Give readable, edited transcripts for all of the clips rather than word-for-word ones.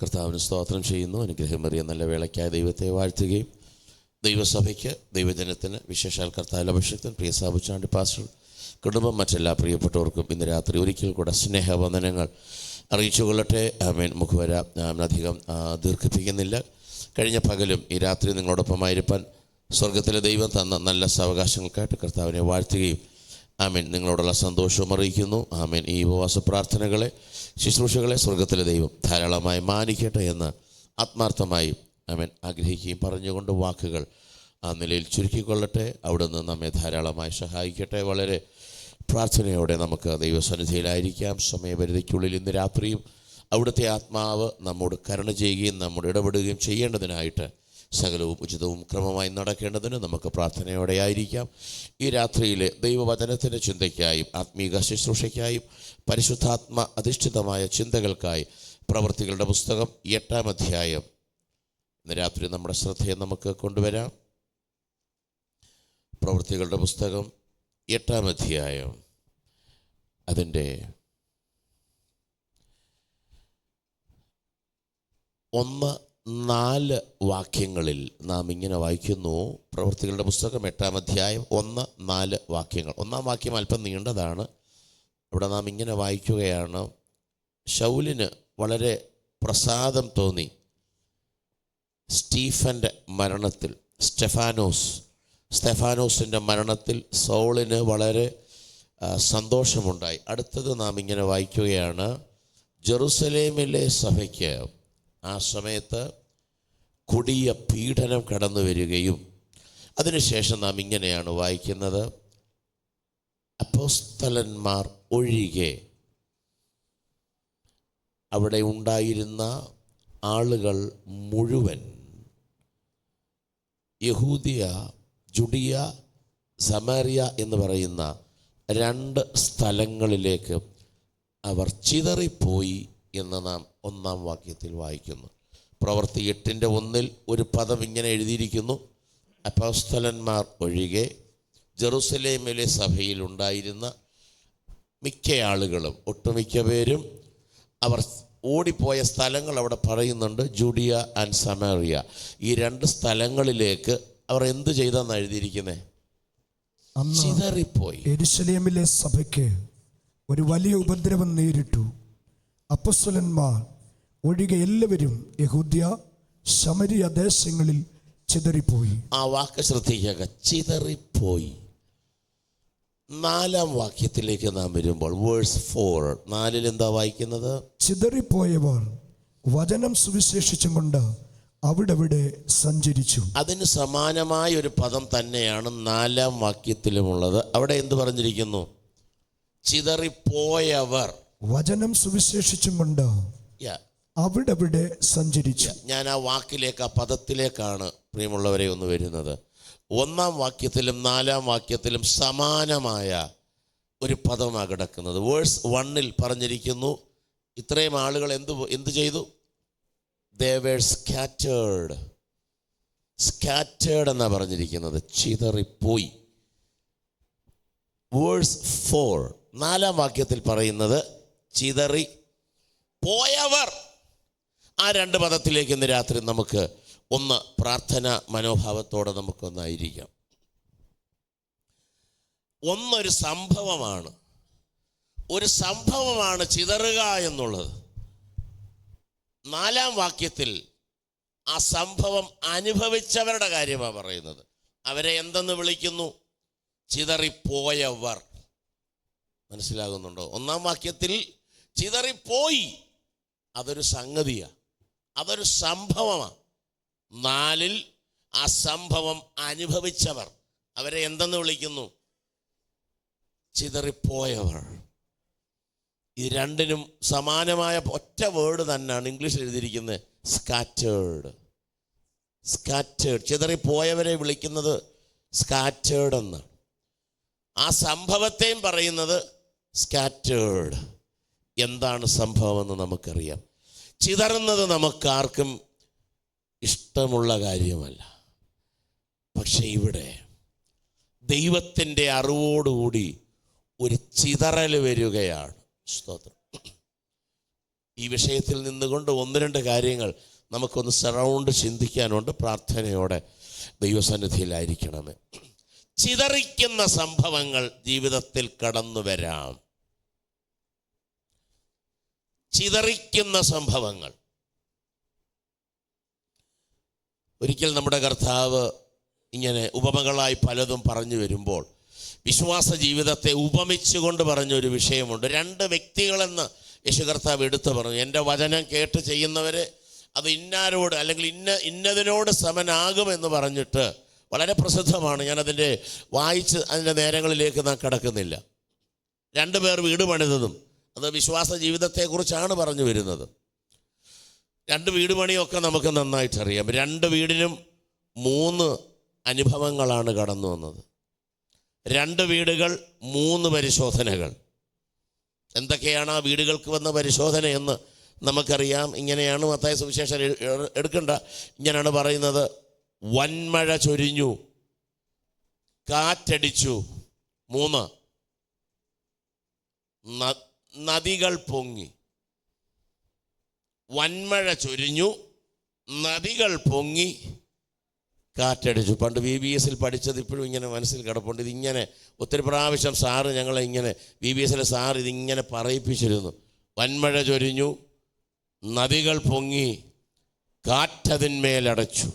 കർത്താവിന് സ്തോത്രം ചെയ്യുന്നു. അനുഗ്രഹമേറിയ നല്ല വേളയ്ക്കായി ദൈവത്തെ വാഴ്ത്തുകയും ദൈവസഭയ്ക്ക്, ദൈവജനത്തിന്, വിശേഷാൽ കർത്താവിൽ അഭിഷേകത്തിന് പ്രിയ സാബുച്ചാണ്ടി പാസ്റ്റർ, കുടുംബം, മറ്റെല്ലാ പ്രിയപ്പെട്ടവർക്കും ഇന്ന് രാത്രി ഒരിക്കൽ കൂടെ സ്നേഹവന്ദനങ്ങൾ അറിയിച്ചു കൊള്ളട്ടെ. ആമേൻ. മുഖവര അധികം ദീർഘിപ്പിക്കുന്നില്ല. കഴിഞ്ഞ പകലും ഈ രാത്രി നിങ്ങളോടൊപ്പമായിരിക്കാൻ സ്വർഗത്തിലെ ദൈവം തന്ന നല്ല സാവകാശങ്ങൾക്കായിട്ട് കർത്താവിനെ വാഴ്ത്തുകയും ആമേൻ നിങ്ങളോടുള്ള സന്തോഷവും അറിയിക്കുന്നു. ആമേൻ. ഈ ഉപവാസ പ്രാർത്ഥനകളെ, ശുശ്രൂഷകളെ സ്വർഗത്തിലെ ദൈവം ധാരാളമായി മാനിക്കട്ടെ എന്ന് ആത്മാർത്ഥമായി ആമേൻ ആഗ്രഹിക്കുകയും പറഞ്ഞുകൊണ്ട് വാക്കുകൾ ആ നിലയിൽ ചുരുക്കിക്കൊള്ളട്ടെ. അവിടുന്ന് നമ്മെ ധാരാളമായി സഹായിക്കട്ടെ. വളരെ പ്രാർത്ഥനയോടെ നമുക്ക് ദൈവസന്നിധിയിലായിരിക്കാം. സമയപരിധിക്കുള്ളിൽ ഇന്ന് രാത്രിയും അവിടുത്തെ ആത്മാവ് നമ്മോട് കരുണ ചെയ്യുകയും നമ്മോട് ഇടപെടുകയും ചെയ്യേണ്ടതിനായിട്ട് സകലവും ഉചിതവും ക്രമമായി നടക്കേണ്ടതിന് നമുക്ക് പ്രാർത്ഥനയോടെ ആയിരിക്കാം. ഈ രാത്രിയിലെ ദൈവവചനത്തിൻ്റെ ചിന്തയ്ക്കായും ആത്മീക ശുശ്രൂഷയ്ക്കായും പരിശുദ്ധാത്മ അധിഷ്ഠിതമായ ചിന്തകൾക്കായി പ്രവൃത്തികളുടെ പുസ്തകം 8-ാം അധ്യായം ഇന്ന് രാത്രി നമ്മുടെ ശ്രദ്ധയെ നമുക്ക് കൊണ്ടുവരാം. പ്രവൃത്തികളുടെ പുസ്തകം 8-ാം അധ്യായം അതിൻ്റെ 1-4 വാക്യങ്ങളിൽ നാം ഇങ്ങനെ വായിക്കുന്നു. പ്രവൃത്തികളുടെ പുസ്തകം 8-ാം അധ്യായം 1-4 വാക്യങ്ങൾ. 1-ാം വാക്യം അല്പം നീണ്ടതാണ്. ഇവിടെ നാം ഇങ്ങനെ വായിക്കുകയാണ്: ശൗലിന് വളരെ പ്രസാദം തോന്നി സ്റ്റെഫാനോസിൻ്റെ മരണത്തിൽ സൗളിന് വളരെ സന്തോഷമുണ്ടായി. അടുത്തത് നാം ഇങ്ങനെ വായിക്കുകയാണ്: ജെറുസലേമിലെ സഭയ്ക്ക് ആ സമയത്ത് കൊടിയ പീഡനം കടന്നു വരികയും, അതിനുശേഷം നാം ഇങ്ങനെയാണ് വായിക്കുന്നത്: അപ്പോസ്തലന്മാർ ഒഴികെ അവിടെ ഉണ്ടായിരുന്ന ആളുകൾ മുഴുവൻ യഹൂദിയ, ജുഡിയ, സമാരിയ എന്ന് പറയുന്ന 2 സ്ഥലങ്ങളിലേക്ക് അവർ ചിതറിപ്പോയി എന്ന് നാം 1-ാം വാക്യത്തിൽ വായിക്കുന്നു. പ്രവൃത്തി 8-ന്റെ 1 ഒരു പദം ഇങ്ങനെ എഴുതിയിരിക്കുന്നു: അപ്പോസ്തലന്മാർ ഒഴികെ ജെറുസലേമിലെ സഭയിൽ ഉണ്ടായിരുന്ന മിക്ക ആളുകളും, ഒട്ടുമിക്ക പേരും അവർ ഓടിപ്പോയ സ്ഥലങ്ങൾ അവിടെ പറയുന്നുണ്ട്. ജൂഡിയ ആൻഡ് സമാരിയ, ഈ 2 സ്ഥലങ്ങളിലേക്ക് അവർ എന്ത് ചെയ്തെന്ന് എഴുതിയിരിക്കുന്നത്? ചിതറിപ്പോയി. യെരൂശലേമിലെ സഭയ്ക്ക് ഒരു വലിയ ഉപദ്രവം നേരിട്ടു. അപ്പോസ്തലന്മാർ ഒഴികെ എല്ലാവരും യഹൂദ്യ, ശമരിയ ദേശങ്ങളിൽ ചിതറിപ്പോയി. ആ വാക്ക് ശ്രദ്ധിക്കുക, ചിതറിപ്പോയി. 4-ാം വാക്യത്തിലേക്ക് നാം വരുമ്പോൾ വേഴ്സ് 4, 4-ൽ എന്താ വായിക്കുന്നത്? ചിതറിപ്പോയവർ വചനം സുവിശേഷിച്ചും കൊണ്ട് അവിടെ സഞ്ചരിച്ചു. അതിന് സമാനമായ ഒരു പദം തന്നെയാണ് 4-ാം വാക്യത്തിലുമുള്ളത്. അവിടെ എന്ത് പറഞ്ഞിരിക്കുന്നു? ചിതറിപ്പോയവർ വചനം സുവിശേഷിച്ചും കൊണ്ട് അവിടെ സഞ്ചരിച്ചു. ഞാൻ ആ വാക്കിലേക്ക്, ആ പദത്തിലേക്കാണ് പ്രിയമുള്ളവരെ ഒന്ന് വരുന്നത്. 1-ാം വാക്യത്തിലും 4-ാം വാക്യത്തിലും സമാനമായ ഒരു പദമാണ് കിടക്കുന്നത്. വേഴ്സ് 1-ൽ പറഞ്ഞിരിക്കുന്നു, ഇത്രയും ആളുകൾ എന്ത് ചെയ്തു? They were scattered എന്നാണ് പറഞ്ഞിരിക്കുന്നത്, ചിതറിപ്പോയി. വേഴ്സ് 4, 4-ാം വാക്യത്തിൽ പറയുന്നത് ചിതറി പോയവർ. ആ 2 പദത്തിലേക്ക് ഇന്ന് രാത്രി നമുക്ക് ഒന്ന് പ്രാർത്ഥന മനോഭാവത്തോടെ നമുക്കൊന്നായിരിക്കാം. ഒന്നൊരു സംഭവമാണ്, ഒരു സംഭവമാണ് ചിതറുക എന്നുള്ളത്. 4-ാം വാക്യത്തിൽ ആ സംഭവം അനുഭവിച്ചവരുടെ കാര്യമാണ് പറയുന്നത്. അവരെ എന്തെന്ന് വിളിക്കുന്നു? ചിതറിപ്പോയവർ. മനസ്സിലാകുന്നുണ്ടോ? 1-ാം വാക്യത്തിൽ ചിതറിപ്പോയി, അതൊരു സംഗതിയാണ്, അതൊരു സംഭവമാണ്. 4-ൽ ആ സംഭവം അനുഭവിച്ചവർ, അവരെ എന്തെന്ന് വിളിക്കുന്നു? ചിതറിപ്പോയവർ. ഈ 2-നും സമാനമായ ഒറ്റ വേർഡ് തന്നെയാണ് ഇംഗ്ലീഷിൽ എഴുതിയിരിക്കുന്നത്, സ്കാറ്റേർഡ്. ചിതറിപ്പോയവരെ വിളിക്കുന്നത് സ്കാറ്റേർഡ് എന്ന്. ആ സംഭവത്തെയും പറയുന്നത് സ്കാറ്റേർഡ്. എന്താണ് സംഭവമെന്ന് നമുക്കറിയാം. ചിതറുന്നത് നമുക്കാർക്കും ഇഷ്ടമുള്ള കാര്യമല്ല. പക്ഷെ ഇവിടെ ദൈവത്തിൻ്റെ അറിവോടുകൂടി ഒരു ചിതറൽ വരികയാണ്. സ്തോത്രം. ഈ വിഷയത്തിൽ നിന്നുകൊണ്ട് ഒന്ന് രണ്ട് കാര്യങ്ങൾ നമുക്കൊന്ന് സറൗണ്ട് ചിന്തിക്കാനുണ്ട്. പ്രാർത്ഥനയോടെ ദൈവസന്നിധിയിലായിരിക്കണമേ. ചിതറിക്കുന്ന സംഭവങ്ങൾ ജീവിതത്തിൽ കടന്നു വരാം. ചിതറിക്കുന്ന സംഭവങ്ങൾ. ഒരിക്കൽ നമ്മുടെ കർത്താവ് ഇങ്ങനെ ഉപമകളായി പലതും പറഞ്ഞു വരുമ്പോൾ വിശ്വാസ ജീവിതത്തെ ഉപമിച്ചുകൊണ്ട് പറഞ്ഞൊരു വിഷയമുണ്ട്. രണ്ട് വ്യക്തികളെന്ന് യേശു കർത്താവ് എടുത്തു പറഞ്ഞു. എൻ്റെ വചനം കേട്ട് ചെയ്യുന്നവരെ അത് ഇന്നാരോട് അല്ലെങ്കിൽ ഇന്നതിനോട് സമനാകുമെന്ന് പറഞ്ഞിട്ട് വളരെ പ്രസിദ്ധമാണ്. ഞാനതിൻ്റെ വായിച്ച് അതിൻ്റെ നേരങ്ങളിലേക്ക് നാം കടക്കുന്നില്ല. രണ്ടുപേർ വീട് പണിതതും അത് വിശ്വാസ ജീവിതത്തെക്കുറിച്ചാണ് പറഞ്ഞു വരുന്നത്. രണ്ട് വീട് പണിയൊക്കെ നമുക്ക് നന്നായിട്ടറിയാം. രണ്ട് വീടിനും 3 അനുഭവങ്ങളാണ് കടന്നു വന്നത്. 2 വീടുകൾ 3 പരിശോധനകൾ. എന്തൊക്കെയാണ് ആ വീടുകൾക്ക് വന്ന പരിശോധന എന്ന് നമുക്കറിയാം. ഇങ്ങനെയാണ് മത്തായി സുവിശേഷം എടുക്കണ്ട. ഇങ്ങനെയാണ് പറയുന്നത്: വൻമഴ ചൊരിഞ്ഞു, കാറ്റടിച്ചു. 3, നദികൾ പൊങ്ങി. വൻമഴ ചൊരിഞ്ഞു, നദികൾ പൊങ്ങി, കാറ്റടിച്ചു. പണ്ട് VBS പഠിച്ചത് ഇപ്പോഴും ഇങ്ങനെ മനസ്സിൽ കിടപ്പുണ്ട്. ഇതിങ്ങനെ ഒത്തിരി പ്രാവശ്യം സാറ് ഞങ്ങളെ ഇങ്ങനെ VBS സാർ ഇതിങ്ങനെ പറയിപ്പിച്ചിരുന്നു. വൻമഴ ചൊരിഞ്ഞു, നദികൾ പൊങ്ങി, കാറ്റതിന്മേലടച്ചു.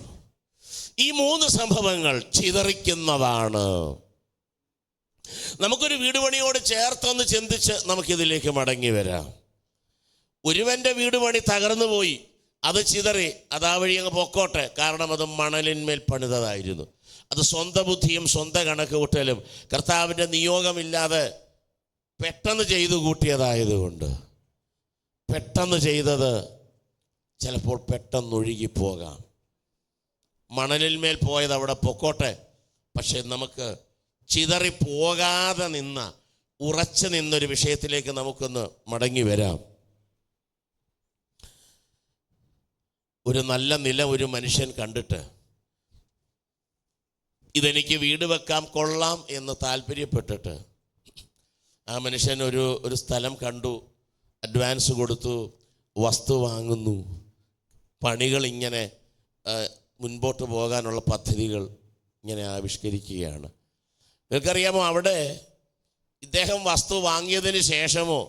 ഈ 3 സംഭവങ്ങൾ ചിതറിക്കുന്നതാണ്. നമുക്കൊരു വീട് പണിയോട് ചേർത്തൊന്ന് ചിന്തിച്ച് നമുക്കിതിലേക്ക് മടങ്ങി വരാം. ഒരുവൻ്റെ വീട് പണി തകർന്നു പോയി, അത് ചിതറി, അതാ വഴി അങ്ങ് പൊക്കോട്ടെ. കാരണം അത് മണലിന്മേൽ പണിതതായിരുന്നു. അത് സ്വന്തം ബുദ്ധിയും സ്വന്തം കണക്ക് കൂട്ടലും കർത്താവിൻ്റെ നിയോഗമില്ലാതെ പെട്ടെന്ന് ചെയ്തു കൂട്ടിയതായതുകൊണ്ട് പെട്ടെന്ന് ചെയ്തത് ചിലപ്പോൾ പെട്ടെന്നൊഴുകിപ്പോകാം. മണലിന്മേൽ പോയത് അവിടെ പൊക്കോട്ടെ. പക്ഷെ നമുക്ക് ചിതറിപ്പോകാതെ ഉറച്ചു നിന്നൊരു വിഷയത്തിലേക്ക് നമുക്കൊന്ന് മടങ്ങി വരാം. ഒരു നല്ല നില ഒരു മനുഷ്യൻ കണ്ടിട്ട് ഇതെനിക്ക് വീട് വെക്കാം കൊള്ളാം എന്ന് താല്പര്യപ്പെട്ടിട്ട് ആ മനുഷ്യൻ ഒരു സ്ഥലം കണ്ടു, അഡ്വാൻസ് കൊടുത്തു, വസ്തു വാങ്ങുന്നു, പണികൾ ഇങ്ങനെ മുൻപോട്ട് പോകാനുള്ള പദ്ധതികൾ ഇങ്ങനെ ആവിഷ്കരിക്കുകയാണ്. നിങ്ങൾക്കറിയാമോ, അവിടെ ഇദ്ദേഹം വസ്തു വാങ്ങിയതിന് ശേഷമോ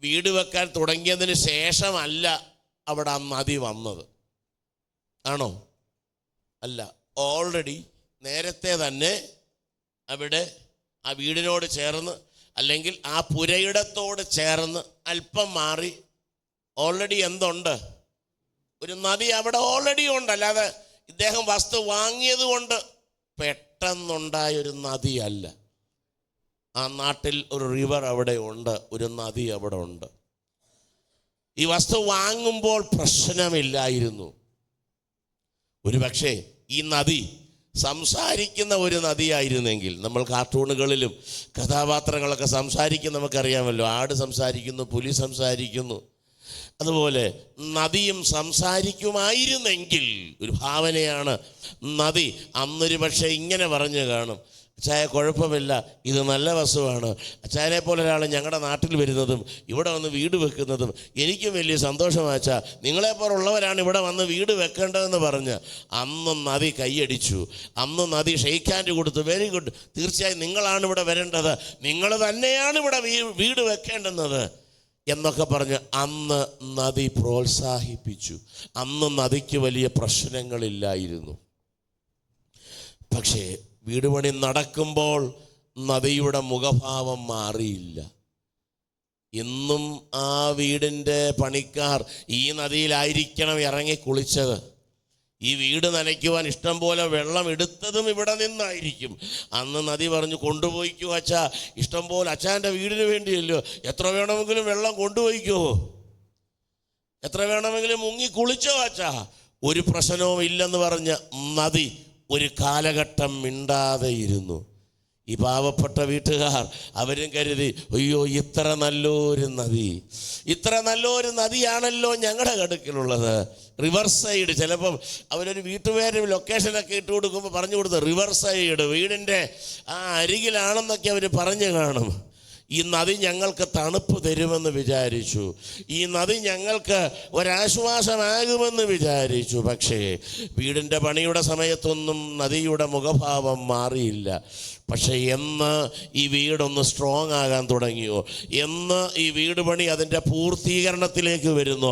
വീട് വെക്കാൻ തുടങ്ങിയതിന് ശേഷമല്ല അവിടെ ആ നദി വന്നത്. ആണോ? അല്ല. ഓൾറെഡി നേരത്തെ തന്നെ അവിടെ ആ വീടിനോട് ചേർന്ന് അല്ലെങ്കിൽ ആ പുരയിടത്തോട് ചേർന്ന് അല്പം മാറി ഓൾറെഡി എന്തുണ്ട്? ഒരു നദി അവിടെ ഓൾറെഡി ഉണ്ട്. അല്ലാതെ ഇദ്ദേഹം വസ്തു വാങ്ങിയത് കൊണ്ട് പെട്ടെന്നുണ്ടായൊരു നദിയല്ല. ആ നാട്ടിൽ ഒരു റിവർ അവിടെ ഉണ്ട്, ഒരു നദി അവിടെ ഉണ്ട്. ഈ വസ്തു വാങ്ങുമ്പോൾ പ്രശ്നമില്ലായിരുന്നു. ഒരുപക്ഷെ ഈ നദി സംസാരിക്കുന്ന ഒരു നദിയായിരുന്നെങ്കിൽ, നമ്മൾ കാർട്ടൂണുകളിലും കഥാപാത്രങ്ങളൊക്കെ സംസാരിക്കും, നമുക്കറിയാമല്ലോ. ആട് സംസാരിക്കുന്നു, പുലി സംസാരിക്കുന്നു. അതുപോലെ നദിയും സംസാരിക്കുമായിരുന്നെങ്കിൽ, ഒരു ഭാവനയാണ്. നദി അന്നൊരു പക്ഷേ ഇങ്ങനെ പറഞ്ഞു കാണും: അച്ചായ കുഴപ്പമില്ല, ഇത് നല്ല വസ്തുവാണ്. അച്ചായനെ പോലെ ഒരാൾ ഞങ്ങളുടെ നാട്ടിൽ വരുന്നതും ഇവിടെ വന്ന് വീട് വെക്കുന്നതും എനിക്കും വലിയ സന്തോഷമാച്ചാ. നിങ്ങളെപ്പോലുള്ളവരാണ് ഇവിടെ വന്ന് വീട് വെക്കേണ്ടതെന്ന് പറഞ്ഞ് അന്ന് നദി കൈയടിച്ചു. അന്ന് നദി ഷെയ്ക്ക് ഹാൻഡ് കൊടുത്തു. വെരി ഗുഡ്, തീർച്ചയായും നിങ്ങളാണ് ഇവിടെ വരേണ്ടത്, നിങ്ങൾ തന്നെയാണ് ഇവിടെ വീട് വെക്കേണ്ടുന്നത് എന്നൊക്കെ പറഞ്ഞ് അന്ന് നദി പ്രോത്സാഹിപ്പിച്ചു. അന്ന് നദിക്ക് വലിയ പ്രശ്നങ്ങളില്ലായിരുന്നു. പക്ഷേ വീട് പണി നടക്കുമ്പോൾ നദിയുടെ മുഖഭാവം മാറിയില്ല. ഇന്നും ആ വീടിൻ്റെ പണിക്കാർ ഈ നദിയിലായിരിക്കണം ഇറങ്ങി കുളിച്ചത്. ഈ വീട് നനയ്ക്കുവാൻ ഇഷ്ടം പോലെ വെള്ളം എടുത്തതും ഇവിടെ നിന്നായിരിക്കും. അന്ന് നദി പറഞ്ഞു, കൊണ്ടുപോയിക്കോ അച്ഛാ, ഇഷ്ടം പോലെ അച്ഛൻ്റെ വീടിന് വേണ്ടിയല്ലോ, എത്ര വേണമെങ്കിലും വെള്ളം കൊണ്ടുപോയിക്കോ, എത്ര വേണമെങ്കിലും മുങ്ങി കുളിച്ചോ അച്ഛാ, ഒരു പ്രശ്നവും ഇല്ലെന്ന് പറഞ്ഞ് നദി ഒരു കാലഘട്ടം മിണ്ടാതെ ഇരുന്നു. ഈ പാവപ്പെട്ട വീട്ടുകാർ അവരും കരുതി, അയ്യോ ഇത്ര നല്ലൊരു നദിയാണല്ലോ ഞങ്ങളുടെ കടുക്കിലുള്ളത്, റിവർ സൈഡ്. ചിലപ്പം അവരൊരു വീട്ടുപേര് ലൊക്കേഷനൊക്കെ ഇട്ട് കൊടുക്കുമ്പോൾ പറഞ്ഞു കൊടുത്ത് റിവർ സൈഡ്, വീടിൻ്റെ ആ അരികിലാണെന്നൊക്കെ അവർ പറഞ്ഞു കാണും. ഈ നദി ഞങ്ങൾക്ക് തണുപ്പ് തരുമെന്ന് വിചാരിച്ചു, ഈ നദി ഞങ്ങൾക്ക് ഒരാശ്വാസമാകുമെന്ന് വിചാരിച്ചു. പക്ഷേ വീടിൻ്റെ പണിയുടെ സമയത്തൊന്നും നദിയുടെ മുഖഭാവം മാറിയില്ല. പക്ഷേ എന്ന് ഈ വീടൊന്ന് സ്ട്രോങ് ആകാൻ തുടങ്ങിയോ, എന്ന് ഈ വീട് പണി അതിൻ്റെ പൂർത്തീകരണത്തിലേക്ക് വരുന്നു,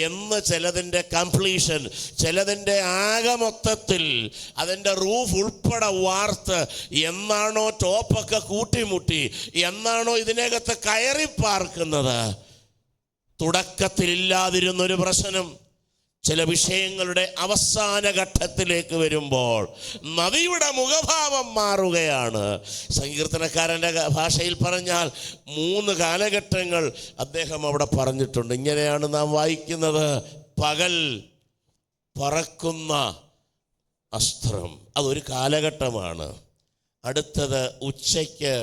എന്ന് ചിലതിൻ്റെ കംപ്ലീഷൻ, ചിലതിൻ്റെ ആകെ മൊത്തത്തിൽ അതിൻ്റെ റൂഫ് ഉൾപ്പെടെ വാർത്ത്, എന്നാണോ ടോപ്പൊക്കെ കൂട്ടിമുട്ടി, എന്നാണോ ഇതിനകത്ത് കയറി പാർക്കുന്നത്, തുടക്കത്തിലില്ലാതിരുന്നൊരു പ്രശ്നം ചില വിഷയങ്ങളുടെ അവസാന ഘട്ടത്തിലേക്ക് വരുമ്പോൾ നദിയുടെ മുഖഭാവം മാറുകയാണ്. സങ്കീർത്തനക്കാരൻ്റെ ഭാഷയിൽ പറഞ്ഞാൽ 3 കാലഘട്ടങ്ങൾ അദ്ദേഹം അവിടെ പറഞ്ഞിട്ടുണ്ട്. ഇങ്ങനെയാണ് നാം വായിക്കുന്നത്: പകൽ പറക്കുന്ന അസ്ത്രം, അതൊരു കാലഘട്ടമാണ്. അടുത്തത് ഉച്ചയ്ക്ക്,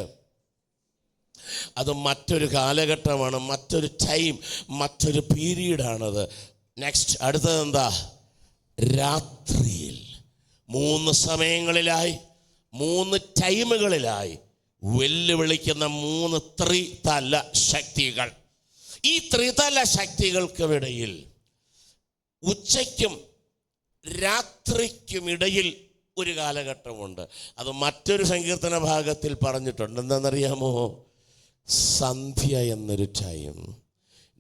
അത് മറ്റൊരു കാലഘട്ടമാണ്, മറ്റൊരു ടൈം, മറ്റൊരു പീരീഡാണത്. നെക്സ്റ്റ് അടുത്തത് എന്താ? രാത്രിയിൽ. 3 സമയങ്ങളിലായി, 3 ടൈമുകളിലായി വെല്ലുവിളിക്കുന്ന 3 ത്രിതല ശക്തികൾ. ഈ ത്രിതല ശക്തികൾക്കുമിടയിൽ, ഉച്ചയ്ക്കും രാത്രിക്കുമിടയിൽ ഒരു കാലഘട്ടമുണ്ട്. അത് മറ്റൊരു സങ്കീർത്തന ഭാഗത്തിൽ പറഞ്ഞിട്ടുണ്ട്. എന്താണെന്നറിയാമോ? സന്ധ്യ എന്നൊരു ടൈം.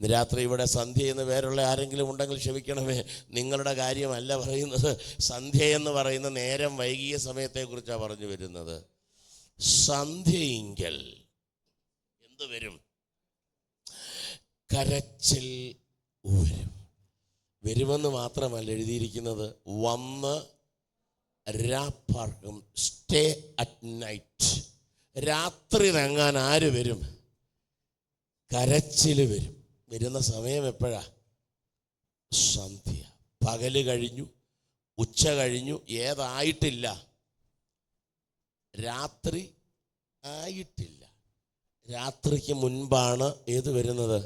ഇന്ന് രാത്രി ഇവിടെ സന്ധ്യ എന്ന് പേരുള്ള ആരെങ്കിലും ഉണ്ടെങ്കിൽ ക്ഷമിക്കണമേ, നിങ്ങളുടെ കാര്യമല്ല പറയുന്നത്. സന്ധ്യ എന്ന് പറയുന്ന നേരം വൈകിയ സമയത്തെക്കുറിച്ചാണ് പറഞ്ഞു വരുന്നത്. സന്ധ്യയിങ്കൽ എന്ത് വരും? കരച്ചിൽ വരും. വരുമെന്ന് മാത്രമല്ല എഴുതിയിരിക്കുന്നത്, വന്ന് രാപ്പാർക്കും. Stay at night. രാത്രി തങ്ങാൻ ആര് വരും? കരച്ചിൽ വരും. വരുന്ന സമയം എപ്പോഴാ? സന്ധ്യ. പകല് കഴിഞ്ഞു, ഉച്ച കഴിഞ്ഞു, ഏതായിട്ടില്ല? രാത്രി ആയിട്ടില്ല. രാത്രിക്ക് മുൻപാണ് ഏത് വരുന്നത്?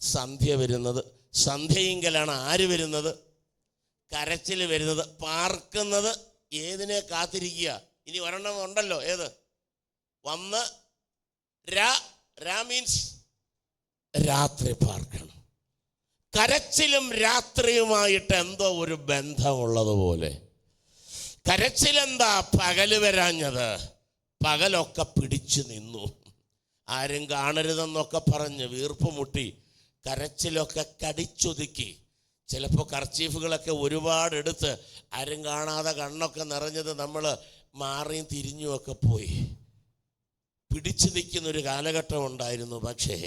സന്ധ്യ വരുന്നത്. സന്ധ്യയെങ്കിലാണ് ആര് വരുന്നത്? കരച്ചിൽ വരുന്നത്. പാർക്കുന്നത് ഏതിനെ കാത്തിരിക്കുക? ഇനി ഒരെണ്ണം ഉണ്ടല്ലോ, ഏത്? വന്ന് രാ മീൻസ് രാത്രി പാർക്കണം. കരച്ചിലും രാത്രിയുമായിട്ട് എന്തോ ഒരു ബന്ധമുള്ളതുപോലെ. കരച്ചിലെന്താ? പകല് വരാഞ്ഞത്. പകലൊക്കെ പിടിച്ചു നിന്നു, ആരും കാണരുതെന്നൊക്കെ പറഞ്ഞ് വീർപ്പ് മുട്ടി, കരച്ചിലൊക്കെ കടിച്ചൊതുക്കി. ചിലപ്പോൾ കർച്ചീഫുകളൊക്കെ ഒരുപാട് എടുത്ത് ആരും കാണാതെ കണ്ണൊക്കെ നിറഞ്ഞത് നമ്മൾ മാറിയും തിരിഞ്ഞുമൊക്കെ പോയി പിടിച്ചു നിൽക്കുന്നൊരു കാലഘട്ടം ഉണ്ടായിരുന്നു. പക്ഷേ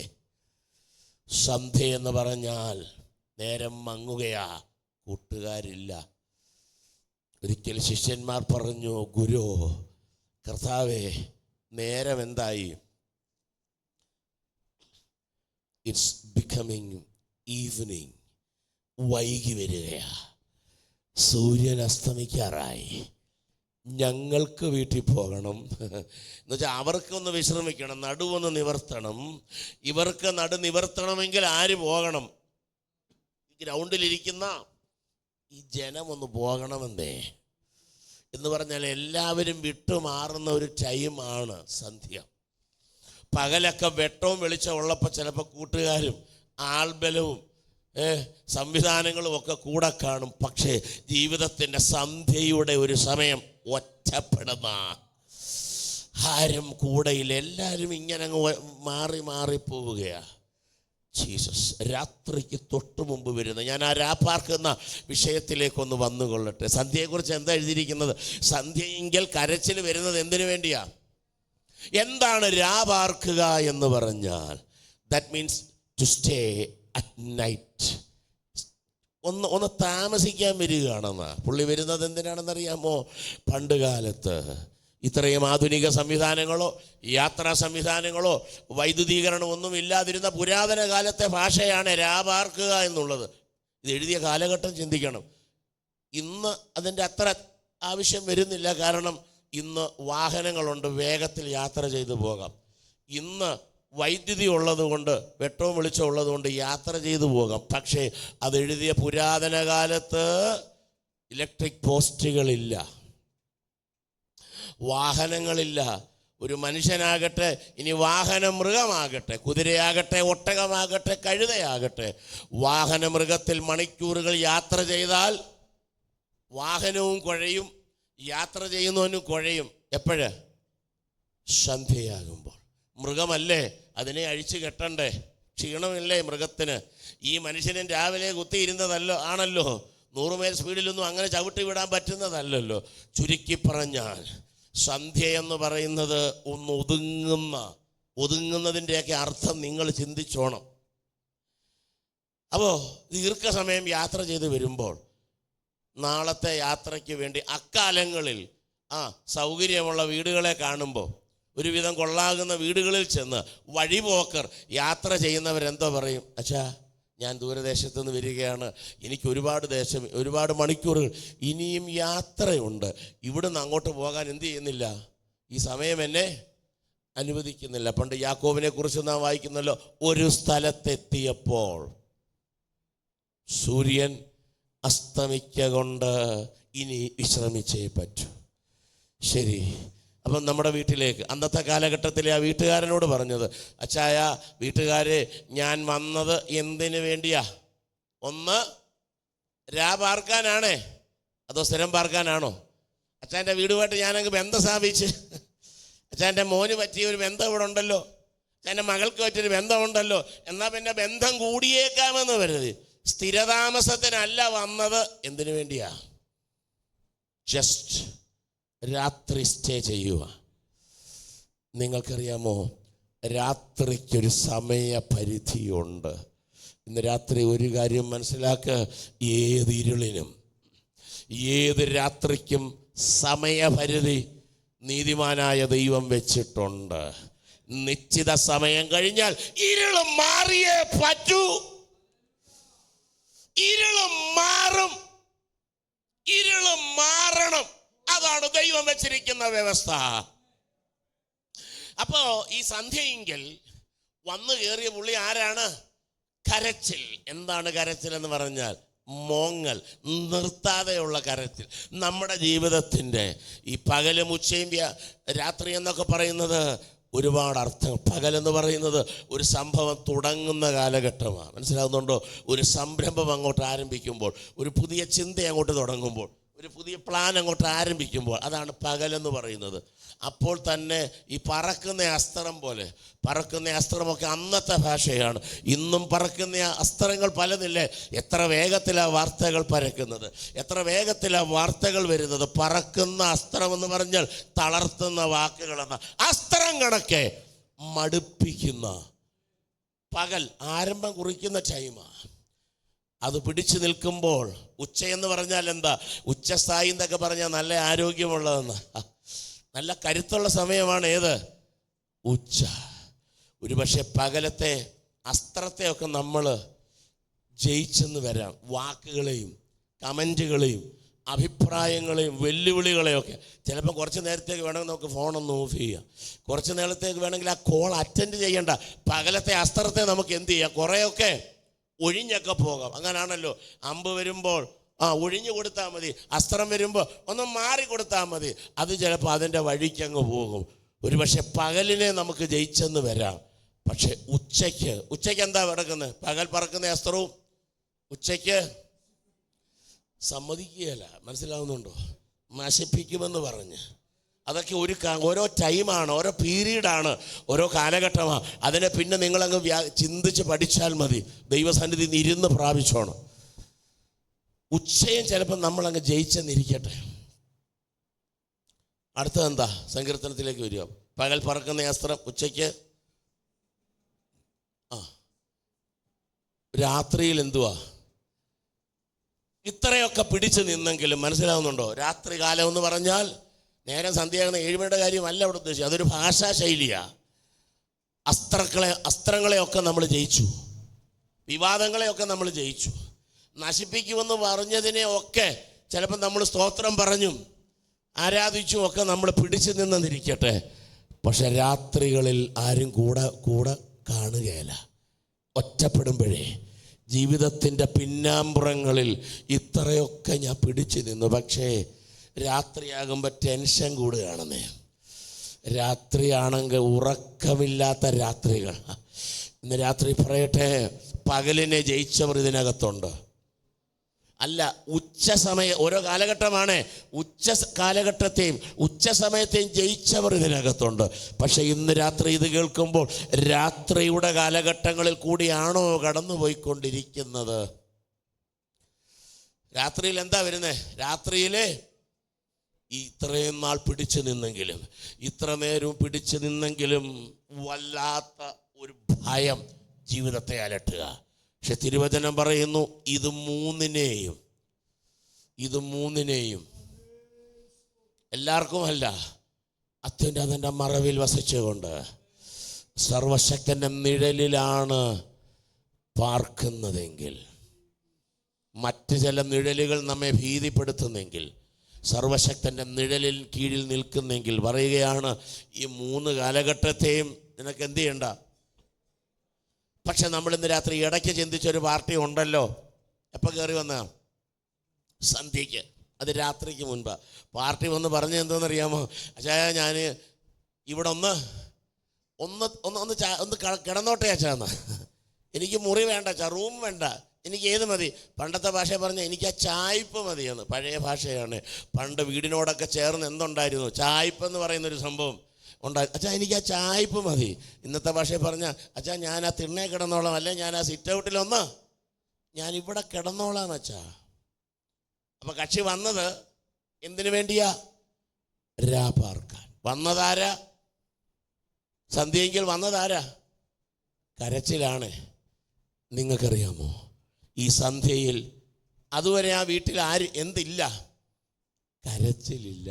സന്ധ്യ എന്ന് പറഞ്ഞാൽ നേരം മങ്ങുകയാ, കൂട്ടുകാരില്ല. ഒരിക്കൽ ശിഷ്യന്മാർ പറഞ്ഞു, ഗുരു, കർത്താവേ, നേരം എന്തായി? It's becoming evening. വൈകി വരികയാ, സൂര്യൻ അസ്തമിക്കാറായി, ഞങ്ങൾക്ക് വീട്ടിൽ പോകണം. എന്നുവെച്ചാൽ അവർക്കൊന്ന് വിശ്രമിക്കണം, നടുവൊന്ന് നിവർത്തണം. ഇവർക്ക് നടു നിവർത്തണമെങ്കിൽ ആര് പോകണം? ഗ്രൗണ്ടിലിരിക്കുന്ന ഈ ജനമൊന്ന് പോകണമെന്നേ. എന്ന് പറഞ്ഞാൽ എല്ലാവരും വിട്ടുമാറുന്ന ഒരു ടൈമാണ് സന്ധ്യ. പകലൊക്കെ വെട്ടവും വെളിച്ചം ഉള്ളപ്പോൾ ചിലപ്പോൾ കൂട്ടുകാരും ആൾബലവും സംവിധാനങ്ങളും ഒക്കെ കൂടെ കാണും. പക്ഷേ ജീവിതത്തിൻ്റെ സന്ധ്യയുടെ ഒരു സമയം ഒറ്റപ്പെടുന്ന, ആരും കൂടെയില്ല, എല്ലാവരും ഇങ്ങനെ അങ്ങ് മാറിപ്പോവുകയാണ്. ജീസസ് രാത്രിക്ക് തൊട്ട് മുമ്പ് വരുന്ന, ഞാൻ ആ രാപ്പാർക്കുന്ന വിഷയത്തിലേക്കൊന്ന് വന്നുകൊള്ളട്ടെ. സന്ധ്യയെക്കുറിച്ച് എന്താ എഴുതിയിരിക്കുന്നത്? സന്ധ്യയെങ്കിൽ കരച്ചിൽ വരുന്നത് എന്തിനു വേണ്ടിയാ? എന്താണ് രാപാർക്കുക എന്ന് പറഞ്ഞാൽ? That means to stay at night. ഒന്ന് താമസിക്കാൻ വരികയാണെന്നാ. പുള്ളി വരുന്നത് എന്തിനാണെന്നറിയാമോ? പണ്ട് കാലത്ത് ഇത്രയും ആധുനിക സംവിധാനങ്ങളോ യാത്രാ സംവിധാനങ്ങളോ വൈദ്യുതീകരണം ഒന്നും ഇല്ലാതിരുന്ന പുരാതന കാലത്തെ ഭാഷയാണ് രാപാർക്കുക എന്നുള്ളത്. ഇത് എഴുതിയ കാലഘട്ടം ചിന്തിക്കണം. ഇന്ന് അതിൻ്റെ അത്ര ആവശ്യം വരുന്നില്ല. കാരണം ഇന്ന് വാഹനങ്ങളുണ്ട്, വേഗത്തിൽ യാത്ര ചെയ്തു പോകാം. ഇന്ന് വൈദ്യുതി ഉള്ളതുകൊണ്ട്, വെട്ടവും വെളിച്ചവും ഉള്ളതുകൊണ്ട് യാത്ര ചെയ്തു പോകാം. പക്ഷേ അതെഴുതിയ പുരാതന കാലത്ത് ഇലക്ട്രിക് പോസ്റ്റുകളില്ല, വാഹനങ്ങളില്ല, ഒരു മനുഷ്യനാകട്ടെ, ഇനി വാഹന മൃഗമാകട്ടെ, കുതിരയാകട്ടെ, ഒട്ടകമാകട്ടെ, കഴുതയാകട്ടെ, വാഹന മൃഗത്തിൽ മണിക്കൂറുകൾ യാത്ര ചെയ്താൽ വാഹനവും കുഴയും, യാത്ര ചെയ്യുന്നവനും കുഴയും. എപ്പോഴ്? സന്ധ്യയാകുമ്പോൾ. മൃഗമല്ലേ, അതിനെ അഴിച്ചു കെട്ടണ്ടേ? ക്ഷീണമില്ലേ മൃഗത്തിന്? ഈ മനുഷ്യനും രാവിലെ കുത്തിയിരുന്നതല്ലോ ആണല്ലോ. 100 മൈൽ സ്പീഡിലൊന്നും അങ്ങനെ ചവിട്ടി വിടാൻ പറ്റുന്നതല്ലല്ലോ. ചുരുക്കി പറഞ്ഞാൽ സന്ധ്യ എന്ന് പറയുന്നത് ഒന്ന് ഒതുങ്ങുന്നതിൻ്റെയൊക്കെ അർത്ഥം നിങ്ങൾ ചിന്തിച്ചോണം. അപ്പോൾ ദീർഘസമയം യാത്ര ചെയ്ത് വരുമ്പോൾ നാളത്തെ യാത്രയ്ക്ക് വേണ്ടി അക്കാലങ്ങളിൽ സൗകര്യമുള്ള വീടുകളെ കാണുമ്പോൾ, ഒരുവിധം കൊള്ളാകുന്ന വീടുകളിൽ ചെന്ന് വഴിപോക്കർ യാത്ര ചെയ്യുന്നവരെന്തോ പറയും, അച്ഛാ ഞാൻ ദൂരദേശത്തു നിന്ന് വരികയാണ്, എനിക്ക് ഒരുപാട് മണിക്കൂറുകൾ ഇനിയും യാത്രയുണ്ട്, ഇവിടുന്ന് അങ്ങോട്ട് പോകാൻ എന്ത് ചെയ്യുന്നില്ല, ഈ സമയം എന്നെ അനുവദിക്കുന്നില്ല. പണ്ട് യാക്കോബിനെ കുറിച്ച് നാം വായിക്കുന്നല്ലോ, ഒരു സ്ഥലത്തെത്തിയപ്പോൾ സൂര്യൻ അസ്തമിക്കൊണ്ട് ഇനി വിശ്രമിച്ചേ പറ്റൂ. ശരി, അപ്പം നമ്മുടെ വീട്ടിലേക്ക് അന്നത്തെ കാലഘട്ടത്തിലെ ആ വീട്ടുകാരനോട് പറഞ്ഞത്, അച്ചായ വീട്ടുകാരെ, ഞാൻ വന്നത് എന്തിനു വേണ്ടിയാ? ഒന്ന് രാ പാർക്കാനാണേ, അതോ സ്ഥിരം പാർക്കാനാണോ? അച്ഛൻ്റെ വീടുമായിട്ട് ഞാനങ്ങ് ബന്ധം സ്ഥാപിച്ച്, അച്ഛൻ്റെ മോന് പറ്റിയ ഒരു ബന്ധം ഇവിടെ ഉണ്ടല്ലോ, അച്ഛൻ്റെ മകൾക്ക് പറ്റിയൊരു ബന്ധമുണ്ടല്ലോ, എന്നാൽ പിന്നെ ബന്ധം കൂടിയേക്കാമെന്ന് വരുന്നത്. സ്ഥിരതാമസത്തിനല്ല വന്നത്. എന്തിനു വേണ്ടിയാ? ജസ്റ്റ് രാത്രി സ്റ്റേ ചെയ്യുക. നിങ്ങൾക്കറിയാമോ, രാത്രിക്കൊരു സമയപരിധിയുണ്ട്. ഇന്ന് രാത്രി ഒരു കാര്യം മനസ്സിലാക്കുക, ഏത് ഇരുളിനും ഏത് രാത്രിക്കും സമയപരിധി നീതിമാനായ ദൈവം വെച്ചിട്ടുണ്ട്. നിശ്ചിത സമയം കഴിഞ്ഞാൽ ഇരുള് മാറിയേ പറ്റൂ. ഇരുള് മാറും, ഇരുള് മാറണം. അതാണ് ദൈവം വെച്ചിരിക്കുന്ന വ്യവസ്ഥ. അപ്പോ ഈ സന്ധ്യയെങ്കിൽ വന്നു കയറിയ പുള്ളി ആരാണ്? കരച്ചിൽ. എന്താണ് കരച്ചിൽ എന്ന് പറഞ്ഞാൽ? മോങ്ങൽ, നിർത്താതെയുള്ള കരച്ചിൽ. നമ്മുടെ ജീവിതത്തിൻ്റെ ഈ പകലും ഉച്ചയും രാത്രി എന്നൊക്കെ പറയുന്നത് ഒരുപാട് അർത്ഥം. പകലെന്ന് പറയുന്നത് ഒരു സംഭവം തുടങ്ങുന്ന കാലഘട്ടമാണ്. മനസ്സിലാകുന്നുണ്ടോ? ഒരു സംരംഭം അങ്ങോട്ട് ആരംഭിക്കുമ്പോൾ, ഒരു പുതിയ ചിന്ത അങ്ങോട്ട് തുടങ്ങുമ്പോൾ, ഒരു പുതിയ പ്ലാൻ അങ്ങോട്ട് ആരംഭിക്കുമ്പോൾ, അതാണ് പകലെന്ന് പറയുന്നത്. അപ്പോൾ തന്നെ ഈ പറക്കുന്ന അസ്ത്രം പോലെ, പറക്കുന്ന അസ്ത്രമൊക്കെ അന്നത്തെ ഭാഷയാണ്. ഇന്നും പറക്കുന്ന അസ്ത്രങ്ങൾ പലതില്ലേ. എത്ര വേഗത്തിലാണ് വാർത്തകൾ പരക്കുന്നത്, എത്ര വേഗത്തിലാണ് വാർത്തകൾ വരുന്നത്. പറക്കുന്ന അസ്ത്രം എന്ന് പറഞ്ഞാൽ തളർത്തുന്ന വാക്കുകളെന്ന അസ്ത്രം കണക്കെ മടുപ്പിക്കുന്ന പകൽ ആരംഭം കുറിക്കുന്ന ടൈമാണ്. അത് പിടിച്ചു നിൽക്കുമ്പോൾ, ഉച്ചയെന്ന് പറഞ്ഞാൽ എന്താ? ഉച്ചസ്ഥായി എന്നൊക്കെ പറഞ്ഞാൽ നല്ല ആരോഗ്യമുള്ളതെന്ന്, നല്ല കരുത്തുള്ള സമയമാണ് ഏത്? ഉച്ച. ഒരുപക്ഷെ പകലത്തെ അസ്ത്രത്തെയൊക്കെ നമ്മൾ ജയിച്ചെന്ന് വരാം. വാക്കുകളെയും കമൻറ്റുകളെയും അഭിപ്രായങ്ങളെയും വെല്ലുവിളികളെയൊക്കെ. ചിലപ്പോൾ കുറച്ച് നേരത്തേക്ക് വേണമെങ്കിൽ നമുക്ക് ഫോണൊന്ന് ഓഫ് ചെയ്യാം, കുറച്ച് നേരത്തേക്ക് വേണമെങ്കിൽ ആ കോൾ അറ്റൻഡ് ചെയ്യണ്ട. പകലത്തെ അസ്ത്രത്തെ നമുക്ക് എന്ത് ചെയ്യാം? കുറേയൊക്കെ ഒഴിഞ്ഞൊക്കെ പോകാം. അങ്ങനാണല്ലോ, അമ്പ് വരുമ്പോൾ ഒഴിഞ്ഞു കൊടുത്താൽ മതി, അസ്ത്രം വരുമ്പോൾ ഒന്ന് മാറി കൊടുത്താൽ മതി, അത് ചിലപ്പോൾ അതിൻ്റെ വഴിക്കങ്ങ് പോകും. ഒരുപക്ഷെ പകലിനെ നമുക്ക് ജയിച്ചെന്ന് വരാം. പക്ഷെ ഉച്ചയ്ക്ക് എന്താ കിടക്കുന്നത്? പകൽ പറക്കുന്ന അസ്ത്രവും ഉച്ചയ്ക്ക് സമ്മതിക്കുകയല്ല. മനസ്സിലാവുന്നുണ്ടോ? നശിപ്പിക്കുമെന്ന് പറഞ്ഞ്. അതൊക്കെ ഓരോ ടൈമാണ്, ഓരോ പീരീഡാണ്, ഓരോ കാലഘട്ടമാണ്. അതിനെ പിന്നെ നിങ്ങളങ്ങ് ചിന്തിച്ച് പഠിച്ചാൽ മതി. ദൈവസന്നിധി ഇരുന്ന് പ്രാപിച്ചോണം. ഉച്ചയും ചിലപ്പോൾ നമ്മളങ്ങ് ജയിച്ചെന്നിരിക്കട്ടെ. അടുത്തതെന്താ? സങ്കീർത്തനത്തിലേക്ക് വരിക. പകൽ പറക്കുന്ന അസ്ത്രം, ഉച്ചയ്ക്ക് രാത്രിയിൽ എന്തുവാ? ഇത്രയൊക്കെ പിടിച്ചു നിന്നെങ്കിലും മനസ്സിലാവുന്നുണ്ടോ? രാത്രി കാലം എന്ന് പറഞ്ഞാൽ നേരം സന്ധ്യയാകുന്ന 7 മണിയുടെ കാര്യമല്ല അവിടെ ഉദ്ദേശിച്ചത്. അതൊരു ഭാഷാ ശൈലിയാണ്. അസ്ത്രങ്ങളെയൊക്കെ നമ്മൾ ജയിച്ചു, വിവാദങ്ങളെയൊക്കെ നമ്മൾ ജയിച്ചു. നശിപ്പിക്കുമെന്ന് പറഞ്ഞതിനെ ഒക്കെ ചിലപ്പോൾ നമ്മൾ സ്തോത്രം പറഞ്ഞും ആരാധിച്ചും ഒക്കെ നമ്മൾ പിടിച്ചു നിന്നിരിക്കട്ടെ. പക്ഷെ രാത്രികളിൽ ആരും കൂടെ കാണുകയില്ല. ഒറ്റപ്പെടുമ്പോഴേ ജീവിതത്തിൻ്റെ പിന്നാമ്പുറങ്ങളിൽ ഇത്രയൊക്കെ ഞാൻ പിടിച്ചു നിന്നു. പക്ഷേ രാത്രിയാകുമ്പോൾ ടെൻഷൻ കൂടുകയാണെന്നേ. രാത്രിയാണെങ്കിൽ ഉറക്കമില്ലാത്ത രാത്രികൾ. ഇന്ന് രാത്രി പറയട്ടെ, പകലിനെ ജയിച്ചവർ ഇതിനകത്തുണ്ട്. അല്ല, ഉച്ച സമയം, ഓരോ കാലഘട്ടമാണ്, ഉച്ച കാലഘട്ടത്തെയും ഉച്ച സമയത്തെയും ജയിച്ചവർ ഇതിനകത്തുണ്ട്. പക്ഷെ ഇന്ന് രാത്രി ഇത് കേൾക്കുമ്പോൾ രാത്രിയുടെ കാലഘട്ടങ്ങളിൽ കൂടിയാണോ കടന്നുപോയിക്കൊണ്ടിരിക്കുന്നത്? രാത്രിയിൽ എന്താ വരുന്നത്? രാത്രിയിൽ ഇത്രയും നാൾ പിടിച്ചു നിന്നെങ്കിലും, ഇത്ര നേരവും പിടിച്ചു നിന്നെങ്കിലും വല്ലാത്ത ഒരു ഭയം ജീവിതത്തെ അലട്ടുക. പക്ഷെ തിരുവചനം പറയുന്നു, ഇത് മൂന്നിനെയും എല്ലാവർക്കുമല്ല, അത്യുന്നതന്റെ മറവിൽ വസിച്ചുകൊണ്ട് സർവശക്തന്റെ നിഴലിലാണ് പാർക്കുന്നതെങ്കിൽ, മറ്റ് ചില നിഴലുകൾ നമ്മെ ഭീതിപ്പെടുത്തുന്നെങ്കിൽ, സർവശക്തന്റെ നിഴലിൽ കീഴിൽ നിൽക്കുന്നെങ്കിൽ പറയുകയാണ്, ഈ 3 കാലഘട്ടത്തെയും നിനക്ക് എന്ത് ചെയ്യണ്ട. പക്ഷെ നമ്മളിന്ന് രാത്രി ഇടയ്ക്ക് ചിന്തിച്ചൊരു പാർട്ടി ഉണ്ടല്ലോ. എപ്പോൾ കയറി വന്ന? സന്ധ്യയ്ക്ക്, അത് രാത്രിക്ക് മുൻപാ. പാർട്ടി വന്ന് പറഞ്ഞത് എന്താണെന്നറിയാമോ? അച്ഛാ, ഞാൻ ഇവിടെ ഒന്ന് കിടന്നോട്ടെ അച്ഛാന്ന്. എനിക്ക് മുറി വേണ്ട അച്ഛാ, റൂം വേണ്ട, എനിക്ക് ഏത് മതി. പണ്ടത്തെ ഭാഷ പറഞ്ഞാൽ എനിക്ക് ആ ചായ്പ് മതിയെന്ന്. പഴയ ഭാഷയാണ്. പണ്ട് വീടിനോടൊക്കെ ചേർന്ന് എന്തുണ്ടായിരുന്നു? ചായ്പ് എന്ന് പറയുന്നൊരു സംഭവം ഉണ്ടായി. അച്ഛാ, എനിക്ക് ആ ചായ്പ് മതി. ഇന്നത്തെ ഭാഷയിൽ പറഞ്ഞാൽ, അച്ഛാ ഞാൻ ആ തിണ്ണേ കിടന്നോളാം, അല്ലെ ഞാൻ ആ സിറ്റ് ഔട്ടിലൊന്ന് ഞാനിവിടെ കിടന്നോളാം അച്ഛാ. അപ്പം കക്ഷി വന്നത് എന്തിനു വേണ്ടിയാ? രാപാർക്കാൻ വന്നതാരാ? സന്ധ്യയെങ്കിൽ വന്നതാരാ? കരച്ചിലാണ്. നിങ്ങൾക്കറിയാമോ, ഈ സന്ധ്യയിൽ അതുവരെ ആ വീട്ടിൽ എന്തില്ല? കരച്ചിലില്ല.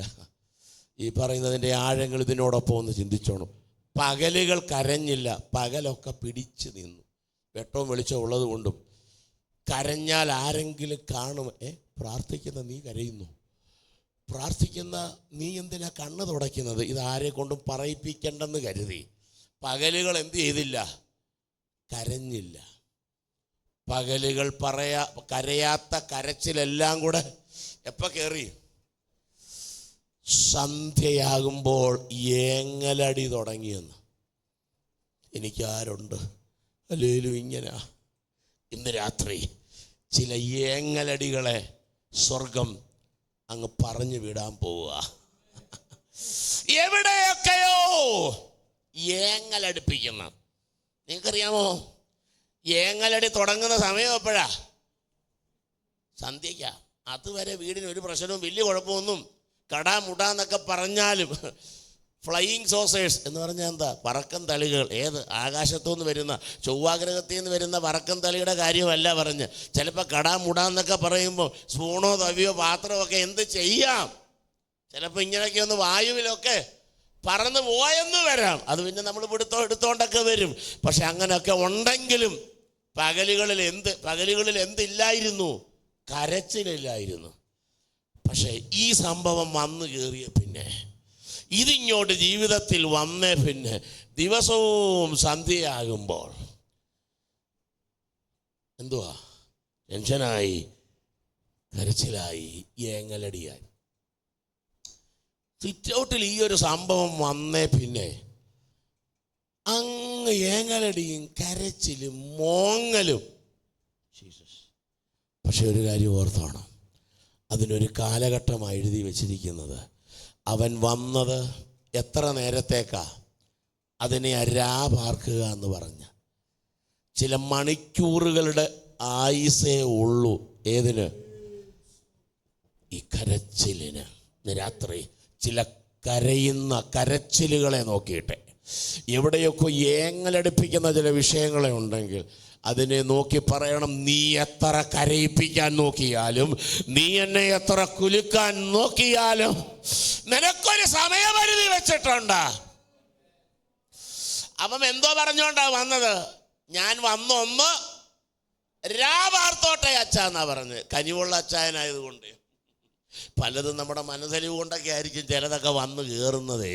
ഈ പറയുന്നതിൻ്റെ ആഴങ്ങൾ ഇതിനോടൊപ്പം ഒന്ന് ചിന്തിച്ചോണം. പകലുകൾ കരഞ്ഞില്ല, പകലൊക്കെ പിടിച്ചു നിന്നു. വെട്ടവും വെളിച്ചവും ഉള്ളത് കൊണ്ടും. കരഞ്ഞാൽ ആരെങ്കിലും കാണും. പ്രാർത്ഥിക്കുന്ന നീ കരയുന്നു, പ്രാർത്ഥിക്കുന്ന നീ എന്തിനാ കണ്ണ് തുടയ്ക്കുന്നത്? ഇതാരെ കൊണ്ടും പറയിപ്പിക്കേണ്ടെന്ന് കരുതി പകലുകൾ എന്ത് ചെയ്തില്ല? കരഞ്ഞില്ല. പകലുകൾ കരയാത്ത കരച്ചിലെല്ലാം കൂടെ എപ്പോൾ കയറി? സന്ധ്യയാകുമ്പോൾ ഏങ്ങലടി തുടങ്ങിയെന്ന്. എനിക്കാരുണ്ട് അല്ലേലും ഇങ്ങനെ. ഇന്ന് രാത്രി ചില ഏങ്ങലടികളെ സ്വർഗം അങ്ങ് പറഞ്ഞു വിടാൻ പോവുക. എവിടെയൊക്കെയോ ഏങ്ങലടിപ്പിക്കുന്ന, നിങ്ങൾക്കറിയാമോ? ഏങ്ങലടി തുടങ്ങുന്ന സമയം എപ്പോഴാ? സന്ധ്യയ്ക്കാ. അതുവരെ വീടിന് ഒരു പ്രശ്നവും വലിയ കുഴപ്പമൊന്നും, കടാമുടാന്നൊക്കെ പറഞ്ഞാലും ഫ്ലൈയിങ് സോസേഴ്സ് എന്ന് പറഞ്ഞാൽ എന്താ? പറക്കം തളികൾ. ഏത് ആകാശത്തു നിന്ന് വരുന്ന, ചൊവ്വാഗ്രഹത്തിൽ നിന്ന് വരുന്ന പറക്കം തളിയുടെ കാര്യമല്ല പറഞ്ഞ്. ചിലപ്പോൾ കടാമുടാന്നൊക്കെ പറയുമ്പോൾ സ്പൂണോ തവിയോ പാത്രമൊക്കെ എന്ത് ചെയ്യാം? ചിലപ്പോൾ ഇങ്ങനെയൊക്കെ ഒന്ന് വായുവിലൊക്കെ പറന്ന് പോയെന്ന് വരാം. അത് പിന്നെ നമ്മൾ എടുത്തോണ്ടൊക്കെ വരും. പക്ഷെ അങ്ങനെയൊക്കെ ഉണ്ടെങ്കിലും പകലുകളിൽ എന്തില്ലായിരുന്നു? കരച്ചിലില്ലായിരുന്നു. പക്ഷേ ഈ സംഭവം വന്നു കയറിയ പിന്നെ, ഇതിങ്ങോട്ട് ജീവിതത്തിൽ വന്നേ പിന്നെ, ദിവസവും സന്ധ്യയാകുമ്പോൾ എന്തുവാ? ടെൻഷനായി, കരച്ചിലായി, ഏങ്ങലടിയായി. സിറ്റ് ഔട്ടിൽ ഈ ഒരു സംഭവം വന്നേ പിന്നെ അങ്ങ് ഏങ്ങലടിയും കരച്ചിലും മോങ്ങലും. പക്ഷെ ഒരു കാര്യം ഓർത്തോണം, അതിനൊരു കാലഘട്ടമായി എഴുതി വച്ചിരിക്കുന്നത്. അവൻ വന്നത് എത്ര നേരത്തേക്കാ? അതിനെ രാപാർക്കുക എന്ന് പറഞ്ഞ ചില മണിക്കൂറുകളുടെ ആയുസേ ഉള്ളൂ. ഏതിന്? ഈ കരച്ചിലിന്. രാത്രി ചില കരയുന്ന കരച്ചിലുകളെ നോക്കിയിട്ട്, എവിടെയൊക്കെ ഏങ്ങലടിപ്പിക്കുന്ന ചില വിഷയങ്ങളെ ഉണ്ടെങ്കിൽ അതിനെ നോക്കി പറയണം, നീ എത്ര കരയിപ്പിക്കാൻ നോക്കിയാലും, നീ എന്നെ എത്ര കുലുക്കാൻ നോക്കിയാലും നിനക്കൊരു സമയപരിധി വെച്ചിട്ടുണ്ട്. അപ്പം എന്തോ പറഞ്ഞോണ്ടാ വന്നത്? ഞാൻ വന്നൊന്ന് രാവാർത്തോട്ടെ അച്ഛാന്നാ പറഞ്ഞ്. കനിവുള്ള അച്ചായനായതുകൊണ്ട് പലതും നമ്മുടെ മനസ്സലിവ് കൊണ്ടൊക്കെ ആയിരിക്കും ചിലതൊക്കെ വന്ന് കയറുന്നതേ.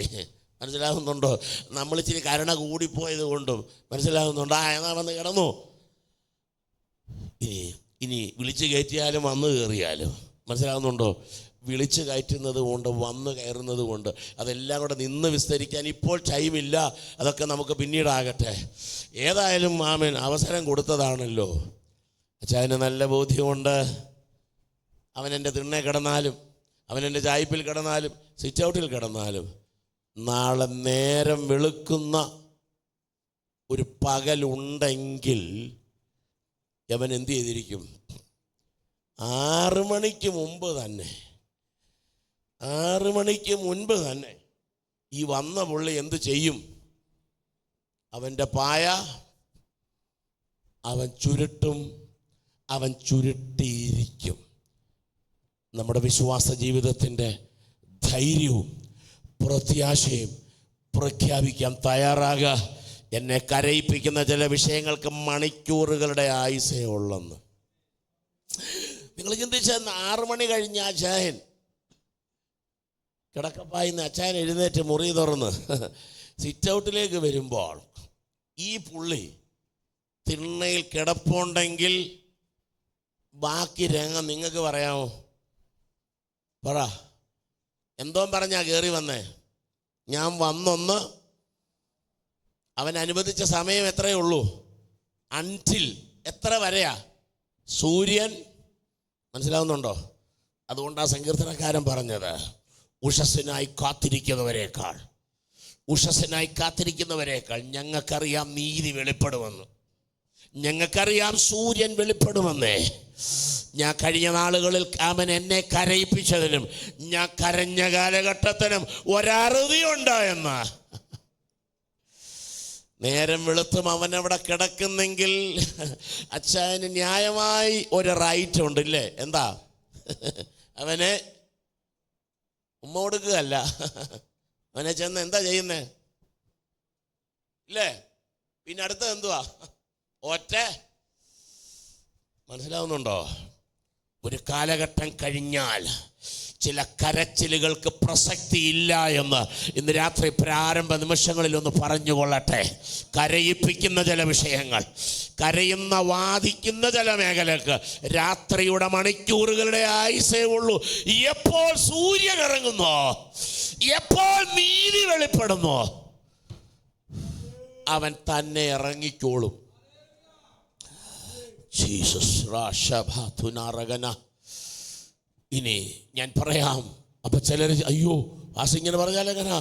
മനസ്സിലാകുന്നുണ്ടോ? നമ്മളിച്ചിരി കരുണ കൂടിപ്പോയത് കൊണ്ടും. മനസ്സിലാകുന്നുണ്ടോ? എന്നാ വന്ന് കിടന്നു. ഇനി വിളിച്ച് കയറ്റിയാലും വന്ന് കയറിയാലും. മനസ്സിലാകുന്നുണ്ടോ? വിളിച്ചു കയറ്റുന്നത് കൊണ്ട്, വന്ന് കയറുന്നത് കൊണ്ട്, അതെല്ലാം കൂടെ നിന്ന് വിസ്തരിക്കാൻ ഇപ്പോൾ ടൈമില്ല. അതൊക്കെ നമുക്ക് പിന്നീടാകട്ടെ. ഏതായാലും ആമേൻ, അവസരം കൊടുത്തതാണല്ലോ. അച്ചായന് നല്ല ബോധ്യമുണ്ട്. അവൻ എൻ്റെ തിണ്ണെ കിടന്നാലും, അവൻ എൻ്റെ ചായ്പിൽ കിടന്നാലും, സിറ്റ് ഔട്ടിൽ കിടന്നാലും, നാളെ നേരം വെളുക്കുന്ന ഒരു പകലുണ്ടെങ്കിൽ അവൻ എന്ത് ചെയ്തിരിക്കും? 6 മണിക്ക് മുമ്പ് തന്നെ, 6 മണിക്ക് മുൻപ് തന്നെ ഈ വന്ന പുള്ളി എന്ത് ചെയ്യും? അവൻ്റെ പായ അവൻ ചുരുട്ടും, അവൻ ചുരുട്ടിയിരിക്കും. നമ്മുടെ വിശ്വാസ ജീവിതത്തിൻ്റെ ധൈര്യവും പ്രത്യാശയും പ്രഖ്യാപിക്കാൻ തയ്യാറാകുക. എന്നെ കരയിപ്പിക്കുന്ന ചില വിഷയങ്ങൾക്ക് മണിക്കൂറുകളുടെ ആയുസേ ഉള്ളെന്ന്. നിങ്ങൾ ചിന്തിച്ചാൽ 6 മണി കഴിഞ്ഞ അച്ചായൻ കിടക്കപ്പായിന്ന് അച്ചായൻ എഴുന്നേറ്റ് മുറി തുറന്ന് സിറ്റ് ഔട്ടിലേക്ക് വരുമ്പോൾ ഈ പുള്ളി തിണ്ണയിൽ കിടപ്പുണ്ടെങ്കിൽ ബാക്കി രംഗം നിങ്ങൾക്ക് പറയാമോ? പറ. എന്തോ പറഞ്ഞാ കയറി വന്നേ? ഞാൻ വന്നൊന്ന്, അവൻ അനുവദിച്ച സമയം എത്രയേ ഉള്ളൂ? അൻറ്റിൽ എത്ര വരെയാ? സൂര്യൻ. മനസ്സിലാവുന്നുണ്ടോ? അതുകൊണ്ടാ സങ്കീർത്തനക്കാരൻ പറഞ്ഞത്, ഉഷസ്സിനായി കാത്തിരിക്കുന്നവരേക്കാൾ, ഉഷസ്സിനായി കാത്തിരിക്കുന്നവരേക്കാൾ ഞങ്ങൾക്കറിയാം നീതി വെളിപ്പെടുമെന്ന്. ഞങ്ങൾക്കറിയാം സൂര്യൻ വെളിപ്പെടുമെന്നേ. ഞാൻ കഴിഞ്ഞ നാളുകളിൽ അവൻ എന്നെ കരയിപ്പിച്ചതിനും ഞാൻ കരഞ്ഞ കാലഘട്ടത്തിനും ഒരറുതിയുണ്ട് എന്ന്. നേരം വെളുത്തും അവനവിടെ കിടക്കുന്നെങ്കിൽ അച്ചായന് ന്യായമായി ഒരു റൈറ്റ് ഉണ്ട്, ഇല്ലേ? എന്താ? അവനെ ഉമ്മ കൊടുക്കുകയല്ല, അവനെ ചെന്ന് എന്താ ചെയ്യുന്നേ? ഇല്ലേ? പിന്നെ അടുത്തത് എന്തുവാ? ഒറ്റ. മനസ്സിലാവുന്നുണ്ടോ? ഒരു കാലഘട്ടം കഴിഞ്ഞാൽ ചില കരച്ചിലുകൾക്ക് പ്രസക്തിയില്ല എന്ന് ഇന്ന് രാത്രി പ്രാരംഭ നിമിഷങ്ങളിൽ ഒന്ന് പറഞ്ഞുകൊള്ളട്ടെ. കരയിപ്പിക്കുന്ന ചില വിഷയങ്ങൾ, കരയുന്ന വാദിക്കുന്ന ചില മേഖലക്ക് രാത്രിയുടെ മണിക്കൂറുകളുടെ ആയുസേ ഉള്ളൂ. എപ്പോൾ സൂര്യൻ ഇറങ്ങുന്നോ, എപ്പോൾ നീതി വെളിപ്പെടുന്നോ, അവൻ തന്നെ ഇറങ്ങിക്കോളും. ജീസസ് റാഷഭാതുനാരകന. ഇനി ഞാൻ പറയാം. അപ്പൊ ചിലർ അയ്യോ ഇങ്ങനെ പറഞ്ഞാൽ എങ്ങനെ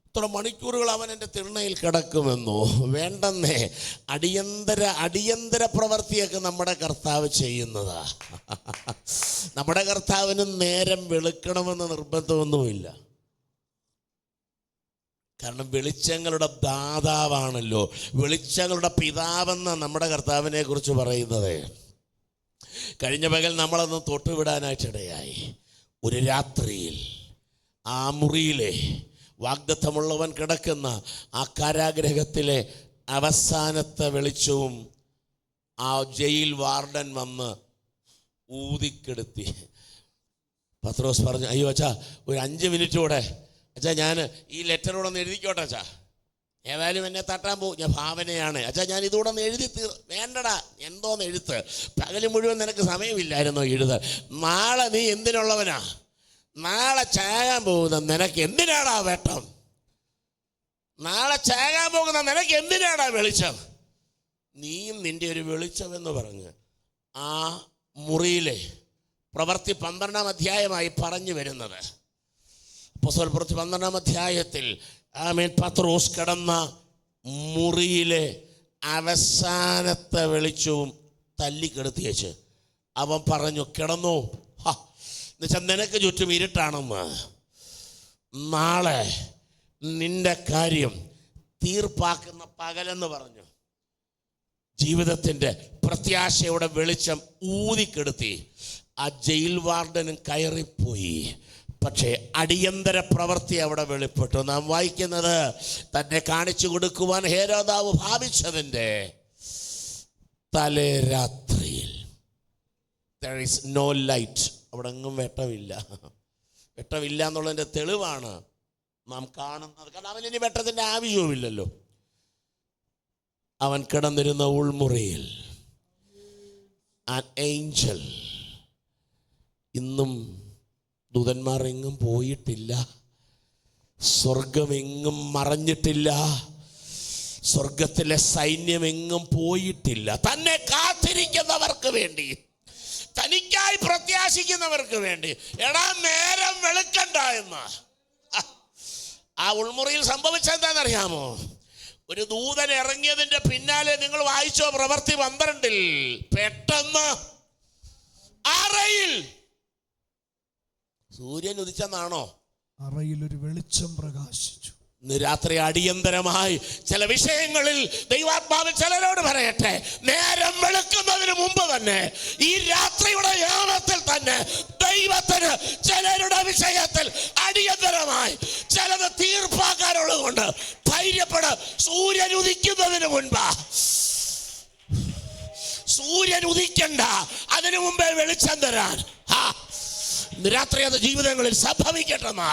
ഇത്ര മണിക്കൂറുകൾ അവൻ എൻ്റെ തിണ്ണയിൽ കിടക്കുമെന്നോ? വേണ്ടെന്നേ. അടിയന്തര പ്രവൃത്തിയൊക്കെ നമ്മുടെ കർത്താവ് ചെയ്യുന്നതാ. നമ്മുടെ കർത്താവിന് നേരം വെളുക്കണമെന്ന് നിർബന്ധമൊന്നുമില്ല. കാരണം വെളിച്ചങ്ങളുടെ ദാതാവാണല്ലോ, വെളിച്ചങ്ങളുടെ പിതാവെന്ന നമ്മുടെ കർത്താവിനെ കുറിച്ച് പറയുന്നത്. കഴിഞ്ഞ പകൽ നമ്മളൊന്ന് തൊട്ടുവിടാനായിട്ടിടയായി. ഒരു രാത്രിയിൽ ആ മുറിയിലെ വാഗ്ദത്തമുള്ളവൻ കിടക്കുന്ന ആ കാരാഗ്രഹത്തിലെ അവസാനത്തെ വെളിച്ചവും ആ ജയിൽ വാർഡൻ വന്ന് ഊതിക്കെടുത്തി. പത്രോസ് പറഞ്ഞു, അയ്യോ അച്ഛാ, ഒരു 5 മിനിറ്റ് കൂടെ അച്ഛാ, ഞാൻ ഈ ലെറ്ററോടെ ഒന്ന് എഴുതിക്കോട്ടെ അച്ഛാ. ഏതായാലും എന്നെ തട്ടാൻ പോകും, ഞാൻ ഭാവനയാണ് അച്ഛാ, ഞാൻ ഇതുകൂടെ ഒന്ന് എഴുതി വേണ്ടടാ, എന്തോന്ന് എഴുത്ത്, പകല് മുഴുവൻ നിനക്ക് സമയമില്ലായിരുന്നോ എഴുതാൻ? നാളെ നീ എന്തിനുള്ളവനാ? നാളെ ചാകാൻ പോകുന്ന നിനക്ക് എന്തിനാടാ വെട്ടം? നാളെ ചാകാൻ പോകുന്ന നിനക്ക് എന്തിനാടാ വെളിച്ചം? നീയും നിന്റെ ഒരു വെളിച്ചമെന്ന് പറഞ്ഞ് ആ മുറിയിലെ പ്രവൃത്തി 12-ാം അധ്യായമായി പറഞ്ഞു വരുന്നത്. അപ്പോസ്തല പ്രവൃത്തി 12-ാം അധ്യായത്തിൽ ആമേൻ പത്രോസ് കിടന്ന മുറിയിലെ അവസാനത്തെ വെളിച്ചവും തല്ലിക്കെടുത്തിയേച്ച് അവൻ പറഞ്ഞു, കിടന്നു. എന്നുവെച്ചാൽ നിനക്ക് ചുറ്റും ഇരുട്ടാണെന്ന്. നാളെ നിന്റെ കാര്യം തീർപ്പാക്കുന്ന പകലെന്ന് പറഞ്ഞു. ജീവിതത്തിൻ്റെ പ്രത്യാശയുടെ വെളിച്ചം ഊതിക്കെടുത്തി ആ ജയിൽ വാർഡനും കയറിപ്പോയി. പക്ഷേ അടിയന്തര പ്രവൃത്തി അവിടെ വെളിപ്പെട്ടു. നാം വായിക്കുന്നത്, തന്നെ കാണിച്ചു കൊടുക്കുവാൻ ഹേരോദാവ് ഭാവിച്ചതിൻ്റെ തലേ രാത്രിയിൽ there is no light. അവിടെ എങ്ങും വെട്ടമില്ല. വെട്ടമില്ല എന്നുള്ളതിൻ്റെ തെളിവാണ് നാം കാണുന്നത്. കാരണം അവനിനി വെട്ടത്തിൻ്റെ ആവശ്യവുമില്ലല്ലോ. അവൻ കിടന്നിരുന്ന ഉൾമുറിയിൽ an angel. ഇന്നും ദൂതന്മാർ എങ്ങും പോയിട്ടില്ല, സ്വർഗമെങ്ങും മറഞ്ഞിട്ടില്ല, സ്വർഗത്തിലെ സൈന്യം എങ്ങും പോയിട്ടില്ല. തന്നെ കാത്തിരിക്കുന്നവർക്ക് വേണ്ടി, തനിക്കായി പ്രത്യാശിക്കുന്നവർക്ക് വേണ്ടി. എടാ, നേരം വെളുക്കണ്ട എന്ന് ആ ഉൾമുറിയിൽ സംഭവിച്ചെന്താണെന്നറിയാമോ? ഒരു ദൂതൻ ഇറങ്ങിയതിന്റെ പിന്നാലെ നിങ്ങൾ വായിച്ചോ പ്രവൃത്തി 12-ൽ, പെട്ടെന്ന് അറയിൽ സൂര്യൻ ഉദിച്ചെന്നാണോ? അറയിൽ ഒരു വെളിച്ചം പ്രകാശിച്ചു. ഇന്ന് രാത്രി അടിയന്തരമായി ചില വിഷയങ്ങളിൽ ദൈവാത്മാവിൽ ചിലരോട് പറയട്ടെ, നേരം വെളുക്കുന്നതിന് മുമ്പ് തന്നെ, ഈ രാത്രിയുടെ യാമത്തിൽ തന്നെ ദൈവത്തിന് ചിലരുടെ വിഷയത്തിൽ അടിയന്തരമായി ചിലത് തീർപ്പാക്കാനുള്ളത് കൊണ്ട് ധൈര്യപ്പെട്. സൂര്യൻ ഉദിക്കുന്നതിന് മുൻപ്, സൂര്യൻ ഉദിക്കണ്ട, അതിനു മുമ്പേ വെളിച്ചം തരാൻ രാത്രി അത് ജീവിതങ്ങളിൽ സംഭവിക്കട്ടെന്നാ.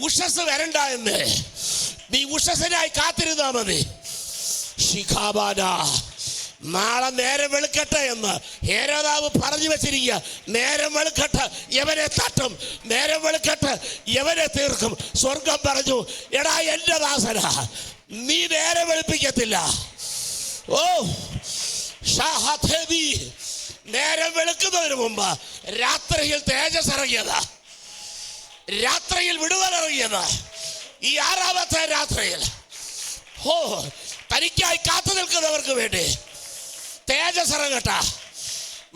ഉഷസ് വരണ്ട എന്ന് നീ ഉഷസിനായി കാത്തിരുന്നാ മതി. ശിഖാബാന, നാളെ നേരം വെളുക്കട്ടെ എന്ന് ഹേരോദാവ് പറഞ്ഞു വെച്ചിരിക്കുക. നേരം വെളുക്കട്ടെ, യവനെ തട്ടും, നേരം വെളുക്കട്ടെ, യവനെ തീർക്കും. സ്വർഗം പറഞ്ഞു, എടാ എൻ്റെ ദാസന, നീ നേരം വെളുപ്പിക്കത്തില്ല. ഓ ഷാഹി, നേരം വെളുക്കുന്നതിന് മുമ്പ് രാത്രിയിൽ തേജസ് ഇറങ്ങിയതാ, രാത്രിയിൽ വിടുതൽ ഇറങ്ങിയത്. ഈ 6ാമത്തെ രാത്രിയിൽ തനിക്കായി കാത്തു നിൽക്കുന്നവർക്ക് വേണ്ടി തേജസ് ഇറങ്ങട്ട,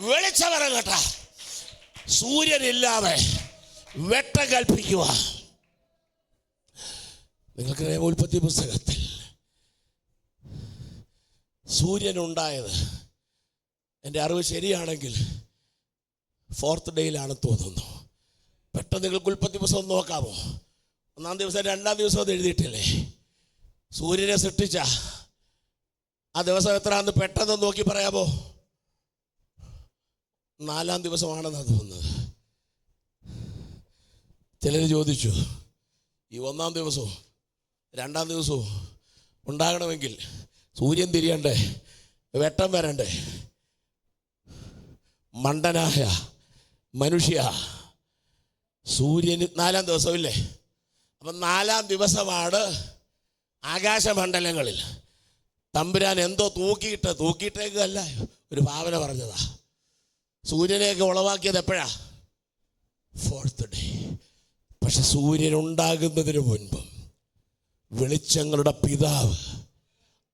വെളിച്ചം ഇറങ്ങട്ട. സൂര്യനില്ലാതെ വെട്ടം കൽപ്പിക്കുക. നിങ്ങൾക്കറിയാം, ഉൽപ്പത്തി പുസ്തകത്തിൽ സൂര്യൻ ഉണ്ടായത്, എൻ്റെ അറിവ് ശരിയാണെങ്കിൽ 4th ഡേയിലാണെന്ന് തോന്നുന്നു. പെട്ടെന്ന് നിങ്ങൾക്ക് ഉൽപ്പത്തി പുസ്തകം നോക്കാമോ? 1-ാം ദിവസം 2-ാം ദിവസം അത് എഴുതിയിട്ടില്ലേ? സൂര്യനെ സൃഷ്ടിച്ച ആ ദിവസം എത്രയാണെന്ന് പെട്ടെന്ന് നോക്കി പറയാമോ? 4-ാം ദിവസമാണെന്നാണ് തോന്നുന്നത്. ചിലർ ചോദിച്ചു, ഈ 1-ാം ദിവസവും 2-ാം ദിവസവും ഉണ്ടാകണമെങ്കിൽ സൂര്യൻ തിരിയണ്ടേ, വെട്ടം വരണ്ടേ? മണ്ടനായ മനുഷ്യ, സൂര്യന് 4-ാം ദിവസമില്ലേ? അപ്പം 4-ാം ദിവസമാണ് ആകാശമണ്ഡലങ്ങളിൽ തമ്പുരാൻ എന്തോ തൂക്കിയിട്ടേക്കല്ല, ഒരു ഭാവന പറഞ്ഞതാ. സൂര്യനെയൊക്കെ ഉളവാക്കിയത് എപ്പോഴാ? 4th day. പക്ഷെ സൂര്യൻ ഉണ്ടാകുന്നതിന് മുൻപും വെളിച്ചങ്ങളുടെ പിതാവ്,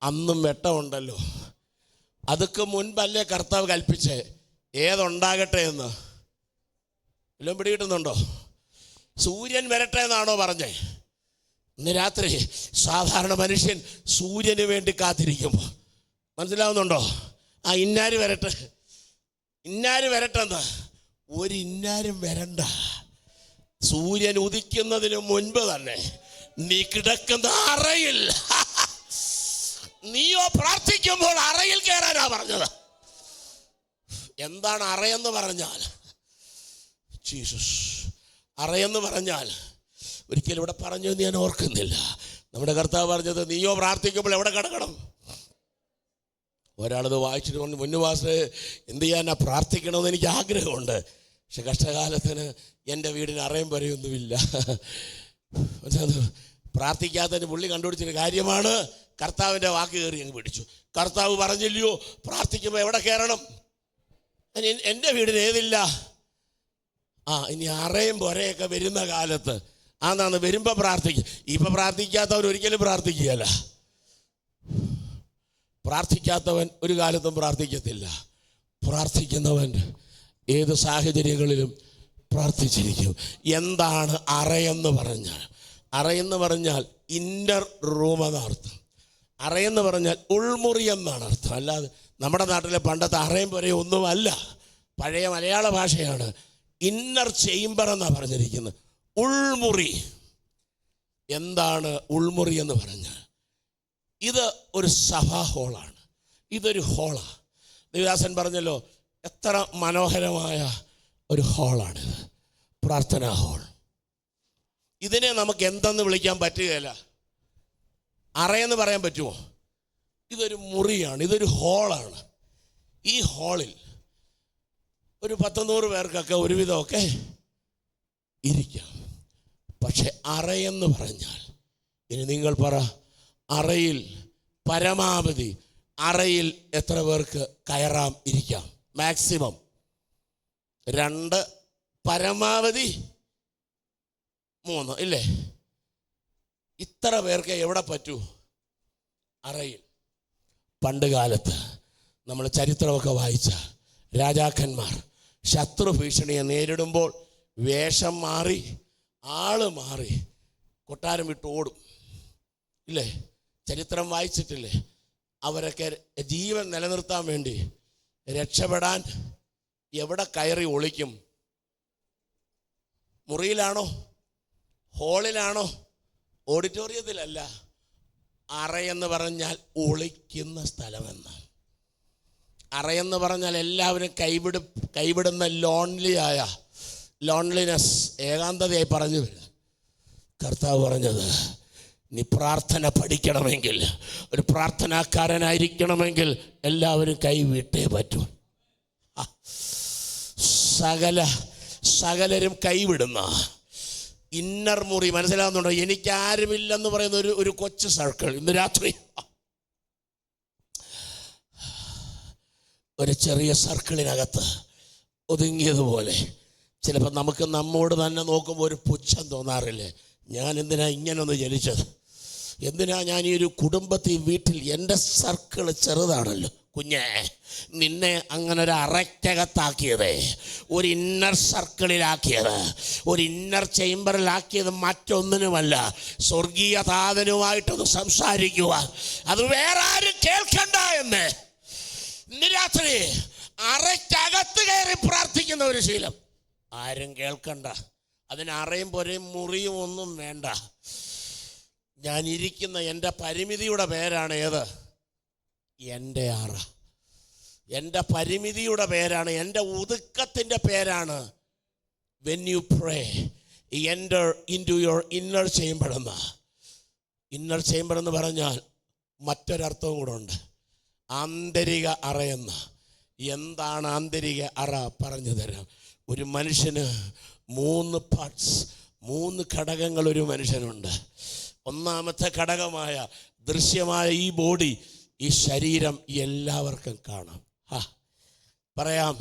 അന്നും വെട്ടമുണ്ടല്ലോ, അതൊക്കെ മുൻപല്ലേ കർത്താവ് കൽപ്പിച്ചേ ഏതുണ്ടാകട്ടെ എന്ന്? എല്ലാം പിടികിട്ടുന്നുണ്ടോ? സൂര്യൻ വരട്ടെ എന്നാണോ പറഞ്ഞേ? ഇന്ന് രാത്രി സാധാരണ മനുഷ്യൻ സൂര്യന് വേണ്ടി കാത്തിരിക്കുമ്പോൾ, മനസ്സിലാവുന്നുണ്ടോ? ഇന്നാര് വരട്ടെ, ഇന്നാര് വരട്ടെന്ന്. ഒരു ഇന്നാരും വരണ്ട. സൂര്യൻ ഉദിക്കുന്നതിന് മുൻപ് തന്നെ നീ കിടക്കുന്ന അറയിൽ, നീയോ പ്രാർത്ഥിക്കുമ്പോൾ അറയിൽ കയറാനാ പറഞ്ഞത്. എന്താണ് അറയെന്ന് പറഞ്ഞാൽ? ജീസസ്, അറയെന്ന് പറഞ്ഞാൽ ഒരിക്കലും ഇവിടെ പറഞ്ഞു എന്ന് ഞാൻ ഓർക്കുന്നില്ല. നമ്മുടെ കർത്താവ് പറഞ്ഞത്, നീയോ പ്രാർത്ഥിക്കുമ്പോൾ എവിടെ കിടക്കണം? ഒരാളത് വായിച്ചിട്ട് കൊണ്ട്, മുന്നുവാസ് എന്ത് ചെയ്യാനാ, പ്രാർത്ഥിക്കണമെന്ന് എനിക്ക് ആഗ്രഹമുണ്ട്, പക്ഷെ കഷ്ടകാലത്തിന് എൻ്റെ വീടിന് അറയും വരെയൊന്നുമില്ല. പ്രാർത്ഥിക്കാത്തതിന് പുള്ളി കണ്ടുപിടിച്ചൊരു കാര്യമാണ്, കർത്താവിൻ്റെ വാക്ക് കയറി അങ്ങ് പിടിച്ചു. കർത്താവ് പറഞ്ഞില്ലയോ പ്രാർത്ഥിക്കുമ്പോൾ എവിടെ കയറണം? എൻ്റെ വീടിന് ഏതില്ല. ഇനി അറയും പൊരയൊക്കെ വരുന്ന കാലത്ത് അതാണ് വരുമ്പോൾ പ്രാർത്ഥിക്കും. ഇപ്പം പ്രാർത്ഥിക്കാത്തവൻ ഒരിക്കലും പ്രാർത്ഥിക്കുകയല്ല. പ്രാർത്ഥിക്കാത്തവൻ ഒരു കാലത്തും പ്രാർത്ഥിക്കത്തില്ല. പ്രാർത്ഥിക്കുന്നവൻ ഏത് സാഹചര്യങ്ങളിലും പ്രാർത്ഥിച്ചിരിക്കും. എന്താണ് അറയെന്ന് പറഞ്ഞാൽ? അറയെന്ന് പറഞ്ഞാൽ ഇന്നർ റൂം എന്നർത്ഥം. അറയെന്ന് പറഞ്ഞാൽ ഉൾമുറി എന്നാണ് അർത്ഥം. അല്ലാതെ നമ്മുടെ നാട്ടിലെ പണ്ടത്തെ അറയും പൊരയും ഒന്നുമല്ല, പഴയ മലയാള ഭാഷയാണ്. ഇന്നർ ചേംബർ എന്നാണ് പറഞ്ഞിരിക്കുന്നത്, ഉൾമുറി. എന്താണ് ഉൾമുറി എന്ന് പറഞ്ഞാൽ? ഇത് ഒരു സഭാ ഹോളാണ്, ഇതൊരു ഹോളാണ്. ദേവദാസൻ പറഞ്ഞല്ലോ, എത്ര മനോഹരമായ ഒരു ഹോളാണിത്, പ്രാർത്ഥനാ ഹോൾ. ഇതിനെ നമുക്ക് എന്തെന്ന് വിളിക്കാൻ പറ്റുകയില്ല. അറയെന്ന് പറയാൻ പറ്റുമോ? ഇതൊരു മുറിയാണ്, ഇതൊരു ഹോളാണ്. ഈ ഹോളിൽ ഒരു 100-100 പേർക്കൊക്കെ ഒരുവിധമൊക്കെ ഇരിക്കാം. പക്ഷെ അറയെന്ന് പറഞ്ഞാൽ, ഇനി നിങ്ങൾ പറ, അറയിൽ പരമാവധി അറയിൽ എത്ര പേർക്ക് കയറാം, ഇരിക്കാം? മാക്സിമം 2, പരമാവധി 3, ഇല്ലേ? ഇത്ര പേർക്ക് എവിടെ പറ്റൂ? അറയിൽ. പണ്ട് കാലത്ത് നമ്മൾ ചരിത്രമൊക്കെ വായിച്ച രാജാക്കന്മാർ ശത്രു ഭീഷണിയെ നേരിടുമ്പോൾ വേഷം മാറി, ആള് മാറി കൊട്ടാരം വിട്ട് ഓടും, ഇല്ലേ? ചരിത്രം വായിച്ചിട്ടില്ലേ? അവരൊക്കെ ജീവൻ നിലനിർത്താൻ വേണ്ടി രക്ഷപ്പെടാൻ എവിടെ കയറി ഒളിക്കും? മുറിയിലാണോ? ഹോളിലാണോ? ഓഡിറ്റോറിയത്തിലല്ല. അറയെന്ന് പറഞ്ഞാൽ ഒളിക്കുന്ന സ്ഥലമെന്ന്. അറയെന്ന് പറഞ്ഞാൽ എല്ലാവരും കൈവിടുന്ന ലോൺലിനെസ്, ഏകാന്തതയായി പറഞ്ഞു വരിക. കർത്താവ് പറഞ്ഞത്, നീ പ്രാർത്ഥന പഠിക്കണമെങ്കിൽ, ഒരു പ്രാർത്ഥനാക്കാരനായിരിക്കണമെങ്കിൽ എല്ലാവരും കൈവിട്ടേ പറ്റൂ. സകലരും കൈവിടുന്ന ഇന്നർ മുറി, മനസ്സിലാകുന്നുണ്ടോ? എനിക്കാരുമില്ലെന്ന് പറയുന്ന ഒരു കൊച്ചു സർക്കിൾ. ഇന്ന് രാത്രി ഒരു ചെറിയ സർക്കിളിനകത്ത് ഒതുങ്ങിയതുപോലെ ചിലപ്പോൾ നമുക്ക് നമ്മോട് തന്നെ നോക്കുമ്പോൾ ഒരു പുച്ഛം തോന്നാറില്ലേ? ഞാൻ എന്തിനാ ഇങ്ങനൊന്ന് ജനിച്ചത്? എന്തിനാ ഞാൻ ഈ ഒരു കുടുംബത്തിൽ, വീട്ടിൽ? എൻ്റെ സർക്കിള് ചെറുതാണല്ലോ. കുഞ്ഞേ, നിന്നെ അങ്ങനെ ഒരു അറയ്ക്കകത്താക്കിയത്, ഒരു ഇന്നർ സർക്കിളിലാക്കിയത്, ഒരു ഇന്നർ ചേംബറിലാക്കിയത് മറ്റൊന്നിനുമല്ല, സ്വർഗീയ താതനുമായിട്ടൊന്ന് സംസാരിക്കുക. അത് വേറെ ആരും കേൾക്കണ്ട എന്ന്. ഇന്ന് രാത്രി അറയ്ക്കകത്ത് കയറി പ്രാർത്ഥിക്കുന്ന ഒരു ശീലം ആരും കേൾക്കണ്ട. അതിന് അറയും പൊരയും മുറിയും ഒന്നും വേണ്ട. ഞാൻ ഇരിക്കുന്ന എൻ്റെ പരിമിതിയുടെ പേരാണ് ഏത്? എൻ്റെ അറ. എൻ്റെ പരിമിതിയുടെ പേരാണ്, എൻ്റെ ഒതുക്കത്തിൻ്റെ പേരാണ് when you pray enter into your inner chamber എന്ന്. ഇന്നർ ചേംബർ എന്ന് പറഞ്ഞാൽ മറ്റൊരർത്ഥവും കൂടെ ഉണ്ട്, ആന്തരിക അറയെന്ന്. എന്താണ് ആന്തരിക അറ? പറഞ്ഞു തരാം. ഒരു മനുഷ്യന് 3 പാർട്സ്, 3 ഘടകങ്ങൾ ഒരു മനുഷ്യനുണ്ട്. ഒന്നാമത്തെ ഘടകമായ ദൃശ്യമായ ഈ ബോഡി, ഈ ശരീരം എല്ലാവർക്കും കാണാം. പറയാം,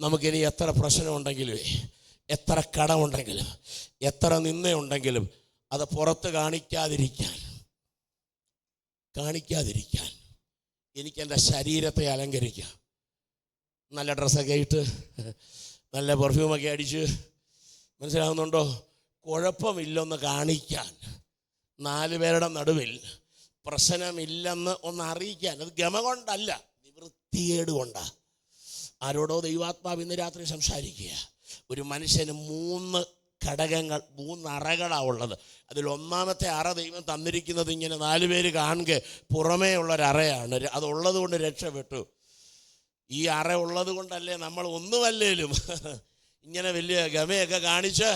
നമുക്കിനി എത്ര പ്രശ്നമുണ്ടെങ്കിലും, എത്ര കടമുണ്ടെങ്കിലും, എത്ര നിന്ദയുണ്ടെങ്കിലും അത് പുറത്ത് കാണിക്കാതിരിക്കാൻ എനിക്കെൻ്റെ ശരീരത്തെ അലങ്കരിക്കാം. നല്ല ഡ്രസ്സൊക്കെ ഇട്ട്, നല്ല പെർഫ്യൂമൊക്കെ അടിച്ച്, മനസ്സിലാകുന്നുണ്ടോ? കുഴപ്പമില്ലെന്ന് കാണിക്കാൻ, 4 പേരുടെ നടുവിൽ പ്രശ്നമില്ലെന്ന് ഒന്ന് അറിയിക്കാൻ. അത് ഗമ കൊണ്ടല്ല, വൃത്തികേട് കൊണ്ടാണ്. ആരോടോ ദൈവാത്മാവ് ഇന്ന് രാത്രി സംസാരിക്കുക. ഒരു മനുഷ്യന് 3 ഘടകങ്ങൾ, 3 അറകളാണ് ഉള്ളത്. അതിൽ ഒന്നാമത്തെ അറ ദൈവം തന്നിരിക്കുന്നത് ഇങ്ങനെ 4 പേര് കാണുക പുറമേ ഉള്ളൊരറയാണ്. അതുള്ളത് കൊണ്ട് രക്ഷപ്പെട്ടു. ഈ അറ ഉള്ളത് കൊണ്ടല്ലേ നമ്മൾ ഒന്നുമല്ലേലും ഇങ്ങനെ വലിയ ഗമയൊക്കെ കാണിച്ച്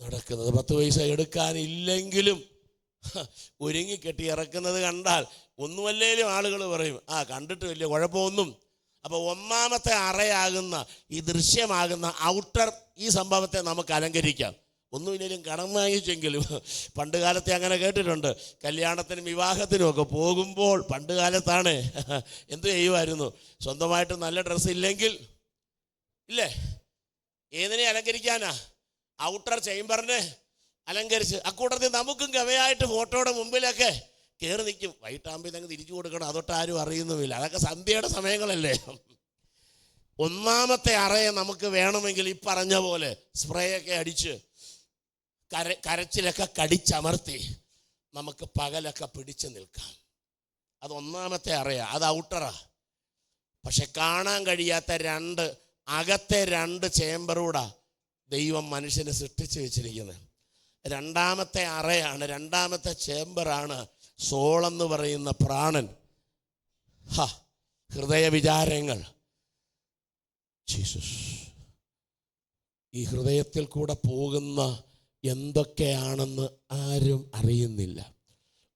നടക്കുന്നത്. 10 പൈസ എടുക്കാനില്ലെങ്കിലും ഒരുങ്ങിക്കെട്ടി ഇറക്കുന്നത് കണ്ടാൽ ഒന്നുമല്ലേലും ആളുകൾ പറയും, കണ്ടിട്ട് വലിയ കുഴപ്പമൊന്നും. അപ്പോൾ ഒന്നാമത്തെ അറയാകുന്ന ഈ ദൃശ്യമാകുന്ന ഔട്ടർ ഈ സംഭവത്തെ നമുക്ക് അലങ്കരിക്കാം. ഒന്നുമില്ലെങ്കിലും കടം വാങ്ങിച്ചെങ്കിലും. പണ്ട് കാലത്തെ അങ്ങനെ കേട്ടിട്ടുണ്ട്. കല്യാണത്തിനും വിവാഹത്തിനും ഒക്കെ പോകുമ്പോൾ പണ്ട് കാലത്താണ് എന്ത് ചെയ്യുമായിരുന്നു? സ്വന്തമായിട്ട് നല്ല ഡ്രസ്സ് ഇല്ലെങ്കിൽ ഇല്ലേ, ഏതിനെ അലങ്കരിക്കാനാ? ഔട്ടർ ചേംബറിനെ അലങ്കരിച്ച്. അക്കൂട്ടത്തിൽ നമുക്കും ഗവയായിട്ട് ഫോട്ടോയുടെ മുമ്പിലൊക്കെ കയറി നിൽക്കും. വൈകിട്ടാകുമ്പോൾ ഇതങ്ങ് തിരിച്ചു കൊടുക്കണം, അതൊട്ട് ആരും അറിയുന്നുമില്ല. അതൊക്കെ സന്ധ്യയുടെ സമയങ്ങളല്ലേ. ഒന്നാമത്തെ അറയെ നമുക്ക് വേണമെങ്കിൽ ഈ പറഞ്ഞ പോലെ സ്പ്രേയൊക്കെ അടിച്ച് കരച്ചിലൊക്കെ കടിച്ചമർത്തി നമുക്ക് പകലൊക്കെ പിടിച്ചു നിൽക്കാം. അത് ഒന്നാമത്തെ അറയാ, അത് ഔട്ടറാ. പക്ഷെ കാണാൻ കഴിയാത്ത 2 അകത്തെ 2 ചേംബറൂടാ ദൈവം മനുഷ്യനെ സൃഷ്ടിച്ചു വെച്ചിരിക്കുന്നത്. രണ്ടാമത്തെ അറയാണ്, രണ്ടാമത്തെ ചേംബറാണ് സോളെന്ന് പറയുന്ന പ്രാണൻ. ഹൃദയ വിചാരങ്ങൾ. ജീസസ് ഈ ഹൃദയത്തിൽ കൂടെ പോകുന്ന എന്തൊക്കെയാണെന്ന് ആരും അറിയുന്നില്ല.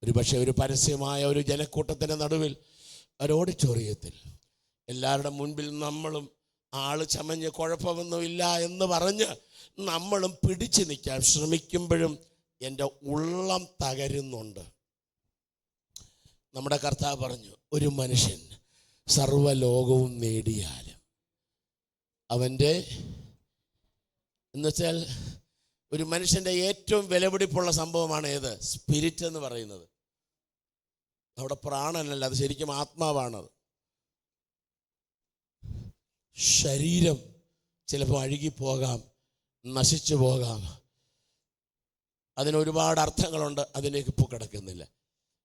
ഒരു പക്ഷേ ഒരു പരസ്യമായ ഒരു ജനക്കൂട്ടത്തിൻ്റെ നടുവിൽ, ഒരു ഓഡിറ്റോറിയത്തിൽ എല്ലാവരുടെ മുൻപിൽ നമ്മളും ആള് ചമഞ്ഞ് കുഴപ്പമൊന്നുമില്ല എന്ന് പറഞ്ഞ് നമ്മളും പിടിച്ചു നിൽക്കാൻ ശ്രമിക്കുമ്പോഴും എൻ്റെ ഉള്ളം തകരുന്നുണ്ട്. നമ്മുടെ കർത്താവ് പറഞ്ഞു, ഒരു മനുഷ്യൻ സർവ്വലോകവും നേടിയാലും അവൻ്റെ എന്നുവെച്ചാൽ ഒരു മനുഷ്യൻ്റെ ഏറ്റവും വിലപിടിപ്പുള്ള സംഭവമാണ് ഏത്? സ്പിരിറ്റ് എന്ന് പറയുന്നത്. അവിടെ പ്രാണനല്ല, അത് ശരിക്കും ആത്മാവാണത്. ശരീരം ചിലപ്പോൾ അഴുകിപ്പോകാം, നശിച്ചു പോകാം, അതിനൊരുപാട് അർത്ഥങ്ങളുണ്ട്, അതിലേക്ക് ഇപ്പോൾ കിടക്കുന്നില്ല.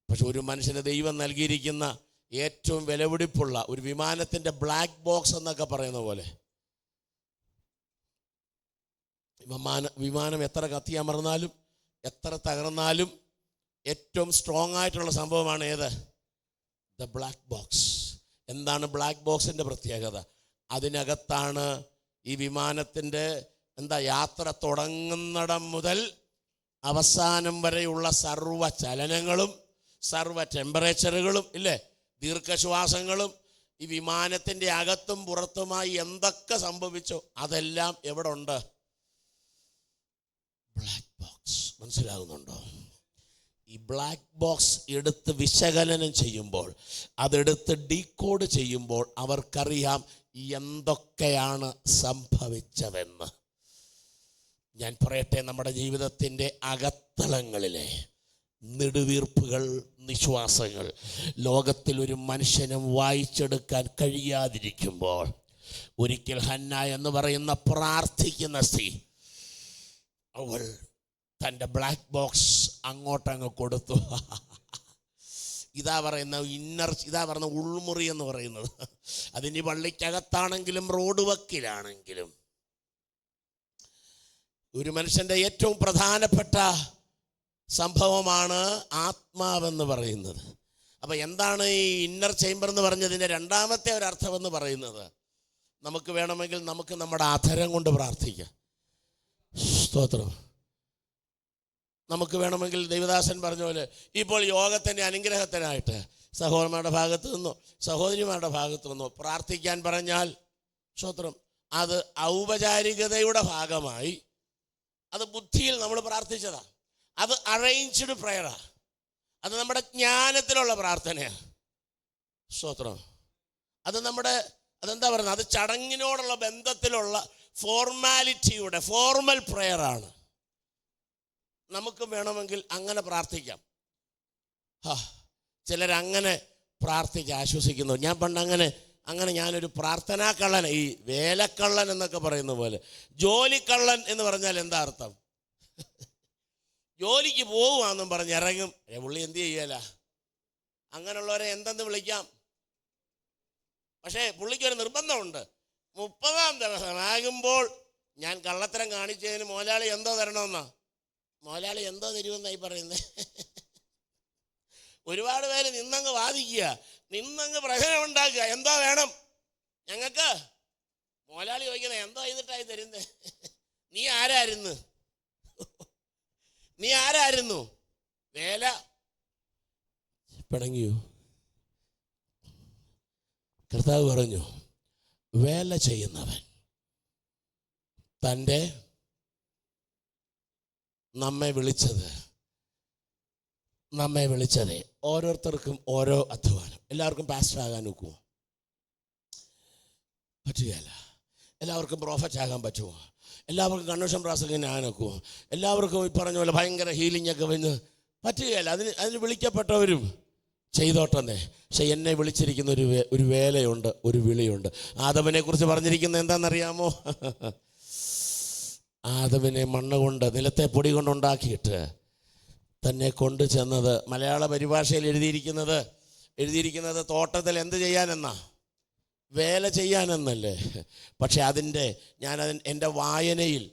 പക്ഷെ ഒരു മനുഷ്യന് ദൈവം നൽകിയിരിക്കുന്ന ഏറ്റവും വിലപിടിപ്പുള്ള ഒരു വിമാനത്തിൻ്റെ ബ്ലാക്ക് ബോക്സ് എന്നൊക്കെ പറയുന്ന പോലെ, വിമാനം എത്ര കത്തിയമർന്നാലും എത്ര തകർന്നാലും ഏറ്റവും സ്ട്രോങ് ആയിട്ടുള്ള സംഭവമാണ് ഏത്? The black box. എന്താണ് ബ്ലാക്ക് ബോക്സിൻ്റെ പ്രത്യേകത? അതിനകത്താണ് ഈ വിമാനത്തിൻ്റെ യാത്ര തുടങ്ങുന്നിടം മുതൽ അവസാനം വരെയുള്ള സർവ്വ ചലനങ്ങളും സർവ്വ ടെമ്പറേച്ചറുകളും ഇല്ലേ, ദീർഘശ്വാസങ്ങളും ഈ വിമാനത്തിൻ്റെ അകത്തും പുറത്തുമായി എന്തൊക്കെ സംഭവിച്ചോ അതെല്ലാം എവിടെ ഉണ്ട്? Black box. മനസ്സിലാകുന്നുണ്ടോ? ഈ ബ്ലാക്ക് ബോക്സ് എടുത്ത് വിശകലനം ചെയ്യുമ്പോൾ, അതെടുത്ത് ഡീകോഡ് ചെയ്യുമ്പോൾ അവർക്കറിയാം എന്തൊക്കെയാണ് സംഭവിച്ചതെന്ന്. ഞാൻ പറയട്ടെ, നമ്മുടെ ജീവിതത്തിൻ്റെ അകത്തളങ്ങളിലെ നെടുവീർപ്പുകൾ, നിശ്വാസങ്ങൾ ലോകത്തിൽ ഒരു മനുഷ്യനും വായിച്ചെടുക്കാൻ കഴിയാതിരിക്കുമ്പോൾ ഒരിക്കൽ ഹന്ന എന്ന് പറയുന്ന പ്രാർത്ഥിക്കുന്ന സ്ത്രീ, അവൾ തൻ്റെ ബ്ലാക്ക് ബോക്സ് അങ്ങോട്ടങ്ങ് കൊടുത്തു. ഇതാ പറയുന്ന ഇതാ പറയുന്ന ഉൾമുറി എന്ന് പറയുന്നത്. അതിന് പള്ളിക്കകത്താണെങ്കിലും റോഡ് വക്കിലാണെങ്കിലും ഒരു മനുഷ്യൻ്റെ ഏറ്റവും പ്രധാനപ്പെട്ട സംഭവമാണ് ആത്മാവെന്ന് പറയുന്നത്. അപ്പം എന്താണ് ഈ ഇന്നർ ചേംബർ എന്ന് പറഞ്ഞതിൻ്റെ രണ്ടാമത്തെ ഒരർത്ഥം എന്ന് പറയുന്നത്? നമുക്ക് വേണമെങ്കിൽ നമുക്ക് നമ്മുടെ അധരം കൊണ്ട് പ്രാർത്ഥിക്കാം. സ്തോത്രം. നമുക്ക് വേണമെങ്കിൽ ദൈവദാസൻ പറഞ്ഞ പോലെ ഇപ്പോൾ യോഗത്തിൻ്റെ അനുഗ്രഹത്തിനായിട്ട് സഹോദരന്മാരുടെ ഭാഗത്തു നിന്നോ സഹോദരിമാരുടെ ഭാഗത്തു നിന്നോ പ്രാർത്ഥിക്കാൻ പറഞ്ഞാൽ, സ്തോത്രം, അത് ഔപചാരികതയുടെ ഭാഗമായി, അത് ബുദ്ധിയിൽ നമ്മൾ പ്രാർത്ഥിച്ചതാണ്, അത് അറേഞ്ച്ഡ് പ്രയറാണ്, അത് നമ്മുടെ ജ്ഞാനത്തിലുള്ള പ്രാർത്ഥനയാണ്. സ്തോത്രം. അത് നമ്മുടെ അതെന്താ പറയുന്നത്? അത് ചടങ്ങിനോടുള്ള ബന്ധത്തിലുള്ള ഫോർമാലിറ്റിയുടെ ഫോർമൽ പ്രയറാണ്. നമുക്ക് വേണമെങ്കിൽ അങ്ങനെ പ്രാർത്ഥിക്കാം. ചിലരങ്ങനെ പ്രാർത്ഥിച്ച് ആശ്വസിക്കുന്നു. ഞാൻ പണ്ട് അങ്ങനെ ഞാനൊരു പ്രാർത്ഥനാ കള്ളൻ, ഈ വേലക്കള്ളൻ എന്നൊക്കെ പറയുന്ന പോലെ. ജോലിക്കള്ളൻ എന്ന് പറഞ്ഞാൽ എന്താ അർത്ഥം? ജോലിക്ക് പോകുവാന്നും പറഞ്ഞ് ഇറങ്ങും. പുള്ളി എന്ത് ചെയ്യല? അങ്ങനെയുള്ളവരെ എന്തെന്ന് വിളിക്കാം? പക്ഷേ പുള്ളിക്കൊരു നിർബന്ധമുണ്ട്. 30-ാം ദിവസമാകുമ്പോൾ ഞാൻ കള്ളത്തരം കാണിച്ചതിന് മുതലാളി എന്തോ തരണമെന്നാ. മുതലാളി എന്തോ തരുമെന്നായി പറയുന്നത്. ഒരുപാട് പേര് നിന്നങ്ങ് വാദിക്കുക, നിന്നങ്ങ് പ്രശ്നം ഉണ്ടാക്കുക. എന്തോ വേണം ഞങ്ങൾക്ക്? മുതലാളി ചോദിക്കുന്നത് എന്തോ ചെയ്തിട്ടായി തരുന്നത്? നീ ആരായിരുന്നു? നീ ആരായിരുന്നു? വേല പിണങ്ങിയോ? കർത്താവ് പറഞ്ഞു, വേല ചെയ്യുന്നവൻ തൻ്റെ നമ്മെ വിളിച്ചത് ഓരോരുത്തർക്കും ഓരോ അധ്വാനം. എല്ലാവർക്കും പാസ്റ്റർ ആകാൻ ഒക്കുമോ? പറ്റുകയില്ല. എല്ലാവർക്കും പ്രോഫറ്റ് ആകാൻ പറ്റുമോ? എല്ലാവർക്കും കൺവെൻഷൻ പ്രാസംഗികനാകാൻ ഒക്കുമോ? എല്ലാവർക്കും ഈ പറഞ്ഞ പോലെ ഭയങ്കര ഹീലിംഗ് ഒക്കെ വന്ന് പറ്റുകയില്ല. അതിന് വിളിക്കപ്പെട്ടവരും ചെയ്തോട്ടെന്നേ. പക്ഷെ എന്നെ വിളിച്ചിരിക്കുന്ന ഒരു വേലയുണ്ട്, ഒരു വിളിയുണ്ട്. ആദമിനെ കുറിച്ച് പറഞ്ഞിരിക്കുന്നത് എന്താണെന്നറിയാമോ? ആദമിനെ മണ്ണ് കൊണ്ട്, നിലത്തെ പൊടി കൊണ്ടുണ്ടാക്കിയിട്ട് തന്നെ കൊണ്ടു ചെന്നത്, മലയാള പരിഭാഷയിൽ എഴുതിയിരിക്കുന്നത് തോട്ടത്തിൽ എന്ത് ചെയ്യാനെന്നാ? വേല ചെയ്യാനെന്നല്ലേ. പക്ഷെ എൻ്റെ വായനയിൽ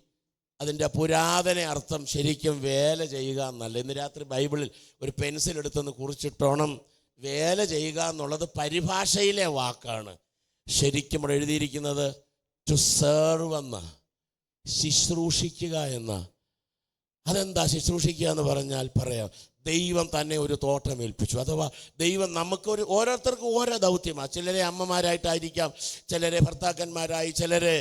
അതിൻ്റെ പുരാതന അർത്ഥം ശരിക്കും വേല ചെയ്യുക എന്നല്ല. ഇന്ന് രാത്രി ബൈബിളിൽ ഒരു പെൻസിൽ എടുത്തൊന്ന് കുറിച്ചിട്ടോണം. വേല ചെയ്യുക എന്നുള്ളത് പരിഭാഷയിലെ വാക്കാണ്. ശരിക്കും ഇവിടെ എഴുതിയിരിക്കുന്നത് ടു സെർവ് എന്ന, ശുശ്രൂഷിക്കുക എന്ന. അതെന്താ ശുശ്രൂഷിക്കുക എന്ന് പറഞ്ഞാൽ പറയാം, ദൈവം തന്നെ ഒരു തോട്ടം ഏൽപ്പിച്ചു. അഥവാ ദൈവം നമുക്കൊരു ഓരോരുത്തർക്കും ഓരോ ദൗത്യമാണ്. ചിലരെ അമ്മമാരായിട്ടായിരിക്കാം, ചിലരെ ഭർത്താക്കന്മാരായി, ചിലരെ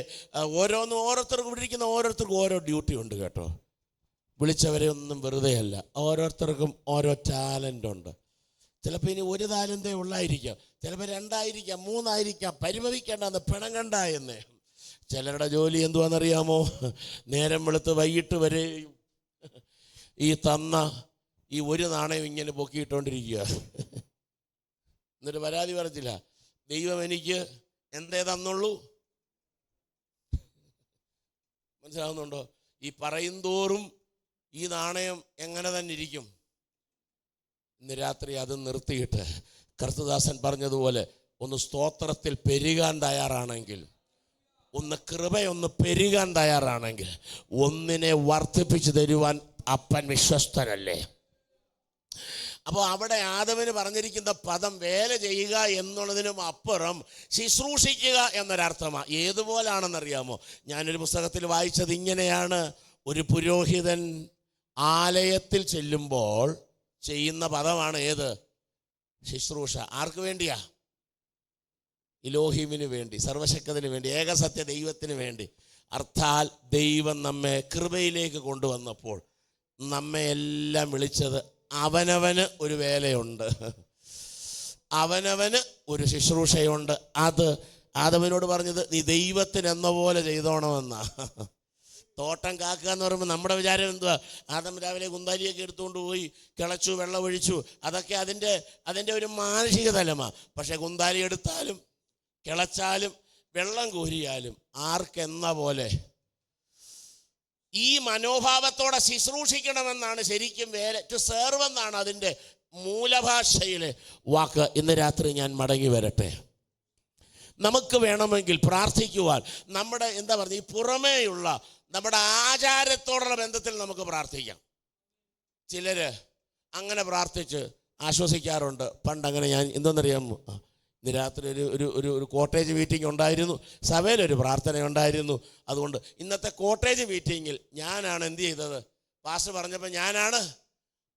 ഓരോരുത്തർക്കും ഇരിക്കുന്ന ഓരോരുത്തർക്കും ഓരോ ഡ്യൂട്ടി ഉണ്ട് കേട്ടോ. വിളിച്ചവരെ ഒന്നും വെറുതെ അല്ല. ഓരോരുത്തർക്കും ഓരോ ടാലൻ്റ് ഉണ്ട്. ചിലപ്പോൾ ഇനി ഒരു ടാലൻ്റേ ഉള്ളായിരിക്കാം, ചിലപ്പോൾ 2 ആയിരിക്കാം, 3 ആയിരിക്കാം. പരിഭവിക്കേണ്ടെന്ന് പിണങ്ങണ്ട എന്ന്. ചിലരുടെ ജോലി എന്തുവാണെന്നറിയാമോ? നേരം വെളുത്ത് വൈകിട്ട് വരെ ഈ തന്ന ഈ ഒരു നാണയം ഇങ്ങനെ പൊക്കിയിട്ടുകൊണ്ടിരിക്കുക. എന്നിട്ട് പരാതി പറച്ചില്ല, ദൈവം എനിക്ക് എന്തേ തന്നുള്ളൂ. മനസ്സിലാവുന്നുണ്ടോ? ഈ പറയും തോറും ഈ നാണയം എങ്ങനെ തന്നെ ഇരിക്കും. ഇന്ന് രാത്രി അത് നിർത്തിയിട്ട് കർത്തദാസൻ പറഞ്ഞതുപോലെ ഒന്ന് സ്തോത്രത്തിൽ പെരുകാൻ തയ്യാറാണെങ്കിൽ, ഒന്ന് കൃപയൊന്ന് പെരുകാൻ തയ്യാറാണെങ്കിൽ, ഒന്നിനെ വർദ്ധിപ്പിച്ചു തരുവാൻ അപ്പൻ വിശ്വസ്തനല്ലേ? അപ്പോൾ അവിടെ ആദമിന് പറഞ്ഞിരിക്കുന്ന പദം വേല ചെയ്യുക എന്നുള്ളതിനും അപ്പുറം ശുശ്രൂഷിക്കുക എന്നൊരർത്ഥമാണ്. ഏതുപോലാണെന്നറിയാമോ? ഞാനൊരു പുസ്തകത്തിൽ വായിച്ചത് ഇങ്ങനെയാണ്: ഒരു പുരോഹിതൻ ആലയത്തിൽ ചെല്ലുമ്പോൾ ചെയ്യുന്ന പദമാണ് ഏത്? ശുശ്രൂഷ. ആർക്ക് വേണ്ടിയാ? ഇലോഹിമിന് വേണ്ടി, സർവശക്തന് വേണ്ടി, ഏകസത്യ ദൈവത്തിന് വേണ്ടി. അർത്ഥാൽ ദൈവം നമ്മെ കൃപയിലേക്ക് കൊണ്ടുവന്നപ്പോൾ നമ്മെ എല്ലാം വിളിച്ചത് അവനവന് ഒരു വേലയുണ്ട്, അവനവന് ഒരു ശുശ്രൂഷയുണ്ട്. അത് ആദമിനോട് പറഞ്ഞത് നീ ദൈവത്തിന് എന്ന പോലെ ചെയ്തോണമെന്നാ. തോട്ടം കാക്കുക എന്ന് പറയുമ്പോൾ നമ്മുടെ വിചാരം എന്തുവാ? ആദം രാവിലെ കുന്താലിയൊക്കെ എടുത്തുകൊണ്ട് പോയി കിളച്ചു, വെള്ളം ഒഴിച്ചു, അതൊക്കെ അതിൻ്റെ ഒരു മാനസിക തലമാണ്. പക്ഷെ കുന്താലി എടുത്താലും കിളച്ചാലും വെള്ളം കോരിയാലും ആർക്കെന്ന പോലെ ഈ മനോഭാവത്തോടെ ശുശ്രൂഷിക്കണമെന്നാണ് ശരിക്കും വേല. ടു സെർവ് എന്നാണ് അതിൻ്റെ മൂലഭാഷയിലെ വാക്ക്. ഇന്ന് രാത്രി ഞാൻ മടങ്ങി വരട്ടെ. നമുക്ക് വേണമെങ്കിൽ പ്രാർത്ഥിക്കുവാൻ നമ്മുടെ ഈ പുറമേയുള്ള നമ്മുടെ ആചാരത്തോടുള്ള ബന്ധത്തിൽ നമുക്ക് പ്രാർത്ഥിക്കാം. ചിലർ അങ്ങനെ പ്രാർത്ഥിച്ച് ആശ്വസിക്കാറുണ്ട്. പണ്ടങ്ങനെ ഞാൻ എന്തെന്നറിയാമോ, ഇന്ന് രാത്രി ഒരു കോട്ടേജ് മീറ്റിംഗ് ഉണ്ടായിരുന്നു, സഭയിലൊരു പ്രാർത്ഥന ഉണ്ടായിരുന്നു. അതുകൊണ്ട് ഇന്നത്തെ കോട്ടേജ് മീറ്റിങ്ങിൽ ഞാനാണ് എന്ത് ചെയ്തത്? പാസ്റ്റർ പറഞ്ഞപ്പോൾ ഞാനാണ്.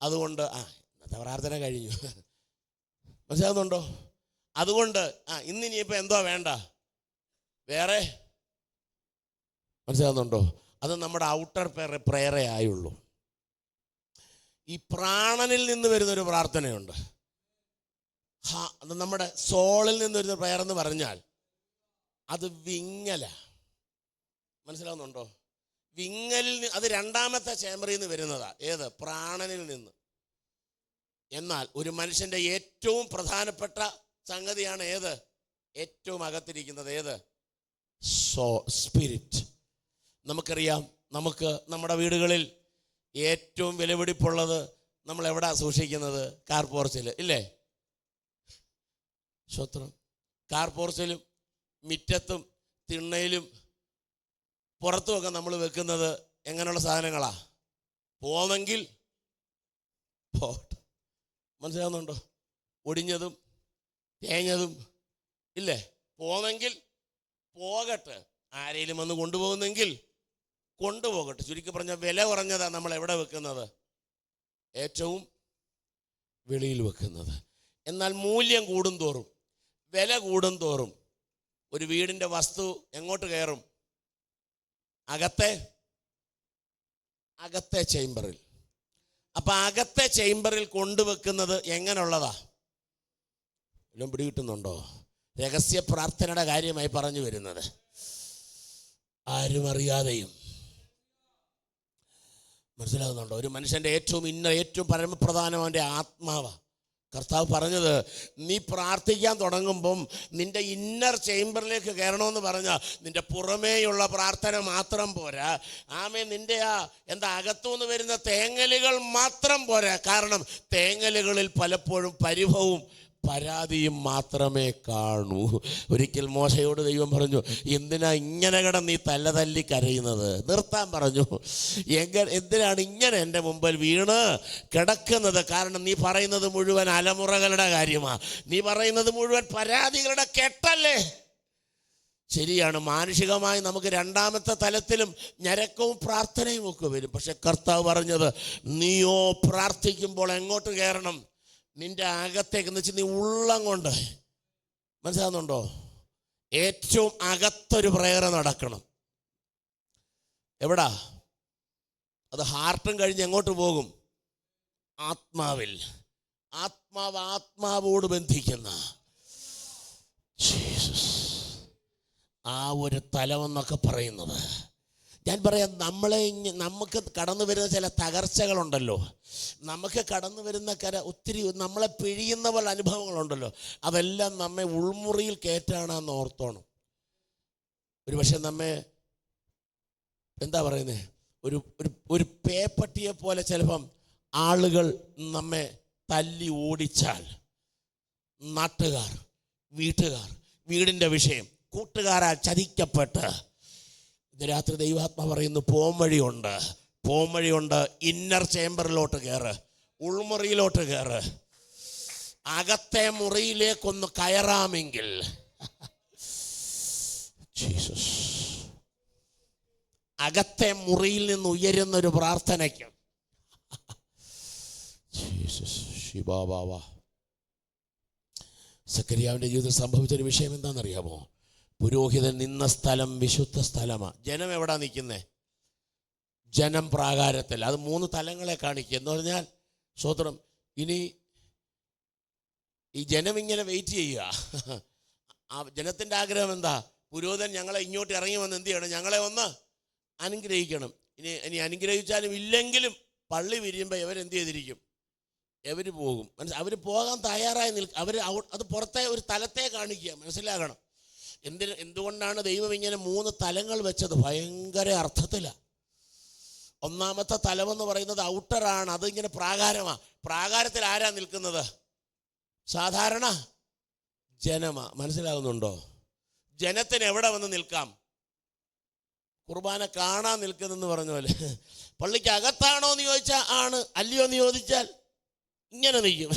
അതുകൊണ്ട് ഇന്നത്തെ പ്രാർത്ഥന കഴിഞ്ഞു. മനസ്സിലാകുന്നുണ്ടോ? അതുകൊണ്ട് ഇന്നിനിയിപ്പോൾ എന്തോ വേണ്ട വേറെ. മനസ്സിലാകുന്നുണ്ടോ? അത് നമ്മുടെ ഔട്ടർ പ്രേയറേ ആയുള്ളൂ. ഈ പ്രാണനിൽ നിന്ന് വരുന്നൊരു പ്രാർത്ഥനയുണ്ട്. അത് നമ്മുടെ സോളിൽ നിന്ന് വരുന്ന പ്രയർ എന്ന് പറഞ്ഞാൽ അത് വിങ്ങല. മനസ്സിലാവുന്നുണ്ടോ? വിങ്ങലിൽ നിന്ന്, അത് 2ാമത്തെ ചേമ്പറിൽ നിന്ന് വരുന്നതാ. ഏത്? പ്രാണനിൽ നിന്ന്. എന്നാൽ ഒരു മനുഷ്യൻ്റെ ഏറ്റവും പ്രധാനപ്പെട്ട സംഗതിയാണ് ഏത്? ഏറ്റവും അകത്തിരിക്കുന്നത് ഏത്? സ്പിരിറ്റ്. നമുക്കറിയാം, നമുക്ക് നമ്മുടെ വീടുകളിൽ ഏറ്റവും വിലപിടിപ്പുള്ളത് നമ്മൾ എവിടാ സൂക്ഷിക്കുന്നത്? കാർ പോർച്ചിൽ ഇല്ലേ? സ്വത്രം. കാർ പോർച്ചിലും മുറ്റത്തും തിണ്ണയിലും പുറത്തുമൊക്കെ നമ്മൾ വെക്കുന്നത് എങ്ങനെയുള്ള സാധനങ്ങളാ? പോന്നെങ്കിൽ പോട്ടെ. മനസ്സിലാവുന്നുണ്ടോ? ഒടിഞ്ഞതും തേഞ്ഞതും ഇല്ലേ? പോന്നെങ്കിൽ പോകട്ടെ. ആരെങ്കിലും വന്ന് കൊണ്ടുപോകുന്നെങ്കിൽ കൊണ്ടുപോകട്ടെ. ചുരുക്കി പറഞ്ഞാൽ വില കുറഞ്ഞതാണ് നമ്മൾ എവിടെ വെക്കുന്നത്? ഏറ്റവും വെളിയിൽ വെക്കുന്നത്. എന്നാൽ മൂല്യം കൂടുന്തോറും, വില കൂടുന്തോറും ഒരു വീടിൻ്റെ വസ്തു എങ്ങോട്ട് കയറും? അകത്തെ ചേംബറിൽ. അപ്പം അകത്തെ ചേംബറിൽ കൊണ്ടുവെക്കുന്നത് എങ്ങനെയുള്ളതാ? എല്ലാം പിടികിട്ടുന്നുണ്ടോ? രഹസ്യ പ്രാർത്ഥനയുടെ കാര്യമായി പറഞ്ഞു വരുന്നത്. ആരും അറിയാതെയും. മനസ്സിലാകുന്നുണ്ടോ? ഒരു മനുഷ്യൻ്റെ ഏറ്റവും പരമപ്രധാനം അവൻ്റെ ആത്മാവാണ്. കർത്താവ് പറഞ്ഞത്, നീ പ്രാർത്ഥിക്കാൻ തുടങ്ങുമ്പം നിന്റെ ഇന്നർ ചേംബറിലേക്ക് കയറണമെന്ന് പറഞ്ഞാൽ നിന്റെ പുറമേയുള്ള പ്രാർത്ഥന മാത്രം പോരാ. നിന്റെ അകത്തുനിന്ന് വരുന്ന തേങ്ങലുകൾ മാത്രം പോരാ. കാരണം തേങ്ങലുകളിൽ പലപ്പോഴും പരിഭവവും പരാതിയും മാത്രമേ കാണൂ. ഒരിക്കൽ മോശയോട് ദൈവം പറഞ്ഞു, എന്തിനാ ഇങ്ങനെ നീ തല്ലി കരയുന്നത്? നിർത്താൻ പറഞ്ഞു. എന്തിനാണ് ഇങ്ങനെ എൻ്റെ മുമ്പിൽ വീണ് കിടക്കുന്നത്? കാരണം നീ പറയുന്നത് മുഴുവൻ അലമുറകളുടെ കാര്യമാണ്. നീ പറയുന്നത് മുഴുവൻ പരാതികളുടെ കെട്ടല്ലേ. ശരിയാണ്, മാനുഷികമായി നമുക്ക് രണ്ടാമത്തെ തലത്തിലും ഞരക്കവും പ്രാർത്ഥനയും ഒക്കെ വരും. പക്ഷെ കർത്താവ് പറഞ്ഞത്, നീയോ പ്രാർത്ഥിക്കുമ്പോൾ എങ്ങോട്ട് കയറണം? നിന്റെ അകത്തേക്ക്, എന്ന് വെച്ചാൽ നീ ഉള്ളം കൊണ്ട്, മനസ്സിലാകുന്നുണ്ടോ? ഏറ്റവും അകത്തൊരു പ്രേയർ നടക്കണം. എവിടാ? അത് ഹാർട്ടും കഴിഞ്ഞ് എങ്ങോട്ട് പോകും? ആത്മാവിൽ. ആത്മാവോട് ബന്ധിക്കുന്ന ജീസസ്, ആ ഒരു തലമെന്നൊക്കെ പറയുന്നത്. ഞാൻ പറയാം, നമുക്ക് കടന്നു വരുന്ന ചില തകർച്ചകളുണ്ടല്ലോ, നമുക്ക് കടന്നു വരുന്ന ഒത്തിരി നമ്മളെ പിഴിയുന്ന പോലെ അനുഭവങ്ങളുണ്ടല്ലോ, അതെല്ലാം നമ്മെ ഉൾമുറിയിൽ കയറ്റാണെന്ന് ഓർത്തോണം. ഒരു പക്ഷെ നമ്മെ എന്താ പറയുന്നത്, ഒരു പേപ്പട്ടിയെ പോലെ ചിലപ്പം ആളുകൾ നമ്മെ തല്ലി ഓടിച്ചാൽ, നാട്ടുകാർ, വീട്ടുകാർ, വീടിൻ്റെ വിഷയം, കൂട്ടുകാരാൽ ചതിക്കപ്പെട്ട്, ഇന്ന് രാത്രി ദൈവാത്മാ പറയുന്നു, പോംവഴിയുണ്ട്. ഇന്നർ ചേംബറിലോട്ട് കയറ്, ഉൾമുറിയിലോട്ട് കയറ്. അകത്തെ മുറിയിലേക്കൊന്ന് കയറാമെങ്കിൽ ജീസസ്, അകത്തെ മുറിയിൽ നിന്ന് ഉയരുന്നൊരു പ്രാർത്ഥനയ്ക്ക് ജീസസ്. സക്കറിയാവിൻ്റെ ജീവിതത്തിൽ സംഭവിച്ചൊരു വിഷയം എന്താണെന്നറിയാമോ? പുരോഹിതൻ നിന്ന സ്ഥലം വിശുദ്ധ സ്ഥലമാണ്. ജനം എവിടാ നിൽക്കുന്നേ? ജനം പ്രാകാരത്തിൽ. അത് 3 തലങ്ങളെ കാണിക്കുക എന്ന് പറഞ്ഞാൽ, സ്തോത്രം, ഇനി ഈ ജനം ഇങ്ങനെ വെയിറ്റ് ചെയ്യുക. ആ ജനത്തിൻ്റെ ആഗ്രഹം എന്താ? പുരോഹിതൻ ഞങ്ങളെ ഇങ്ങോട്ട് ഇറങ്ങി വന്ന് എന്ത് ചെയ്യണം? ഞങ്ങളെ ഒന്ന് അനുഗ്രഹിക്കണം. ഇനി അനുഗ്രഹിച്ചാലും ഇല്ലെങ്കിലും പള്ളി വിരിയുമ്പോൾ ഇവരെന്ത് ചെയ്തിരിക്കും? അവർ പോകും. അവർ പോകാൻ തയ്യാറായി നിൽക്കും. അത് പുറത്തെ ഒരു തലത്തെ കാണിക്കുക. മനസ്സിലാകണം. എന്തുകൊണ്ടാണ് ദൈവം ഇങ്ങനെ 3 തലങ്ങൾ വെച്ചത്? ഭയങ്കര അർത്ഥത്തിലാണ്. ഒന്നാമത്തെ തലമെന്ന് പറയുന്നത് ഔട്ടറാണ്. അതിങ്ങനെ പ്രാകാരമാണ്. പ്രാകാരത്തിൽ ആരാ നിൽക്കുന്നത്? സാധാരണ ജനമാ. മനസ്സിലാകുന്നുണ്ടോ? ജനത്തിന് എവിടെ വന്ന് നിൽക്കാം? കുർബാന കാണാൻ നിൽക്കുന്നെന്ന് പറഞ്ഞ പോലെ. പള്ളിക്ക് അകത്താണോ എന്ന് ചോദിച്ചാൽ ആണ്, അല്ലയോ എന്ന് ചോദിച്ചാൽ ഇങ്ങനെ നിൽക്കും,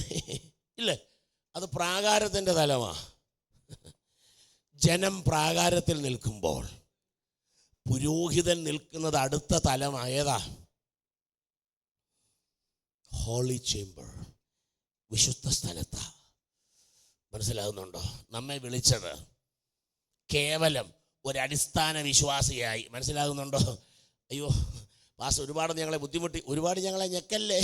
ഇല്ലേ? അത് പ്രാകാരത്തിൻ്റെ തലമാണ്. ജനം പ്രാകാരത്തിൽ നിൽക്കുമ്പോൾ പുരോഹിതൻ നിൽക്കുന്നത് അടുത്ത തലമായതാ? ഹോളി ചേംബർ, വിശുദ്ധ സ്ഥലത്താ. മനസ്സിലാകുന്നുണ്ടോ? നമ്മെ വിളിച്ചത് കേവലം ഒരടിസ്ഥാന വിശ്വാസിയായി. മനസ്സിലാകുന്നുണ്ടോ? അയ്യോ പാസ്, ഒരുപാട് ഞങ്ങളെ ബുദ്ധിമുട്ടി, ഒരുപാട് ഞങ്ങളെ ഞെക്കല്ലേ,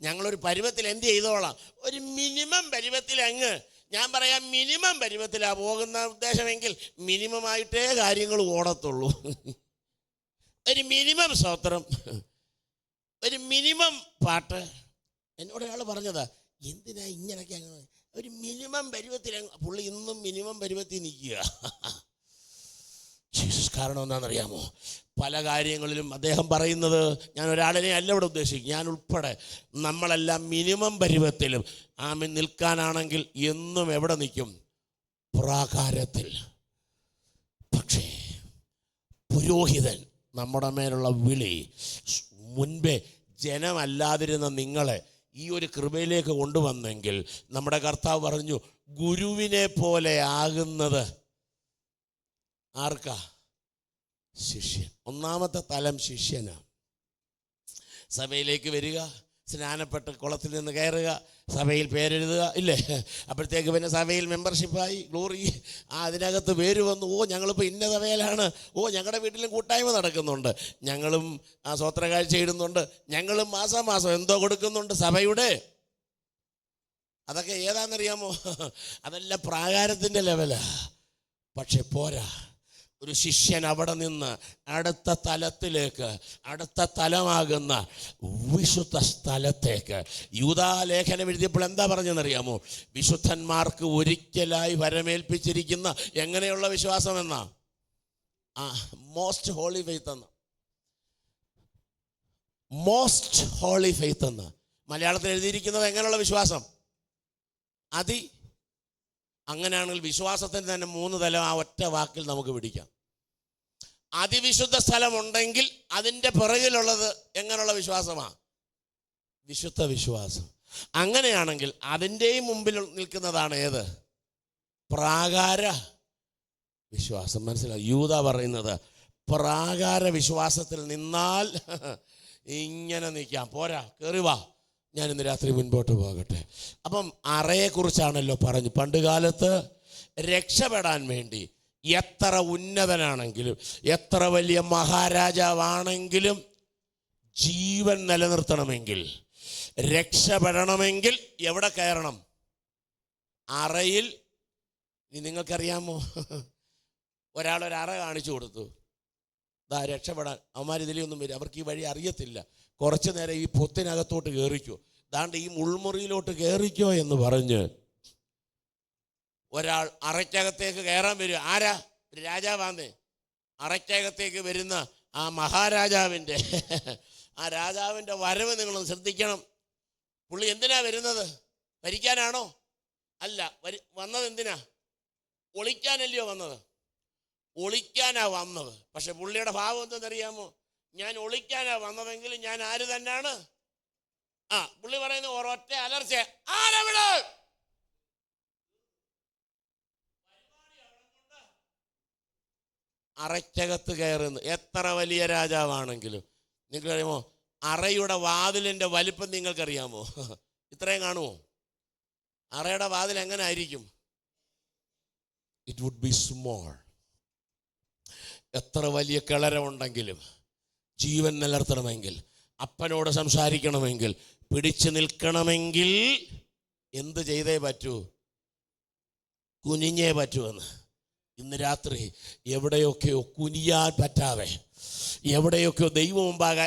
ഞങ്ങളൊരു പരുവത്തിൽ എന്ത് ചെയ്തോളാം, ഒരു മിനിമം പരുവത്തിൽ അങ്ങ്, ഞാൻ പറയാം മിനിമം പരുവത്തിലാണ് പോകുന്ന ഉദ്ദേശമെങ്കിൽ മിനിമമായിട്ടേ കാര്യങ്ങൾ ഓടത്തുള്ളൂ. ഒരു മിനിമം സ്തോത്രം, ഒരു മിനിമം പാട്ട്. എന്നോട് ഒരാൾ പറഞ്ഞതാ, എന്തിനാ ഇങ്ങനെയൊക്കെ അങ്ങനെ ഒരു മിനിമം പരുവത്തിൽ? പുള്ളി ഇന്നും മിനിമം പരുവത്തിൽ നിൽക്കുക. ജീസസ്. കാരണം എന്താണെന്നറിയാമോ? പല കാര്യങ്ങളിലും അദ്ദേഹം പറയുന്നത്, ഞാൻ ഒരാളിനെ അല്ല ഇവിടെ ഉദ്ദേശിക്കും, ഞാൻ ഉൾപ്പെടെ നമ്മളെല്ലാം മിനിമം പരുവത്തിലും ആമേൻ നിൽക്കാനാണെങ്കിൽ എന്നും എവിടെ നിൽക്കും? പ്രാകാരത്തിൽ. പക്ഷേ പുരോഹിതൻ നമ്മുടെ മേലുള്ള വിളി, മുൻപേ ജനമല്ലാതിരുന്ന നിങ്ങളെ ഈ ഒരു കൃപയിലേക്ക് കൊണ്ടുവന്നെങ്കിൽ, നമ്മുടെ കർത്താവ് പറഞ്ഞു, ഗുരുവിനെ പോലെ ആകുന്നത് ആർക്കാ? ശിഷ്യൻ. ഒന്നാമത്തെ തലം ശിഷ്യനാണ്. സഭയിലേക്ക് വരിക, സ്നാനപ്പെട്ട് കുളത്തിൽ നിന്ന് കയറുക, സഭയിൽ പേരെഴുതുക, ഇല്ലേ? അപ്പോഴത്തേക്ക് പിന്നെ സഭയിൽ മെമ്പർഷിപ്പായി, ഗ്ലോറി. അതിനകത്ത് പേര് വന്നു, ഓ ഞങ്ങളിപ്പോൾ ഇന്ന സഭയിലാണ്, ഓ ഞങ്ങളുടെ വീട്ടിലും കൂട്ടായ്മ നടക്കുന്നുണ്ട്, ഞങ്ങളും ആ സ്വോത്ര കാഴ്ച ഇടുന്നുണ്ട്, ഞങ്ങളും മാസം എന്തോ കൊടുക്കുന്നുണ്ട് സഭയുടെ. അതൊക്കെ ഏതാണെന്നറിയാമോ? അതെല്ലാം പ്രാകാരത്തിൻ്റെ ലെവലാ. പക്ഷെ പോരാ. ഒരു ശിഷ്യൻ അവിടെ നിന്ന് അടുത്ത തലത്തിലേക്ക്, അടുത്ത തലമാകുന്ന വിശുദ്ധ സ്ഥലത്തേക്ക്. യൂദാലേഖനം എഴുതിയപ്പോൾ എന്താ പറഞ്ഞെന്നറിയാമോ? വിശുദ്ധന്മാർക്ക് ഒരിക്കലായി വരമേൽപ്പിച്ചിരിക്കുന്ന എങ്ങനെയുള്ള വിശ്വാസം എന്നാ? മോസ്റ്റ് ഹോളി ഫെയ്ത്ത് എന്ന്. മോസ്റ്റ് ഹോളി ഫെയ്ത്ത് എന്ന് മലയാളത്തിൽ എഴുതിയിരിക്കുന്നത് എങ്ങനെയുള്ള വിശ്വാസം? അങ്ങനെയാണെങ്കിൽ വിശ്വാസത്തിന് തന്നെ 3 തലം ആ ഒറ്റ വാക്കിൽ നമുക്ക് പിടിക്കാം. അതിവിശുദ്ധ സ്ഥലമുണ്ടെങ്കിൽ അതിൻ്റെ പിറകിലുള്ളത് എങ്ങനെയുള്ള വിശ്വാസമാണ്? വിശുദ്ധ വിശ്വാസം. അങ്ങനെയാണെങ്കിൽ അതിൻ്റെയും മുമ്പിൽ നിൽക്കുന്നതാണ് ഏത്? പ്രാകാര വിശ്വാസം. മനസ്സിലായി? യൂദാ പറയുന്നത് പ്രാകാര വിശ്വാസത്തിൽ നിന്നാൽ ഇങ്ങനെ നിൽക്കാം, പോരാ, കയറി വാ, ഞാൻ ഇന്ന് രാത്രി മുൻപോട്ട് പോകട്ടെ. അപ്പം അറയെക്കുറിച്ചാണല്ലോ പറഞ്ഞു. പണ്ട് കാലത്ത് രക്ഷപ്പെടാൻ വേണ്ടി എത്ര ഉന്നതനാണെങ്കിലും എത്ര വലിയ മഹാരാജാവാണെങ്കിലും ജീവൻ നിലനിർത്തണമെങ്കിൽ, രക്ഷപ്പെടണമെങ്കിൽ എവിടെ കയറണം? അറയിൽ. ഇനി നിങ്ങൾക്കറിയാമോ, ഒരാളൊരറ കാണിച്ചു കൊടുത്തു, ദാ രക്ഷപ്പെടാൻ. അവന്മാർ ഇതിലൊന്നും വരും, അവർക്ക് ഈ വഴി അറിയത്തില്ല. കുറച്ചു നേരം ഈ പൊത്തിനകത്തോട്ട് കയറിക്കോ, ദാണ്ട് ഈ മുൾമുറിയിലോട്ട് കയറിക്കോ എന്ന് പറഞ്ഞ് ഒരാൾ അറയ്ക്കകത്തേക്ക് കയറാൻ വരും. ആരാ? രാജാവാന്നേ. അറയ്ക്കകത്തേക്ക് വരുന്ന ആ മഹാരാജാവിൻ്റെ ആ രാജാവിൻ്റെ വരവ് നിങ്ങളൊന്ന് ശ്രദ്ധിക്കണം. പുള്ളി എന്തിനാ വരുന്നത്? ഭരിക്കാനാണോ? അല്ല. വന്നത് എന്തിനാ? ഒളിക്കാനല്ലയോ വന്നത്? ഒളിക്കാനാ വന്നത്. പക്ഷെ പുള്ളിയുടെ ഭാവം എന്തെന്നറിയാമോ? ഞാൻ ഒളിക്കാനാ വന്നതെങ്കിൽ ഞാൻ ആര് തന്നെയാണ്? പുള്ളി പറയുന്ന ഒരൊറ്റ അലർച്ച, ആരവിടെ? അറയ്ക്കകത്ത് കയറുന്നു. എത്ര വലിയ രാജാവാണെങ്കിലും. നിങ്ങൾക്കറിയാമോ അറയുടെ വാതിലിൻ്റെ വലിപ്പം? നിങ്ങൾക്കറിയാമോ? ഇത്രയും കാണുമോ? അറയുടെ വാതിൽ എങ്ങനെ ആയിരിക്കും? It would be small. എത്ര വലിയ കിളരമുണ്ടെങ്കിലും ജീവൻ നിലനിർത്തണമെങ്കിൽ, അപ്പനോട് സംസാരിക്കണമെങ്കിൽ, പിടിച്ചു നിൽക്കണമെങ്കിൽ എന്ത് ചെയ്തേ പറ്റൂ? കുനിഞ്ഞേ പറ്റുമെന്ന്. ഇന്ന് രാത്രി എവിടെയൊക്കെയോ കുനിയാൻ പറ്റാതെ, എവിടെയൊക്കെയോ ദൈവം മുമ്പാകെ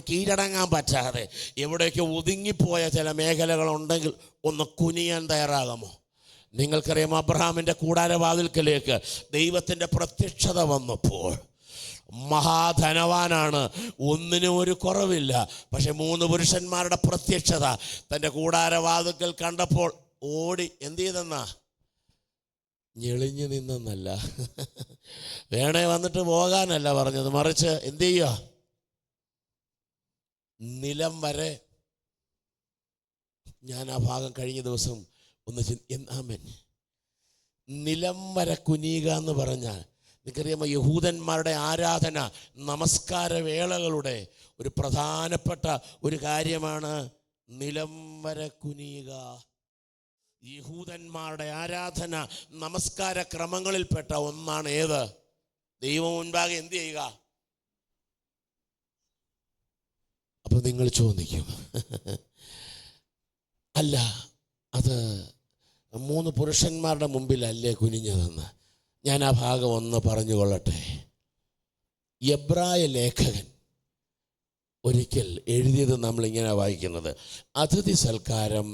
കീഴടങ്ങാൻ പറ്റാതെ, എവിടെയൊക്കെ ഒതുങ്ങിപ്പോയ ചില മേഖലകളുണ്ടെങ്കിൽ ഒന്ന് കുനിയാൻ തയ്യാറാകാമോ? നിങ്ങൾക്കറിയാം, അബ്രഹാമിൻ്റെ കൂടാരവാതിൽക്കലേക്ക് ദൈവത്തിൻ്റെ പ്രത്യക്ഷത വന്നപ്പോൾ മഹാധനവാനാണ്, ഒന്നിനും ഒരു കുറവില്ല. പക്ഷെ 3 പുരുഷന്മാരുടെ പ്രത്യക്ഷത തൻ്റെ കൂടാരവാതിൽക്കൽ കണ്ടപ്പോൾ ഓടി എന്ത് ചെയ്തെന്നാ? ഞെളിഞ്ഞു നിന്നെന്നല്ല, വേണേ വന്നിട്ട് പോകാനല്ല പറഞ്ഞത്, മറിച്ച് എന്ത് ചെയ്യുക? നിലം വരെ. ഞാൻ ആ ഭാഗം കഴിഞ്ഞ ദിവസം ആമേൻ, നിലം വരെ കുനിയുക എന്ന് പറഞ്ഞാൽ, നിങ്ങൾക്കറിയാമോ യഹൂദന്മാരുടെ ആരാധന നമസ്കാര വേളകളുടെ ഒരു പ്രധാനപ്പെട്ട ഒരു കാര്യമാണ് നിലം വരെ കുനിയുക. യഹൂദന്മാരുടെ ആരാധന നമസ്കാര ക്രമങ്ങളിൽപ്പെട്ട ഒന്നാണ്. ഏത്? ദൈവം മുൻപാകെ എന്ത് ചെയ്യുക? അപ്പൊ നിങ്ങൾ ചോദിക്കും, അല്ല അത് 3 പുരുഷന്മാരുടെ മുമ്പിലല്ലേ കുനിഞ്ഞതെന്ന്? ഞാൻ ആ ഭാഗം ഒന്ന് പറഞ്ഞുകൊള്ളട്ടെ. എബ്രായ ലേഖകൻ ഒരിക്കൽ എഴുതിയത് നമ്മളിങ്ങനെ വായിക്കുന്നത്, അതിഥി സൽക്കാരം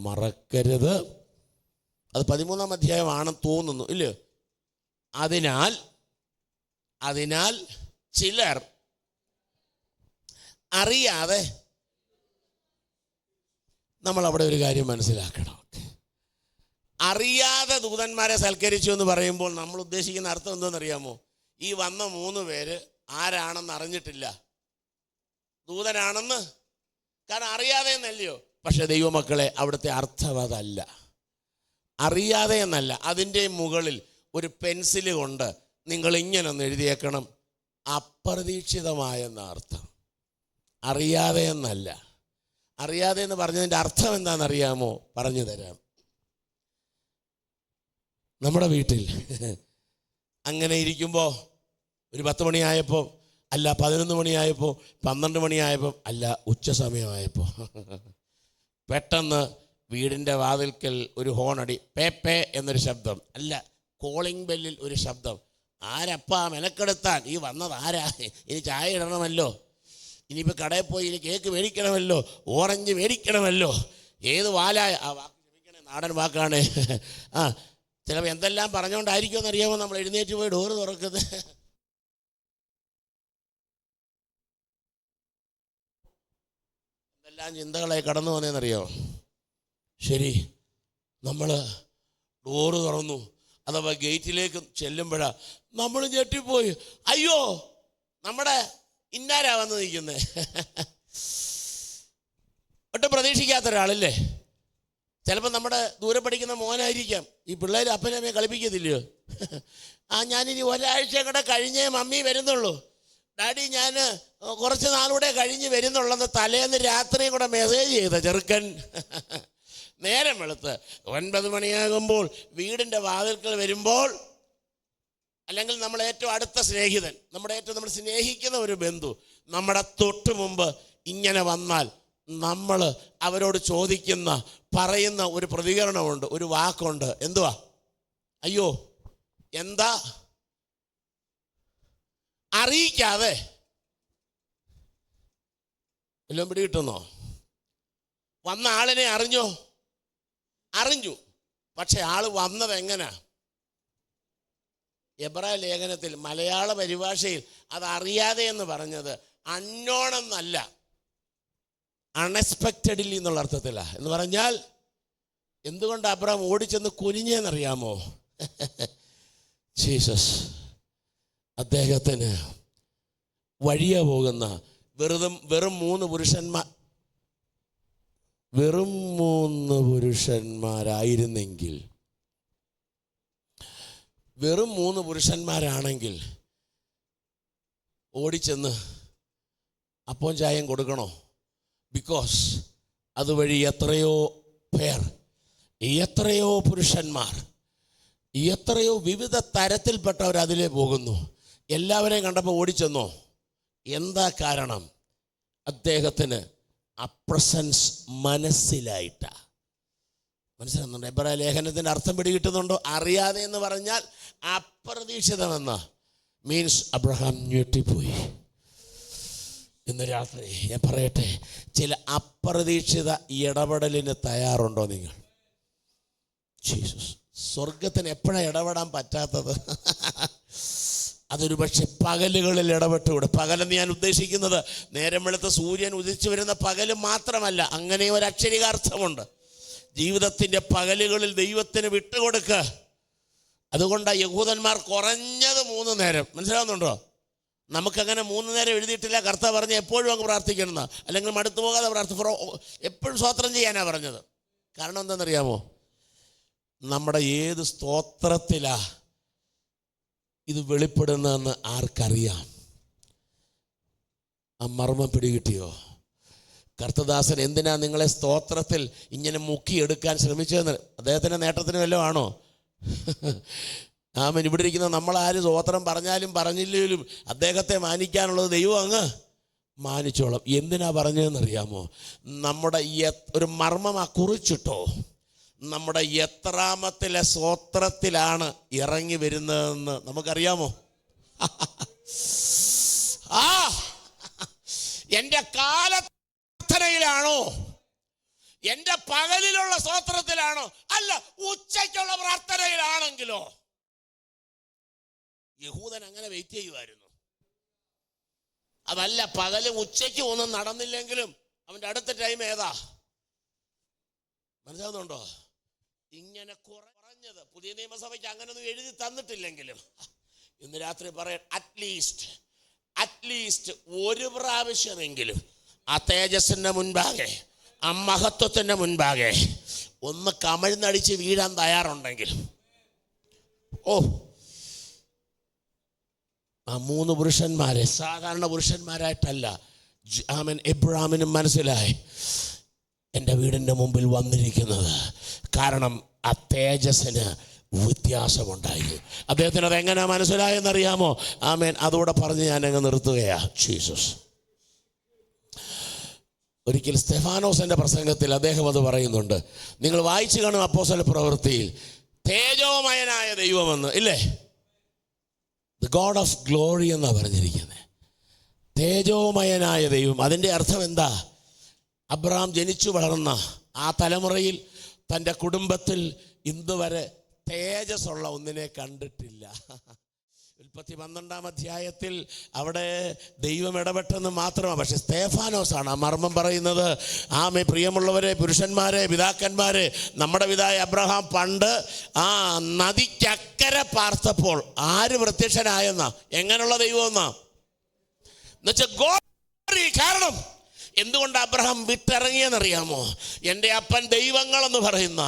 മറക്കരുത്. അത് 13-ാം അധ്യായമാണെന്ന് തോന്നുന്നു, ഇല്ലേ? അതിനാൽ ചിലർ അറിയാതെ, നമ്മളവിടെ ഒരു കാര്യം മനസ്സിലാക്കണം. അറിയാതെ ദൂതന്മാരെ സൽക്കരിച്ചു എന്ന് പറയുമ്പോൾ നമ്മൾ ഉദ്ദേശിക്കുന്ന അർത്ഥം എന്താണെന്നറിയാമോ? ഈ വന്ന 3 പേര് ആരാണെന്ന് അറിഞ്ഞിട്ടില്ല, ദൂതനാണെന്ന്. കാരണം അറിയാതെ എന്നല്ലയോ. പക്ഷെ ദൈവമക്കളെ, അവിടുത്തെ അർത്ഥം അതല്ല. അറിയാതെ എന്നല്ല, അതിൻ്റെ മുകളിൽ ഒരു പെൻസില് കൊണ്ട് നിങ്ങൾ ഇങ്ങനൊന്ന് എഴുതിയേക്കണം, അപ്രതീക്ഷിതമായെന്ന അർത്ഥം. അറിയാതെ എന്നല്ല. അറിയാതെ എന്ന് പറഞ്ഞതിൻ്റെ അർത്ഥം എന്താണെന്നറിയാമോ? പറഞ്ഞു തരാം. നമ്മുടെ വീട്ടിൽ അങ്ങനെ ഇരിക്കുമ്പോൾ ഒരു 10 മണിയായപ്പോൾ, അല്ല 11 മണിയായപ്പോൾ, 12 മണിയായപ്പോൾ, അല്ല ഉച്ച സമയമായപ്പോൾ പെട്ടെന്ന് വീടിൻ്റെ വാതിൽക്കൽ ഒരു ഹോണടി, പേ പേ എന്നൊരു ശബ്ദം, അല്ല കോളിംഗ് ബെല്ലിൽ ഒരു ശബ്ദം. ആരപ്പാ മെനക്കെടുത്താൻ? ഈ വന്നത് ആരാ? ഇനി ചായ ഇടണമല്ലോ, ഇനിയിപ്പോൾ കടയിൽ പോയി ഇനി കേക്ക് മേടിക്കണമല്ലോ, ഓറഞ്ച് മേടിക്കണമല്ലോ. ഏത് വാലായ ആ വാക്ക് ക്ഷമിക്കണേ, നാടൻ വാക്കാണ്. ചിലപ്പോൾ എന്തെല്ലാം പറഞ്ഞുകൊണ്ടായിരിക്കുമെന്ന് അറിയാമോ നമ്മൾ എഴുന്നേറ്റ് പോയി ഡോറ് തുറക്കുന്നത്. എന്തെല്ലാം ചിന്തകളായി കടന്നു വന്നതെന്നറിയാമോ? ശരി, നമ്മൾ ഡോറ് തുറന്നു, അഥവാ ഗേറ്റിലേക്ക് ചെല്ലുമ്പോഴാണ് നമ്മൾ ഞെട്ടിപ്പോയി. അയ്യോ, നമ്മുടെ ഇന്നാരാ വന്ന് നിൽക്കുന്നത്. ഒട്ടും പ്രതീക്ഷിക്കാത്ത ഒരാളല്ലേ? ചിലപ്പോൾ നമ്മുടെ ദൂരെ പഠിക്കുന്ന മോനായിരിക്കാം. ഈ പിള്ളേർ അപ്പനെ അമ്മയെ കളിപ്പിക്കത്തില്ലയോ? ഞാനിനി ഒരാഴ്ച കൂടെ കഴിഞ്ഞേ മമ്മി വരുന്നുള്ളൂ, ഡാഡി ഞാൻ കുറച്ച് നാളൂടെ കഴിഞ്ഞ് വരുന്നുള്ളെന്ന് തലേന്ന് രാത്രിയും കൂടെ മെസ്സേജ് ചെയ്ത ചെറുക്കൻ നേരം വെളുത്ത് 9 മണിയാകുമ്പോൾ വീടിൻ്റെ വാതിൽക്കൽ വരുമ്പോൾ, അല്ലെങ്കിൽ നമ്മൾ ഏറ്റവും അടുത്ത സ്നേഹിതൻ, നമ്മൾ സ്നേഹിക്കുന്ന ഒരു ബന്ധു നമ്മുടെ തൊട്ട് മുമ്പ് ഇങ്ങനെ വന്നാൽ നമ്മൾ അവരോട് പറയുന്ന ഒരു പ്രതികരണമുണ്ട്, ഒരു വാക്കുണ്ട്. എന്തുവാ? അയ്യോ, എന്താ അറിയിക്കാതെ എല്ലാം പിടികിട്ടുന്നോ? വന്ന ആളിനെ അറിഞ്ഞു, പക്ഷെ ആള് വന്നത് എങ്ങനാ? എബ്രായ ലേഖനത്തിൽ മലയാള പരിഭാഷയിൽ അത് അറിയാതെ എന്ന് പറഞ്ഞത് അൺനോൺ എന്നല്ല, അൺഎക്സ്പെക്റ്റഡ്ലി എന്നുള്ള അർത്ഥത്തിലാണ്. എന്ന് പറഞ്ഞാൽ എന്തുകൊണ്ട് അബ്രഹാം ഓടിച്ചെന്ന് കുനിഞ്ഞെന്നറിയാമോ? ജീസസ് അദ്ദേഹത്തിന് വഴിയെ പോകുന്ന വെറും 3 പുരുഷന്മാരായിരുന്നെങ്കിൽ, വെറും 3 പുരുഷന്മാരാണെങ്കിൽ ഓടിച്ചെന്ന് അപ്പവും ചായയും കൊടുക്കണോ? ബിക്കോസ് അതുവഴി എത്രയോ പേർ, എത്രയോ പുരുഷന്മാർ, എത്രയോ വിവിധ തരത്തിൽപ്പെട്ടവർ അതിലേ പോകുന്നു. എല്ലാവരെയും കണ്ടപ്പോൾ ഓടിച്ചെന്നോ? എന്താ കാരണം? അദ്ദേഹത്തിന് ആ പ്രസൻസ് മനസ്സിലായിട്ടാ. മനസ്സിലാകുന്നുണ്ടോ? എബ്രായ ലേഖനത്തിൻ്റെ അർത്ഥം പിടികിട്ടുന്നുണ്ടോ? അറിയാതെ എന്ന് പറഞ്ഞാൽ അപ്രതീക്ഷിതമെന്ന് മീൻസ് അബ്രഹാം ഞെട്ടിപ്പോയി. ഇന്ന് രാത്രി ഞാൻ പറയട്ടെ, ചില അപ്രതീക്ഷിത ഇടപെടലിന് തയ്യാറുണ്ടോ നിങ്ങൾ? ജീസസ്, സ്വർഗത്തിന് എപ്പോഴാണ് ഇടപെടാൻ പറ്റാത്തത്? അതൊരു പക്ഷെ പകലുകളിൽ ഇടപെട്ടുകൂടെ? പകലെന്ന് ഞാൻ ഉദ്ദേശിക്കുന്നത് നേരം വെളുത്ത സൂര്യൻ ഉദിച്ചു വരുന്ന പകല് മാത്രമല്ല, അങ്ങനെ ഒരു അക്ഷരികാർത്ഥമുണ്ട്. ജീവിതത്തിൻ്റെ പകലുകളിൽ ദൈവത്തിന് വിട്ടുകൊടുക്കുക. അതുകൊണ്ടാണ് യഹൂദന്മാർ കുറഞ്ഞത് 3 നേരം, മനസ്സിലാവുന്നുണ്ടോ? നമുക്കങ്ങനെ 3 നേരം എഴുതിയിട്ടില്ല. കർത്താവ് പറഞ്ഞ് എപ്പോഴും അങ്ങ് പ്രാർത്ഥിക്കണമെന്ന്, അല്ലെങ്കിൽ മടുത്തു പോകാതെ എപ്പോഴും സ്തോത്രം ചെയ്യാനാണ് പറഞ്ഞത്. കാരണം എന്താണെന്നറിയാമോ? നമ്മുടെ ഏത് സ്തോത്രത്തിലാ ഇത് വെളിപ്പെടുന്നതെന്ന് ആർക്കറിയാം? ആ മർമ്മം പിടികിട്ടിയോ? കർത്തദാസൻ എന്തിനാ നിങ്ങളെ സ്തോത്രത്തിൽ ഇങ്ങനെ മുക്കിയെടുക്കാൻ ശ്രമിച്ചതെന്ന് അദ്ദേഹത്തിൻ്റെ നേട്ടത്തിന് വല്ലതും ആണോ? ആമേൻ. ഇവിടെ ഇരിക്കുന്ന നമ്മളാരും സ്തോത്രം പറഞ്ഞാലും പറഞ്ഞില്ലെങ്കിലും അദ്ദേഹത്തെ മാനിക്കാനുള്ളത് ദൈവം അങ്ങ് മാനിച്ചോളാം. എന്തിനാ പറഞ്ഞതെന്നറിയാമോ? നമ്മുടെ ഒരു മർമ്മം കുറിച്ചിട്ടോ, നമ്മുടെ എത്രാമത്തിലെ സ്തോത്രത്തിലാണ് ഇറങ്ങി വരുന്നതെന്ന് നമുക്കറിയാമോ? എൻ്റെ കാലത്തനയിലാണോ? എൻ്റെ പകലിലുള്ള സ്തോത്രത്തിലാണോ? അല്ല, ഉച്ചയ്ക്കുള്ള പ്രാർത്ഥനയിലാണെങ്കിലോ? യഹൂദൻ അങ്ങനെ വെയിറ്റ് ചെയ്യുമായിരുന്നു. അതല്ല, പകലും ഉച്ചയ്ക്കും ഒന്നും നടന്നില്ലെങ്കിലും അവൻ്റെ അടുത്ത ടൈം ഏതാ? മനസ്സിലാവുന്നുണ്ടോ? ഇങ്ങനെ കുറഞ്ഞത് പുതിയ നിയമസഭയ്ക്ക് അങ്ങനൊന്നും എഴുതി തന്നിട്ടില്ലെങ്കിലും ഇന്ന് രാത്രി പറയാൻ അറ്റ്ലീസ്റ്റ് ഒരു പ്രാവശ്യമെങ്കിലും ആ തേജസ്സിൻ്റെ മുൻപാകെ, ആ മഹത്വത്തിൻ്റെ മുൻപാകെ ഒന്ന് കമിഴ്ന്നടിച്ച് വീഴാൻ തയ്യാറുണ്ടെങ്കിൽ, ആ 3 പുരുഷന്മാരെ സാധാരണ പുരുഷന്മാരായിട്ടല്ല, എബ്രാമിനും മനസ്സിലായി എൻ്റെ വീടിൻ്റെ മുമ്പിൽ വന്നിരിക്കുന്നത്. കാരണം ആ തേജസ്സിന് വ്യത്യാസമുണ്ടായി. അദ്ദേഹത്തിന് അതെങ്ങനെ മനസ്സിലായെന്നറിയാമോ? ആമേൻ. അതോടെ പറഞ്ഞ് ഞാനങ്ങ് നിർത്തുകയാ. ജീസസ് ഒരിക്കൽ സ്തെഫാനോസിൻ്റെ പ്രസംഗത്തിൽ അദ്ദേഹം അത് പറയുന്നുണ്ട്. നിങ്ങൾ വായിച്ചു കാണും അപ്പോസ്തല പ്രവൃത്തിയിൽ, തേജോമയനായ ദൈവമെന്ന് ഇല്ലേ? ദ ഗോഡ് ഓഫ് ഗ്ലോറി എന്നാണ് പറഞ്ഞിരിക്കുന്നത്. തേജോമയനായ ദൈവം. അതിൻ്റെ അർത്ഥം എന്താ? അബ്രഹാം ജനിച്ചു വളർന്ന ആ തലമുറയിൽ തൻ്റെ കുടുംബത്തിൽ ഇന്നുവരെ തേജസ്സുള്ള ഒന്നിനെ കണ്ടിട്ടില്ല. ഉൽപ്പത്തി 12-ാം അധ്യായത്തിൽ അവിടെ ദൈവം ഇടപെട്ടെന്ന് മാത്രമാണ്. പക്ഷെ സ്തെഫാനോസാണ് ആ മർമ്മം പറയുന്നത്. ആമേ, പ്രിയമുള്ളവരെ, പുരുഷന്മാരെ, പിതാക്കന്മാരെ, നമ്മുടെ പിതായ അബ്രഹാം പണ്ട് ആ നദിക്കക്കരെ പാർത്തപ്പോൾ ആര് പ്രത്യക്ഷനായെന്നാ? എങ്ങനെയുള്ള ദൈവം എന്നാ? എന്നുവെച്ചാൽ ഗോഡ്. കാരണം എന്തുകൊണ്ട് അബ്രഹാം വിട്ടിറങ്ങിയെന്നറിയാമോ? എൻ്റെ അപ്പൻ ദൈവങ്ങളെന്ന് പറയുന്ന,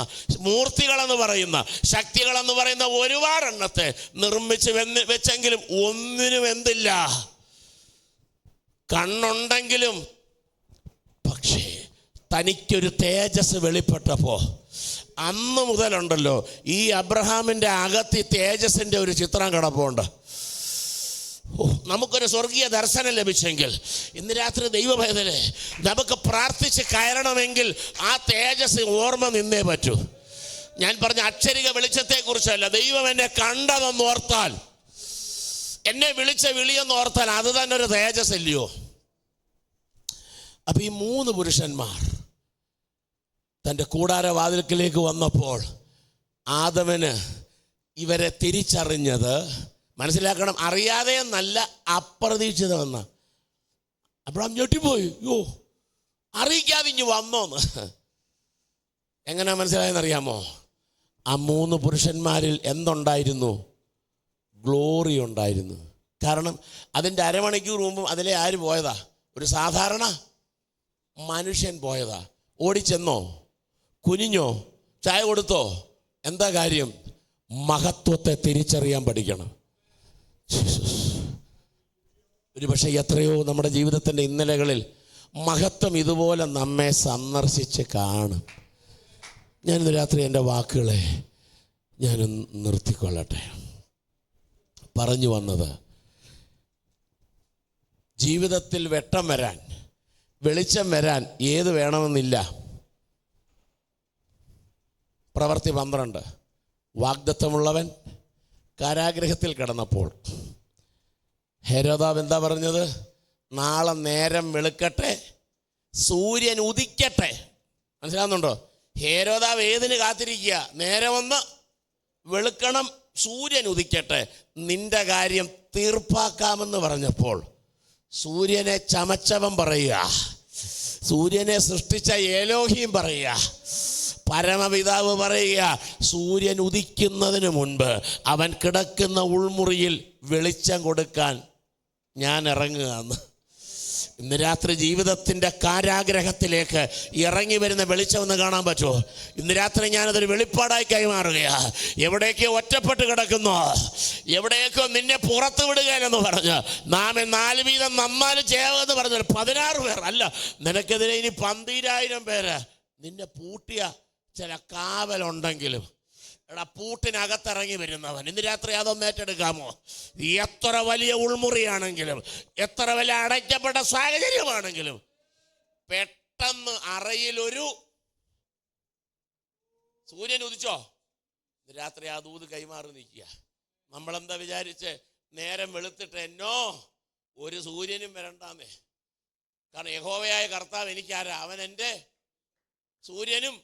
മൂർത്തികളെന്ന് പറയുന്ന, ശക്തികളെന്ന് പറയുന്ന ഒരുപാടെണ്ണത്തെ നിർമ്മിച്ച് വെച്ചെങ്കിലും ഒന്നിനും എന്തില്ല, കണ്ണുണ്ടെങ്കിലും. പക്ഷേ തനിക്കൊരു തേജസ് വെളിപ്പെട്ടപ്പോൾ അന്ന് മുതലുണ്ടല്ലോ ഈ അബ്രഹാമിൻ്റെ അകത്ത് ഈ തേജസ്സിൻ്റെ ഒരു ചിത്രം കിടപ്പുണ്ട്. നമുക്കൊരു സ്വർഗീയ ദർശനം ലഭിച്ചെങ്കിൽ ഇന്ന് രാത്രി ദൈവഭേദനെ നമുക്ക് പ്രാർത്ഥിച്ച് കയറണമെങ്കിൽ ആ തേജസ് ഓർമ്മ നിന്നേ പറ്റൂ. ഞാൻ പറഞ്ഞ അക്ഷരിക വെളിച്ചത്തെക്കുറിച്ചല്ല, ദൈവം എന്നെ കണ്ടതെന്ന് ഓർത്താൽ, എന്നെ വിളിച്ച വിളിയെന്ന് ഓർത്താൽ അത് തന്നെ ഒരു തേജസ് ഇല്ലയോ? അപ്പം ഈ 3 പുരുഷന്മാർ തൻ്റെ കൂടാരവാതിൽക്കലേക്ക് വന്നപ്പോൾ ആദമന് ഇവരെ തിരിച്ചറിഞ്ഞത്, മനസ്സിലാക്കണം, അറിയാതെ എന്നല്ല, അപ്രതീക്ഷിതമെന്ന. അബ്രഹാം ഞെട്ടിപ്പോയി, യോ അറിയിക്കാതെ ഇഞ്ഞ് വന്നോന്ന്. എങ്ങനെ മനസ്സിലായെന്നറിയാമോ? ആ 3 പുരുഷന്മാരിൽ എന്തുണ്ടായിരുന്നു? ഗ്ലോറി ഉണ്ടായിരുന്നു. കാരണം അതിൻ്റെ അരമണിക്കൂർ മുമ്പും അതിലെ ആര് പോയതാ? ഒരു സാധാരണ മനുഷ്യൻ പോയതാ. ഓടിച്ചെന്നോ? കുനിഞ്ഞോ? ചായ കൊടുത്തോ? എന്താ കാര്യം? മഹത്വത്തെ തിരിച്ചറിയാൻ പഠിക്കണം. ഒരു പക്ഷേ എത്രയോ നമ്മുടെ ജീവിതത്തിൻ്റെ ഇന്നലകളിൽ മഹത്വം ഇതുപോലെ നമ്മെ സന്ദർശിച്ച് കാണും. ഞാനിന്ന് രാത്രി എൻ്റെ വാക്കുകളെ ഞാൻ നിർത്തിക്കൊള്ളട്ടെ. പറഞ്ഞു വന്നത്, ജീവിതത്തിൽ വെട്ടം വരാൻ, വെളിച്ചം വരാൻ ഏത് വേണമെന്നില്ല. പ്രവൃത്തി 12 വാഗ്ദത്തമുള്ളവൻ കാരാഗ്രഹത്തിൽ കിടന്നപ്പോൾ ഹെരോദാവ് എന്താ പറഞ്ഞത്? നാളെ നേരം വെളുക്കട്ടെ, സൂര്യൻ ഉദിക്കട്ടെ. മനസ്സിലാവുന്നുണ്ടോ? ഹെരോദാവ് ഏതിന് കാത്തിരിക്കുക? നേരമൊന്ന് വെളുക്കണം, സൂര്യൻ ഉദിക്കട്ടെ, നിന്റെ കാര്യം തീർപ്പാക്കാമെന്ന് പറഞ്ഞപ്പോൾ സൂര്യനെ ചമച്ചവൻ പറയുക, സൂര്യനെ സൃഷ്ടിച്ച ഏലോഹിയും പറയുക, പരമപിതാവ് പറയുക, സൂര്യൻ ഉദിക്കുന്നതിന് മുൻപ് അവൻ കിടക്കുന്ന ഉൾമുറിയിൽ വെളിച്ചം കൊടുക്കാൻ ഞാൻ ഇറങ്ങുകയെന്ന്. ഇന്ന് രാത്രി ജീവിതത്തിൻ്റെ കാരാഗ്രഹത്തിലേക്ക് ഇറങ്ങി വരുന്ന വെളിച്ചമെന്ന് കാണാൻ പറ്റുമോ? ഇന്ന് രാത്രി ഞാനതൊരു വെളിപ്പാടായി കൈമാറുകയാണ്. എവിടേക്കോ ഒറ്റപ്പെട്ട് കിടക്കുന്നു, എവിടേക്കോ നിന്നെ പുറത്തു വിടുകയെന്ന് പറഞ്ഞ് നാം 4 വീതം നന്നാലും ചെയ്യാമെന്ന് പറഞ്ഞ 16 പേർ അല്ല, നിനക്കെതിരെ ഇനി 12,000 പേര് നിന്നെ പൂട്ടിയ ചില കാവലുണ്ടെങ്കിലും, എടാ പൂട്ടിനകത്തിറങ്ങി വരുന്നവൻ ഇന്ന് രാത്രി അതൊന്ന് ഏറ്റെടുക്കാമോ? എത്ര വലിയ ഉൾമുറിയാണെങ്കിലും, എത്ര വലിയ അടയ്ക്കപ്പെട്ട സാഹചര്യമാണെങ്കിലും, പെട്ടെന്ന് അറയിലൊരു സൂര്യൻ ഉദിച്ചോ, ഇന്ന് രാത്രി ആ ദൂത് കൈമാറി നിൽക്കുക. നമ്മളെന്താ വിചാരിച്ച്? നേരം വെളുത്തിട്ട് എന്നോ ഒരു സൂര്യനും വരണ്ടാന്നേ. കാരണം യഹോവയായ കർത്താവ് എനിക്കാരാ? അവൻ എൻ്റെ സൂര്യനും.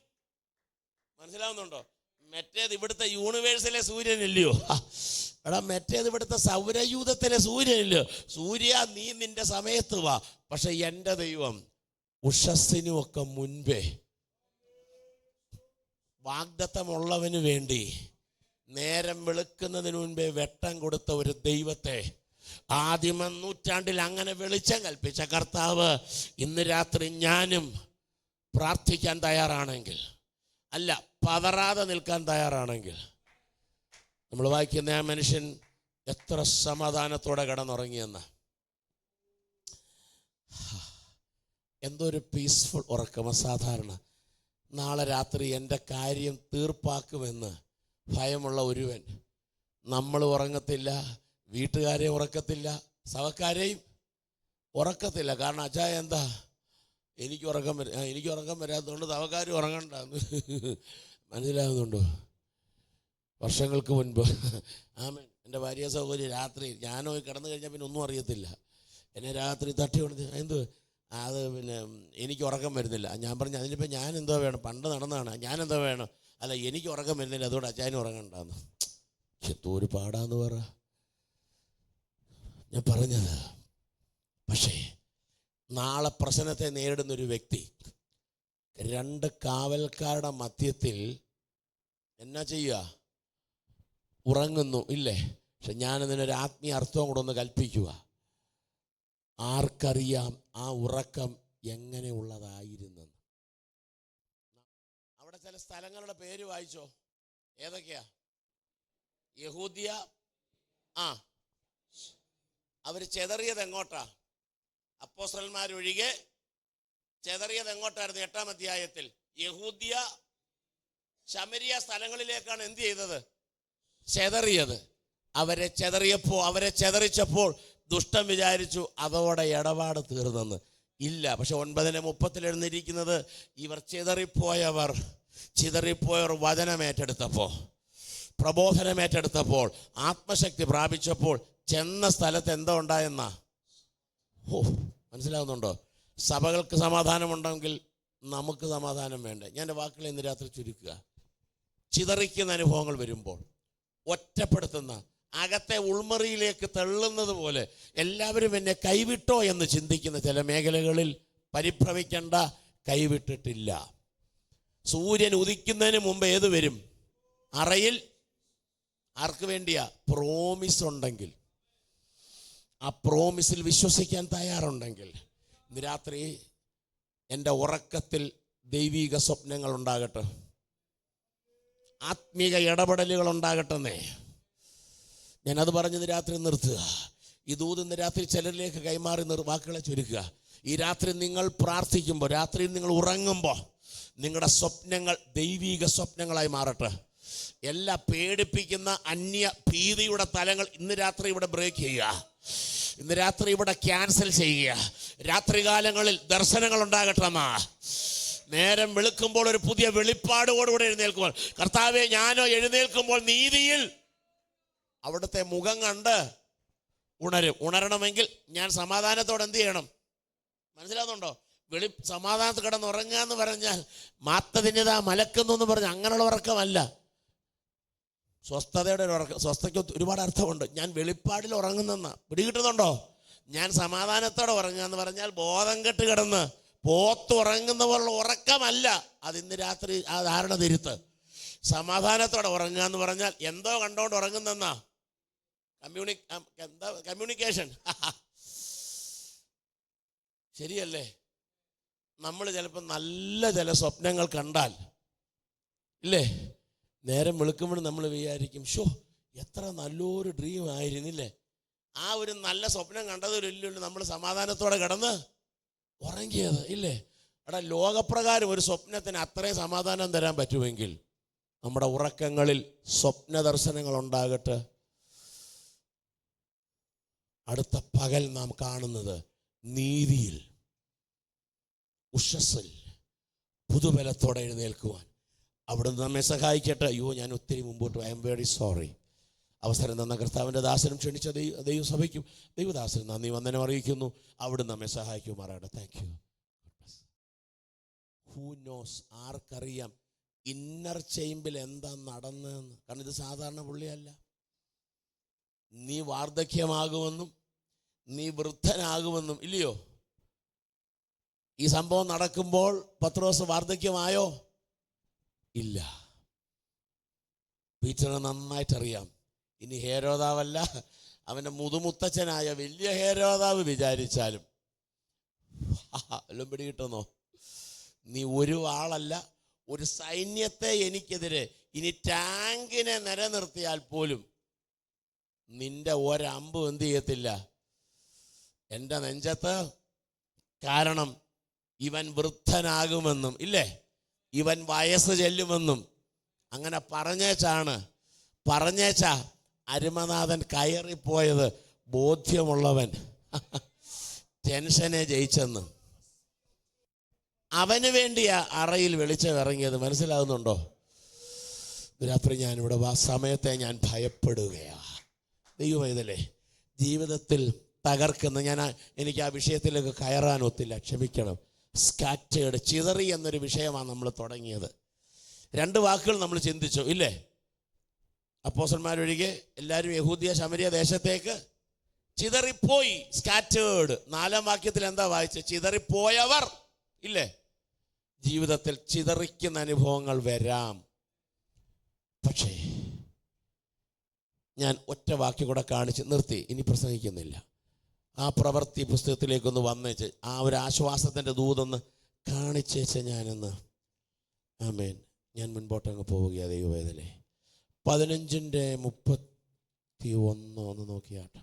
മനസ്സിലാവുന്നുണ്ടോ? മറ്റേത് ഇവിടുത്തെ യൂണിവേഴ്സിലെ സൂര്യനില്ലയോ? എടാ മറ്റേത് ഇവിടുത്തെ സൗരയൂഥത്തിലെ സൂര്യനില്ലയോ? സൂര്യ നീ നിന്റെ സമയത്ത് വാ, പക്ഷെ എൻ്റെ ദൈവം ഉഷസ്സിനുമൊക്കെ മുൻപേ വാഗ്ദത്തമുള്ളവന് വേണ്ടി നേരം വെളുക്കുന്നതിന് മുൻപേ വെട്ടം കൊടുത്ത ഒരു ദൈവത്തെ, ആദിമ നൂറ്റാണ്ടിൽ അങ്ങനെ വെളിച്ചം കൽപ്പിച്ച കർത്താവ് ഇന്ന് രാത്രി ഞാനും പ്രാർത്ഥിക്കാൻ തയ്യാറാണെങ്കിൽ, അല്ല പതറാതെ നിൽക്കാൻ തയ്യാറാണെങ്കിൽ, നമ്മൾ വായിക്കുന്ന ആ മനുഷ്യൻ എത്ര സമാധാനത്തോടെ കിടന്നുറങ്ങിയെന്ന്. എന്തൊരു പീസ്ഫുൾ ഉറക്കം. അസാധാരണ. നാളെ രാത്രി എൻ്റെ കാര്യം തീർപ്പാക്കുമെന്ന് ഭയമുള്ള ഒരുവൻ. നമ്മൾ ഉറങ്ങത്തില്ല, വീട്ടുകാരെയും ഉറക്കത്തില്ല, സഹക്കാരെയും ഉറക്കത്തില്ല. കാരണം അച്ഛാ എന്താ എനിക്ക് ഉറക്കം വരാത്തതുകൊണ്ട് തവക്കാരും ഉറങ്ങണ്ടെന്ന്. മനസ്സിലാകുന്നുണ്ടോ? വർഷങ്ങൾക്ക് മുൻപ് ആമേൻ എൻ്റെ ഭാര്യ സഹോദരി രാത്രി ഞാനോ കിടന്നു കഴിഞ്ഞാൽ പിന്നെ ഒന്നും അറിയത്തില്ല. എന്നെ രാത്രി തട്ടി കൊണ്ട് എന്ത് അത് പിന്നെ എനിക്ക് ഉറക്കം വരുന്നില്ല. ഞാൻ പറഞ്ഞു അതിനിപ്പോൾ ഞാൻ എന്തോ വേണം, പണ്ട് നടന്നതാണ്, ഞാൻ എന്തോ വേണം, അല്ല എനിക്ക് ഉറക്കം വരുന്നില്ല, അതുകൊണ്ട് അച്ചാനും ഉറങ്ങണ്ടെന്ന്. എന്തോ ഒരു പാടാന്ന് പറ ഞാൻ പറഞ്ഞത്. പക്ഷേ നാളെ പ്രശ്നത്തെ നേരിടുന്നൊരു വ്യക്തി 2 കാവൽക്കാരുടെ മധ്യത്തിൽ എന്നാ ചെയ്യുക? ഉറങ്ങുന്നു ഇല്ലേ? പക്ഷെ ഞാനതിനൊരു ആത്മീയ അർത്ഥവും കൂടെ ഒന്ന് കൽപ്പിക്കുക. ആർക്കറിയാം ആ ഉറക്കം എങ്ങനെയുള്ളതായിരുന്നെന്ന്. അവിടെ ചില സ്ഥലങ്ങളുടെ പേര് വായിച്ചോ. ഏതൊക്കെയാ? യഹൂദ്യ. അവർ ചെതറിയത് എങ്ങോട്ടാ? അപ്പോസ്തലന്മാരൊഴികെ ചെതറിയത് എങ്ങോട്ടായിരുന്നു? 8-ാം അധ്യായത്തിൽ യഹൂദ്യ ശമരിയ സ്ഥലങ്ങളിലേക്കാണ് എന്ത് ചെയ്തത്? ചെതറിയത്. അവരെ ചെതറിച്ചപ്പോൾ ദുഷ്ടൻ വിചാരിച്ചു അതോടെ ഇടപാട് തീർന്നെന്ന്. ഇല്ല. പക്ഷെ 9:30 എഴുന്നിരിക്കുന്നത് ഇവർ ചിതറിപ്പോയവർ വചനമേറ്റെടുത്തപ്പോൾ, പ്രബോധനമേറ്റെടുത്തപ്പോൾ, ആത്മശക്തി പ്രാപിച്ചപ്പോൾ ചെന്ന സ്ഥലത്ത് എന്താ ഉണ്ടായെന്നാ? മനസ്സിലാവുന്നുണ്ടോ? സഭകൾക്ക് സമാധാനമുണ്ടെങ്കിൽ നമുക്ക് സമാധാനം വേണ്ടേ? ഞാൻ എൻ്റെ വാക്കുകൾ ഇന്ന് രാത്രി ചുരുക്കുക. ചിതറിക്കുന്ന അനുഭവങ്ങൾ വരുമ്പോൾ, ഒറ്റപ്പെടുത്തുന്ന, അകത്തെ ഉൾമറിയിലേക്ക് തള്ളുന്നത് പോലെ എല്ലാവരും എന്നെ കൈവിട്ടോ എന്ന് ചിന്തിക്കുന്ന ചില മേഖലകളിൽ പരിഭ്രമിക്കേണ്ട. കൈവിട്ടിട്ടില്ല. സൂര്യൻ ഉദിക്കുന്നതിന് മുമ്പ് ഏത് വരും? അറയിൽ. ആർക്ക് വേണ്ടിയാ? പ്രോമിസ് ഉണ്ടെങ്കിൽ, ആ പ്രോമിസിൽ വിശ്വസിക്കാൻ തയ്യാറുണ്ടെങ്കിൽ ഇന്ന് രാത്രി എൻ്റെ ഉറക്കത്തിൽ ദൈവിക സ്വപ്നങ്ങൾ ഉണ്ടാകട്ടെ, ആത്മീക ഇടപെടലുകൾ ഉണ്ടാകട്ടെന്നേ. ഞാനത് പറഞ്ഞ് രാത്രി നിർത്തുക. ഈ ദൂത് ഇന്ന് രാത്രി ചിലരിലേക്ക് കൈമാറി വാക്കുകളെ ചുരുക്കുക. ഈ രാത്രി നിങ്ങൾ പ്രാർത്ഥിക്കുമ്പോൾ, രാത്രിയിൽ നിങ്ങൾ ഉറങ്ങുമ്പോൾ നിങ്ങളുടെ സ്വപ്നങ്ങൾ ദൈവിക സ്വപ്നങ്ങളായി മാറട്ടെ. എല്ലാ പേടിപ്പിക്കുന്ന അന്യ ഭീതിയുടെ തലങ്ങൾ ഇന്ന് രാത്രി ഇവിടെ ബ്രേക്ക് ചെയ്യുക. ഇന്ന് രാത്രി ഇവിടെ ക്യാൻസൽ ചെയ്യുക. രാത്രികാലങ്ങളിൽ ദർശനങ്ങൾ ഉണ്ടാകട്ടെന്നാ. നേരം വെളുക്കുമ്പോൾ ഒരു പുതിയ വെളിപ്പാടോടുകൂടെ എഴുന്നേൽക്കുമ്പോൾ, കർത്താവേ ഞാനോ എഴുന്നേൽക്കുമ്പോൾ നീതിയിൽ അവിടുത്തെ മുഖം കണ്ട് ഉണരണമെങ്കിൽ ഞാൻ സമാധാനത്തോടെ എന്ത് ചെയ്യണം? മനസ്സിലാവുന്നുണ്ടോ? സമാധാനത്തിൽ കിടന്ന് ഉറങ്ങുക എന്ന് പറഞ്ഞാൽ മാത്തതിൻ്റെതാ മലക്കുന്നു എന്ന് പറഞ്ഞാൽ അങ്ങനെയുള്ള ഉറക്കമല്ല. സ്വസ്ഥതയുടെ ഒരു ഉറക്കം. സ്വസ്ഥയ്ക്ക് ഒരുപാട് അർത്ഥമുണ്ട്. ഞാൻ വെളിപ്പാടിൽ ഉറങ്ങുന്നെന്ന പിടികിട്ടുന്നുണ്ടോ? ഞാൻ സമാധാനത്തോടെ ഉറങ്ങുക എന്ന് പറഞ്ഞാൽ ബോധം കെട്ട് കിടന്ന് പോത്തുറങ്ങുന്ന പോലുള്ള ഉറക്കമല്ല. അതിന്ന് രാത്രി ആ ധാരണ തിരുത്ത്. സമാധാനത്തോടെ ഉറങ്ങുക എന്ന് പറഞ്ഞാൽ എന്തോ കണ്ടോണ്ട് ഉറങ്ങുന്നെന്നാ. കമ്മ്യൂണിക്കേഷൻ ശരിയല്ലേ? നമ്മൾ ചിലപ്പോൾ നല്ല ചില സ്വപ്നങ്ങൾ കണ്ടാൽ ഇല്ലേ, നേരം വെളുക്കുമ്പോൾ നമ്മൾ വിചാരിക്കും ഷോ എത്ര നല്ലൊരു ഡ്രീം ആയിരുന്നില്ലേ. ആ ഒരു നല്ല സ്വപ്നം കണ്ടതില്ലല്ലോ നമ്മൾ സമാധാനത്തോടെ കിടന്ന് ഉറങ്ങിയത് ഇല്ലേ. എടാ, ലോകപ്രകാരം ഒരു സ്വപ്നത്തിന് അത്രയും സമാധാനം തരാൻ പറ്റുമെങ്കിൽ നമ്മുടെ ഉറക്കങ്ങളിൽ സ്വപ്ന ദർശനങ്ങൾ ഉണ്ടാകട്ടെ. അടുത്ത പകൽ നാം കാണുന്നത് നീതിയിൽ, ഉഷസ്സിൽ, പുതുബലത്തോടെ എഴുന്നേൽക്കുവാൻ അവിടുന്ന് നമ്മെ സഹായിക്കട്ടെ. അയ്യോ, ഞാൻ ഒത്തിരി മുമ്പോട്ട്, ഐ എം വെരി സോറി. അവസരം തന്ന കർത്താവിൻ്റെ ദാസനും ക്ഷണിച്ച ദൈവസഭയ്ക്കും ദൈവദാസനും നന്ദി വന്ദനം അറിയിക്കുന്നു. അവിടുന്ന് നമ്മെ സഹായിക്കുമാറാകട്ടെ. Thank you. Who knows? ആർക്കറിയാം ഇന്നർ ചേമ്പിൽ എന്താ നടന്നതെന്ന്? കാരണം ഇത് സാധാരണ പുള്ളിയല്ല. നീ വാർദ്ധക്യമാകുമെന്നും നീ വൃദ്ധനാകുമെന്നും ഇല്ലയോ? ഈ സംഭവം നടക്കുമ്പോൾ പത്രോസ് വാർദ്ധക്യമായോ? ഇല്ല. പീറ്ററിന് നന്നായിട്ടറിയാം. ഇനി ഹേരോദാവല്ല, അവൻ്റെ മുതുമുത്തച്ഛനായ വലിയ ഹേരോദാവ് വിചാരിച്ചാലും എല്ലാം പിടികിട്ടുന്നോ? നീ ഒരു ആളല്ല, ഒരു സൈന്യത്തെ എനിക്കെതിരെ ഇനി ടാങ്കിനെ നിലനിർത്തിയാൽ പോലും നിന്റെ ഒരമ്പ് എന്ത് ചെയ്യത്തില്ല എൻ്റെ നെഞ്ചത്ത്. കാരണം ഇവൻ വൃദ്ധനാകുമെന്നും ഇല്ലേ, ഇവൻ വയസ്സ് ചെല്ലുമെന്നും അങ്ങനെ പറഞ്ഞേച്ചാ അരുമനാഥൻ കയറിപ്പോയത്. ബോധ്യമുള്ളവൻ ടെൻഷനെ ജയിച്ചെന്ന്. അവന് വേണ്ടിയാ അറയിൽ വെളിച്ചം ഇറങ്ങിയത്. മനസ്സിലാകുന്നുണ്ടോ? രാത്രി ഞാനിവിടെ സമയത്തെ ഞാൻ ഭയപ്പെടുകയാ. ദൈവമേ, ജീവിതത്തിൽ തകർക്കുന്ന എനിക്ക് ആ വിഷയത്തിലേക്ക് കയറാൻ ഒത്തില്ല, ക്ഷമിക്കണം. സ്കാറ്റേഡ്, ചിതറി എന്നൊരു വിഷയമാണ് നമ്മൾ തുടങ്ങിയത്. 2 വാക്കുകൾ നമ്മൾ ചിന്തിച്ചു ഇല്ലേ? അപ്പോസ്തലന്മാരൊഴികെ എല്ലാവരും യഹൂദിയ ശമരിയ ദേശത്തേക്ക് ചിതറിപ്പോയി. സ്കാറ്റേഡ്. 4-ാം വാക്യത്തിൽ എന്താ വായിച്ചത്? ചിതറിപ്പോയവർ ഇല്ലേ? ജീവിതത്തിൽ ചിതറിക്കുന്ന അനുഭവങ്ങൾ വരാം. പക്ഷേ ഞാൻ ഒറ്റ വാക്യം കൂടെ കാണിച്ച് നിർത്തി, ഇനി പ്രസംഗിക്കുന്നില്ല. ആ പ്രവൃത്തി പുസ്തകത്തിലേക്കൊന്ന് വന്നേച്ച് ആ ഒരു ആശ്വാസത്തിൻ്റെ ദൂതൊന്ന് കാണിച്ചേച്ച് ഞാനൊന്ന് ആമേൻ. ഞാൻ മുൻപോട്ടങ്ങ് പോവുകയാണ് ദൈവവേദനയെ. 15:31 ഒന്ന് നോക്കിയാട്ടോ.